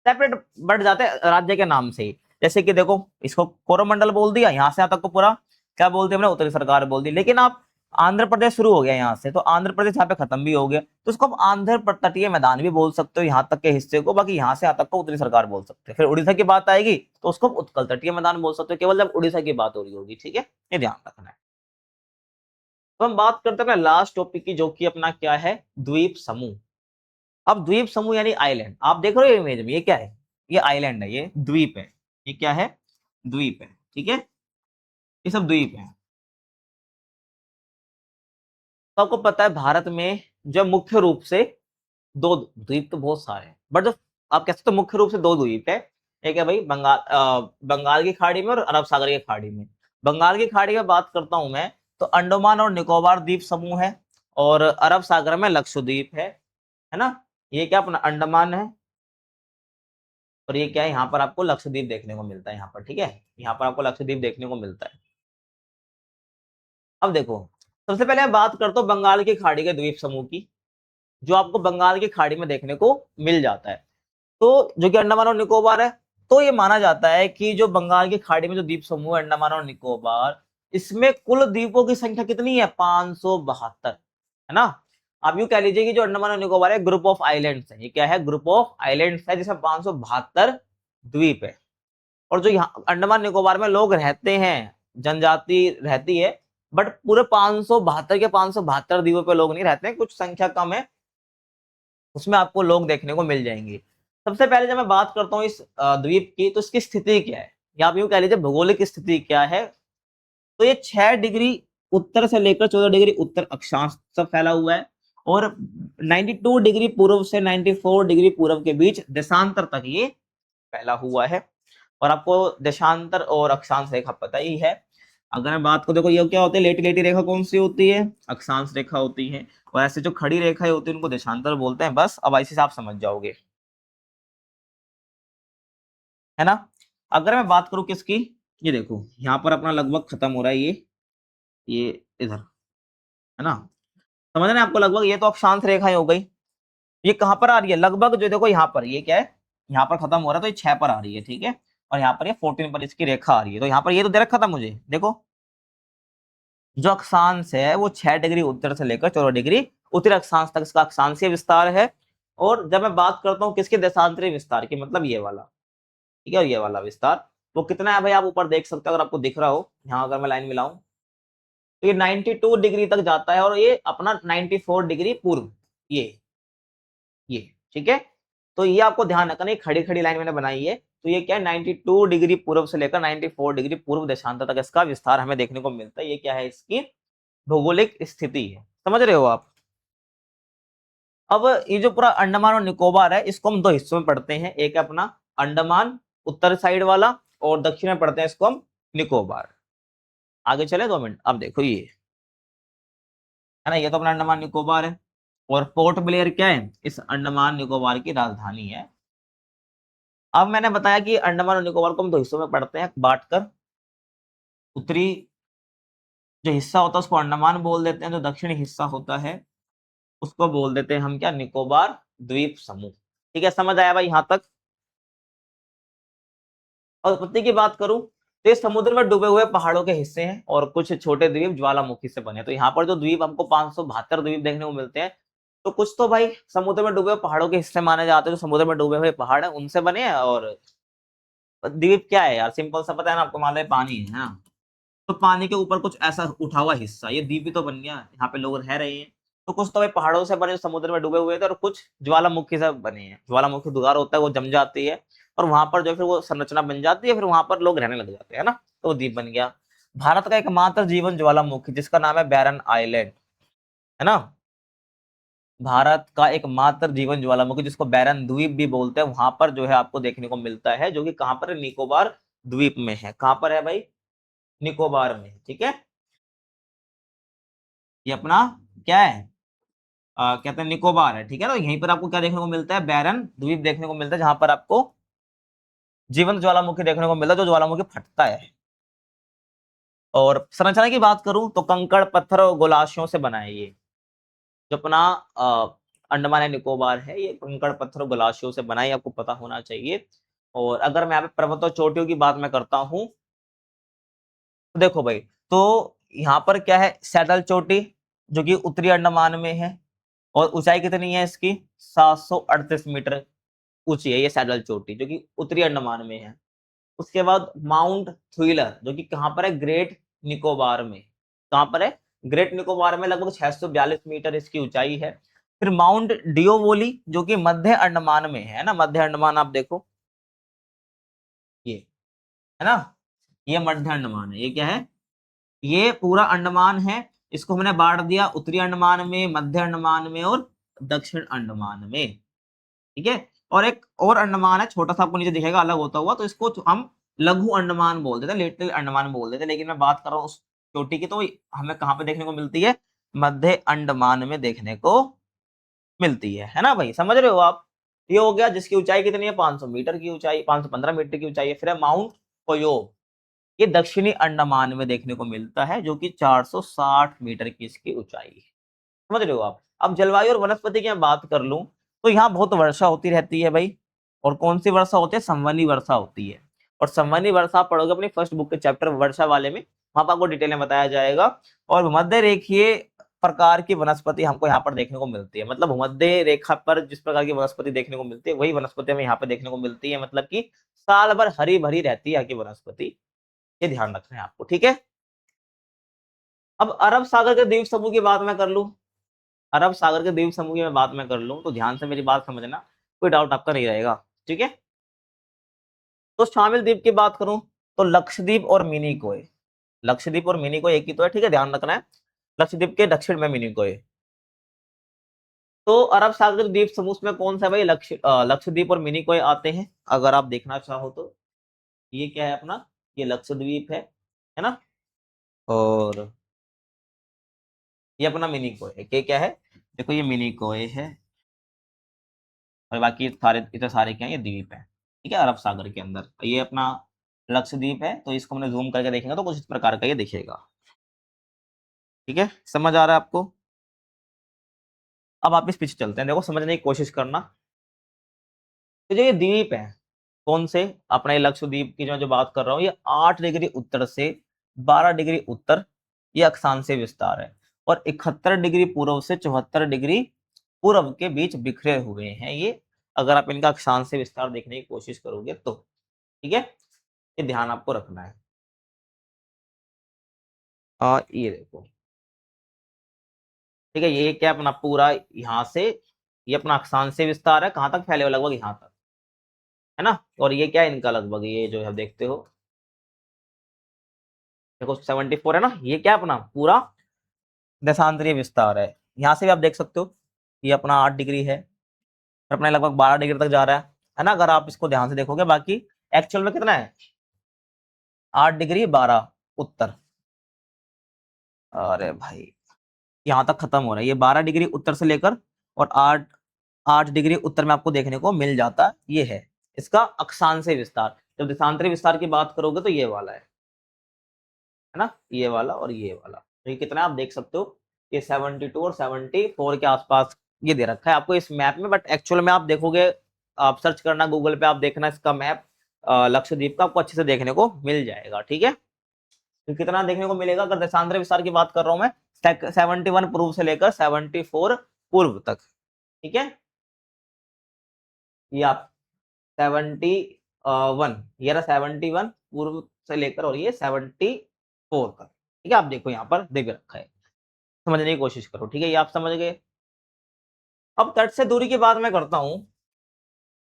[SPEAKER 1] सेपरेट बढ़ जाते हैं राज्य के नाम से ही। जैसे कि देखो, इसको कोरोमंडल बोल दिया, यहाँ से यहाँ तक को पूरा क्या बोलते हैं हमने, उत्तरी सरकार बोल दी। लेकिन आप आंध्र प्रदेश शुरू हो गया यहाँ से, तो आंध्र प्रदेश यहाँ पे खत्म भी हो गया, तो उसको आप आंध्र तटीय मैदान भी बोल सकते हो यहाँ तक के हिस्से को, बाकी यहाँ से यहाँ तक को उत्तरी सरकार बोल सकते हैं। फिर उड़ीसा की बात आएगी तो उसको उत्कल तटीय मैदान बोल सकते हो, केवल जब उड़ीसा की बात हो रही होगी, ठीक है, ये ध्यान रखना है। तो हम बात करते हैं लास्ट टॉपिक की, जो कि अपना क्या है, द्वीप समूह। अब द्वीप समूह यानी आइलैंड, आप देख रहे हो इमेज में, ये क्या है, ये आइलैंड है, ये द्वीप है, ये क्या है, द्वीप है, ठीक है, ये सब द्वीप है। तो आपको पता है भारत में जो मुख्य रूप से दो द्वीप, तो बहुत सारे हैं, बट जो आप कह सकते हो मुख्य रूप से दो द्वीप है, एक है भाई बंगाल की खाड़ी में और अरब सागर की खाड़ी में। बंगाल की खाड़ी में बात करता हूं मैं, तो अंडमान और निकोबार द्वीप समूह है, और अरब सागर में लक्षद्वीप है ना। ये क्या अपना अंडमान है, और ये क्या है, यहाँ पर आपको लक्षद्वीप देखने को मिलता है यहाँ पर, ठीक है, यहाँ पर आपको लक्षद्वीप देखने को मिलता है। अब देखो, सबसे पहले मैं बात करता हूँ बंगाल की खाड़ी के द्वीप समूह की, जो आपको बंगाल की खाड़ी में देखने को मिल जाता है। तो जो कि अंडमान और निकोबार है, तो ये माना जाता है कि जो बंगाल की खाड़ी में जो द्वीप समूह है अंडमान और निकोबार, इसमें कुल द्वीपों की संख्या कितनी है, 572, है ना। आप यूं कह लीजिए कि जो अंडमान और निकोबार है ग्रुप ऑफ आइलैंड्स है, ये क्या है, ग्रुप ऑफ आइलैंड्स है, जिसमें 572 द्वीप है। और जो यहाँ अंडमान निकोबार में लोग रहते हैं, जनजाति रहती है, बट पूरे 572 के 572 द्वीपों पे लोग नहीं रहते हैं, कुछ संख्या कम है, उसमें आपको लोग देखने को मिल जाएंगे। सबसे पहले जब मैं बात करता हूँ इस द्वीप की, तो इसकी स्थिति क्या है, या आप यूं कह लीजिए भौगोलिक स्थिति क्या है। तो ये 6 डिग्री उत्तर से लेकर 14 डिग्री उत्तर अक्षांश सब फैला हुआ है, और 92 डिग्री पूर्व से 94 डिग्री पूर्व के बीच देशांतर तक ये फैला हुआ है। और आपको देशांतर और अक्षांश रेखा पता ही है। अगर मैं बात करूं, देखो ये क्या होती है, लेटी लेटी रेखा कौन सी होती है, अक्षांश रेखा होती है, और ऐसे जो खड़ी रेखाएं होती है उनको देशांतर बोलते हैं। बस अब ऐसे से आप समझ जाओगे, है ना। अगर मैं बात करूं किसकी, ये देखो यहाँ पर अपना लगभग खत्म हो रहा है ये इधर, है ना, समझ रहे हैं आपको लगभग, ये तो अक्षांश रेखाएं हो गई। ये कहां पर आ रही है, लगभग जो देखो यहाँ पर, ये क्या है, यहाँ पर खत्म हो रहा है, तो ये 6 पर आ रही है, ठीक है, और यहाँ पर ये 14 पर इसकी रेखा आ रही है। तो यहाँ पर ये तो दे रखा था मुझे, देखो जो अक्षांश है वो 6 डिग्री उत्तर से लेकर 14 डिग्री उत्तरी अक्षांश तक इसका अक्षांशीय विस्तार है। और जब मैं बात करता हूँ किसके देशांतरी विस्तार की, मतलब ये वाला, ठीक है, और ये वाला विस्तार वो कितना है भाई, आप ऊपर देख सकते हो, अगर आपको दिख रहा हो, यहाँ अगर मैं लाइन मिलाऊं, तो ये 92 डिग्री तक जाता है, और ये अपना 94 डिग्री पूर्व, ये ठीक है। तो ये आपको ध्यान रखना, ये खड़ी खड़ी लाइन मैंने बनाई है, तो ये क्या है, 92 डिग्री पूर्व से लेकर 94 डिग्री पूर्व देशांतर तक इसका विस्तार हमें देखने को मिलता है। ये क्या है, इसकी भौगोलिक स्थिति है, समझ रहे हो आप। अब ये जो पूरा अंडमान और निकोबार है, इसको हम दो हिस्सों में पढ़ते हैं, एक है अपना अंडमान उत्तर साइड वाला, और दक्षिण में पढ़ते हैं इसको हम निकोबार। आगे चले 2 मिनट। अब देखो ये है ना, ये तो अपना अंडमान निकोबार है, और पोर्ट ब्लेयर क्या है, इस अंडमान निकोबार की राजधानी है। अब मैंने बताया कि अंडमान और निकोबार को हम दो हिस्सों में पढ़ते हैं बांटकर, उत्तरी जो हिस्सा होता है उसको अंडमान बोल देते हैं, जो दक्षिणी हिस्सा होता है उसको बोल देते हैं हम क्या, निकोबार द्वीप समूह। ठीक है, समझ आया भाई यहाँ तक। और उत्पत्ति की बात करूं, तो ये समुद्र में डूबे हुए पहाड़ों के हिस्से हैं, और कुछ छोटे द्वीप ज्वालामुखी से बने। तो यहाँ पर जो द्वीप हमको 572 द्वीप देखने को मिलते हैं, तो कुछ तो भाई समुद्र में डूबे हुए पहाड़ों के हिस्से माने जाते हैं, जो समुद्र में डूबे हुए पहाड़ हैं उनसे बने हैं। और द्वीप क्या है यार, सिंपल सा पता है ना आपको, मान लो पानी है ना, तो पानी के ऊपर कुछ ऐसा उठा हुआ हिस्सा, ये द्वीप ही तो बन गया, यहाँ पे लोग रह रहे हैं। तो कुछ तो भाई पहाड़ों से बने जो समुद्र में डूबे हुए थे, और कुछ ज्वालामुखी से बने हैं, ज्वालामुखी दुगार होता है वो जम जाती है, और वहां पर जो फिर वो संरचना बन जाती है, फिर वहां पर लोग रहने लग जाते हैं ना, तो वो द्वीप बन गया। भारत का एकमात्र जीवन ज्वालामुखी जिसका नाम है बैरन आइलैंड, है ना, भारत का एकमात्र जीवन ज्वालामुखी जिसको बैरन द्वीप भी बोलते हैं, वहां पर जो है आपको देखने को मिलता है, जो कि कहां पर है, निकोबार द्वीप में है। कहां पर है भाई, निकोबार में, ठीक है। ये अपना क्या है, कहते हैं निकोबार है, ठीक है। तो यहीं पर आपको क्या देखने को मिलता है, बैरन द्वीप देखने को मिलता है, जहां पर आपको जीवंत ज्वालामुखी देखने को मिलता है, जो ज्वालामुखी फटता है। और संरचना की बात करूं तो कंकड़ पत्थर और गोलाशियों से बना है ये, जो अपना अंडमान एंड निकोबार है, ये कंकड़ पत्थर और गोलाशियों से बना है, आपको पता होना चाहिए। और अगर मैं यहाँ पे पर्वत और चोटियों की बात मैं करता हूँ, तो देखो भाई, तो यहाँ पर क्या है, सैडल चोटी जो कि उत्तरी अंडमान में है, और ऊंचाई कितनी है इसकी, 738 मीटर ऊंची है ये सैडल चोटी, जो कि उत्तरी अंडमान में है। उसके बाद माउंट थ्विलर जो कि कहां पर है, ग्रेट निकोबार में। कहां पर है, ग्रेट निकोबार में, लगभग 642 मीटर इसकी ऊंचाई है। फिर माउंट डियोवोली जो कि मध्य अंडमान में है ना, मध्य अंडमान आप देखो, ये है ना, ये मध्य अंडमान है, ये क्या है, ये पूरा अंडमान है। इसको हमने बांट दिया उत्तरी अंडमान में, मध्य अंडमान में और दक्षिण अंडमान में, ठीक है। और एक और अंडमान है छोटा सा, आपको नीचे दिखेगा अलग होता हुआ, तो इसको हम लघु अंडमान बोल देते हैं, लिटिल अंडमान बोल देते हैं। लेकिन मैं बात कर रहा हूँ उस चोटी की, तो हमें कहाँ पे देखने को मिलती है? मध्य अंडमान में देखने को मिलती है ना भाई, समझ रहे हो आप? ये हो गया जिसकी ऊंचाई कितनी है, 500 मीटर की ऊंचाई, 515 मीटर की ऊंचाई है। फिर है माउंट कोयोब, ये दक्षिणी अंडमान में देखने को मिलता है, जो कि 460 मीटर की इसकी ऊंचाई है। समझ रहे हो आप? अब जलवायु और वनस्पति की मैं बात कर लूं, तो यहाँ बहुत वर्षा होती रहती है भाई। और कौन सी वर्षा होती है? संवहनी वर्षा होती है। और संवहनी वर्षा आप पढ़ोगे अपनी फर्स्ट बुक के चैप्टर वर्षा वाले में, वहां पर आपको डिटेल में बताया जाएगा। और मध्य रेखीय प्रकार की वनस्पति हमको यहाँ पर देखने को मिलती है, मतलब भूमध्य रेखा पर जिस प्रकार की वनस्पति देखने को मिलती है, वही वनस्पति हमें यहाँ पर देखने को मिलती है। मतलब कि साल भर हरी भरी रहती है यहाँ की वनस्पति, ये ध्यान रखना है आपको, ठीक है। अब अरब सागर के द्वीप समूह की बात मैं कर लूं, अरब सागर के द्वीप समूह की मैं बात मैं कर लूं, तो ध्यान से मेरी बात समझना, कोई डाउट आपका नहीं रहेगा, ठीक है। तो शामिल द्वीप की बात करूं, तो लक्षद्वीप और मिनिकोय, लक्षद्वीप और मिनिकोय एक ही तो है, ठीक है, ध्यान रखना है। लक्षद्वीप के दक्षिण में मिनिकोय। तो अरब सागर द्वीप समूह में कौन सा भाई? लक्षद्वीप और मिनिकोय आते हैं, अगर आप देखना चाहो तो। ये क्या है अपना? ये लक्षद्वीप है ना, और ये अपना मिनिकोय है। क्या है? देखो ये मिनिकोय है, और बाकी सारे इतने सारे क्या है? ये द्वीप है, ठीक है, अरब सागर के अंदर। ये अपना लक्षद्वीप है, तो इसको हमने जूम करके देखेंगे तो कुछ इस प्रकार का ये दिखेगा, ठीक है, समझ आ रहा है आपको? अब आप इस पीछे चलते हैं, देखो समझने की कोशिश करना। तो जो ये द्वीप है, कौन से? अपने लक्षद्वीप की जो बात कर रहा हूँ, ये 8 डिग्री उत्तर से 12 डिग्री उत्तर ये अक्षांशीय विस्तार है, और 71 डिग्री पूर्व से 74 डिग्री पूर्व के बीच बिखरे हुए हैं ये, अगर आप इनका अक्षांशीय विस्तार देखने की कोशिश करोगे तो, ठीक है, ये ध्यान आपको रखना है। ये देखो, ठीक है, ये क्या अपना पूरा यहाँ से, ये अपना अक्षांशीय विस्तार है, कहाँ तक फैले हुए? लगभग यहाँ तक, है ना। और ये क्या है इनका? लगभग ये जो आप देखते हो, देखो 74 है ना, ये क्या अपना पूरा देशांतरीय विस्तार है। यहाँ से भी आप देख सकते हो, ये अपना 8 डिग्री है, और अपना लगभग 12 डिग्री तक जा रहा है ना, अगर आप इसको ध्यान से देखोगे। बाकी एक्चुअल में कितना है? 8 डिग्री 12 उत्तर। अरे भाई, यहाँ तक खत्म हो रहा है, ये 12 डिग्री उत्तर से लेकर और 8 डिग्री उत्तर में आपको देखने को मिल जाता है। ये है इसका अक्षांशीय विस्तार। जब देशांतरीय विस्तार की बात करोगे तो ये वाला है ना, ये वाला और ये वाला। तो ये कितना आप देख सकते हो, ये 72 और 74 के आसपास ये दे रखा है आपको इस मैप में। बट एक्चुअल में आप देखोगे, आप सर्च करना गूगल पे, आप देखना इसका मैप लक्षद्वीप का, आपको अच्छे से देखने को मिल जाएगा, ठीक है। तो कितना देखने को मिलेगा? अगर देशांतरीय विस्तार की बात कर रहा हूं मैं, 71 पूर्व से लेकर 74 पूर्व तक, ठीक है। ये आप 71, ये रहा 71 पूर्व से लेकर, और ये 74 तक, ठीक है। आप देखो यहाँ पर दे भी रखा है, समझने की कोशिश करो, ठीक है, ये आप समझ गए। अब तट से दूरी की बात मैं करता हूं,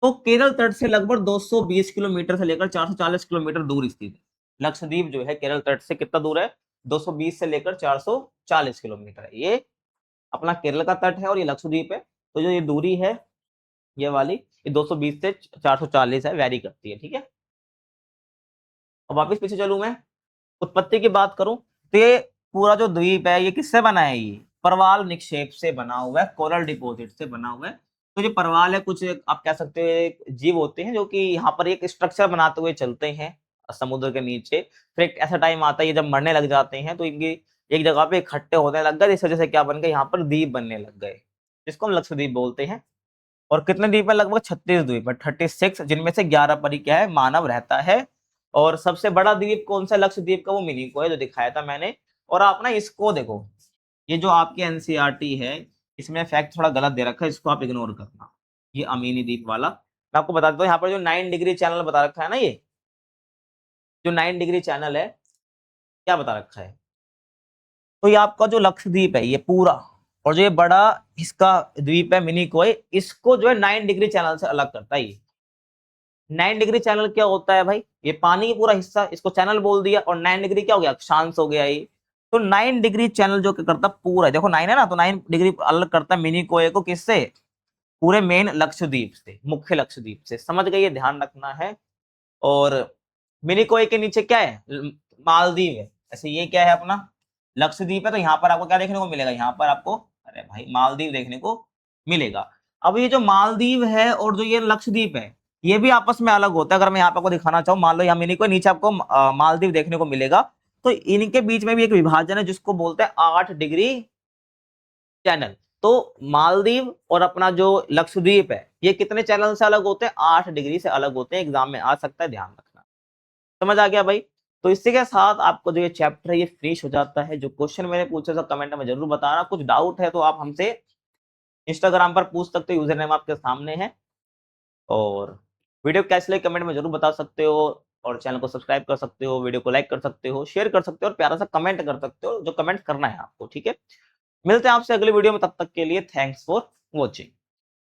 [SPEAKER 1] तो केरल तट से लगभग 220 किलोमीटर से लेकर 440 किलोमीटर दूर स्थित है लक्षद्वीप। जो है केरल तट से कितना दूर है? 220 से लेकर 440 किलोमीटर है। ये अपना केरल का तट है और ये लक्षद्वीप है। तो जो ये दूरी है ये वाली, ये 220 से 440 है, वेरी करती है, ठीक है। अब वापिस पीछे चलूं मैं, उत्पत्ति की बात करूं, तो ये पूरा जो द्वीप है ये किससे बना है? ये परवाल निक्षेप से बना हुआ है, कोरल डिपॉजिट से बना हुआ है। तो जो परवाल है, कुछ आप कह सकते हो एक जीव होते हैं जो कि यहाँ पर एक स्ट्रक्चर बनाते हुए चलते हैं समुद्र के नीचे। फिर एक ऐसा टाइम आता है ये जब मरने लग जाते हैं, तो इनकी एक जगह पे इकट्ठे होने लग गए, इस वजह से क्या बन गए? यहाँ पर द्वीप बनने लग गए, जिसको हम लक्षद्वीप बोलते हैं। और कितने द्वीप है? लगभग 36 द्वीप है, 36, जिनमें से 11 पर ही क्या है? मानव रहता है। और सबसे बड़ा द्वीप कौन सा लक्षद्वीप का? वो मिनिको है, जो दिखाया था मैंने। और आप ना इसको देखो, ये जो आपकी एनसीईआरटी है, इसमें फैक्ट थोड़ा गलत दे रखा है, इसको आप इग्नोर करना। ये अमीनी द्वीप वाला मैं आपको बता देता हूँ, यहाँ पर जो 9 डिग्री चैनल बता रखा है ना, ये जो 9 डिग्री चैनल है, क्या बता रखा है? तो ये आपका जो लक्षद्वीप है ये पूरा, और जो ये बड़ा इसका द्वीप है मिनिकोय, इसको जो है 9 डिग्री चैनल से अलग करता है। ये 9 डिग्री चैनल क्या होता है भाई? ये पानी की पूरा हिस्सा, इसको चैनल बोल दिया, और 9 डिग्री क्या हो गया? अक्षांश हो गया ये। तो 9 डिग्री चैनल जो क्या करता पूरा, देखो 9 है ना, तो 9 डिग्री अलग करता है मिनिकोय को किससे? पूरे मेन लक्षद्वीप से, मुख्य लक्षद्वीप से, समझ गए, ये ध्यान रखना है। और मिनिकोय के नीचे क्या है, मालदीव है। ऐसे ये क्या है अपना लक्षद्वीप है, तो यहाँ पर आपको क्या देखने को मिलेगा, यहाँ पर आपको अरे भाई मालदीव देखने को मिलेगा। अब ये जो मालदीव है और जो ये लक्षद्वीप है, ये भी आपस में अलग होता है। अगर मैं यहाँ पर आपको दिखाना चाहूँ, मान लो यहाँ मिनिकोय, नीचे आपको मालदीव देखने को मिलेगा, तो इनके बीच में भी एक विभाजन है जिसको बोलते हैं 8 डिग्री चैनल। तो मालदीव और अपना जो लक्षद्वीप है, ये कितने चैनल से अलग होते हैं, 8 डिग्री से अलग होते हैं। एग्जाम में आ सकता है, ध्यान रखना। समझ आ गया भाई। तो इसी के साथ आपको जो ये चैप्टर है ये फिनिश हो जाता है। जो क्वेश्चन मैंने पूछे तो कमेंट में जरूर बताना। कुछ डाउट है तो आप हमसे इंस्टाग्राम पर पूछ सकते हो, यूजर नेम आपके सामने है। और वीडियो कैसे लगे कमेंट में जरूर बता सकते हो। और चैनल को सब्सक्राइब कर सकते हो, वीडियो को लाइक कर सकते हो, शेयर कर सकते हो और प्यारा सा कमेंट कर सकते हो, जो कमेंट करना है आपको। ठीक है, मिलते हैं आपसे अगली वीडियो में, तब तक के लिए थैंक्स फॉर वॉचिंग।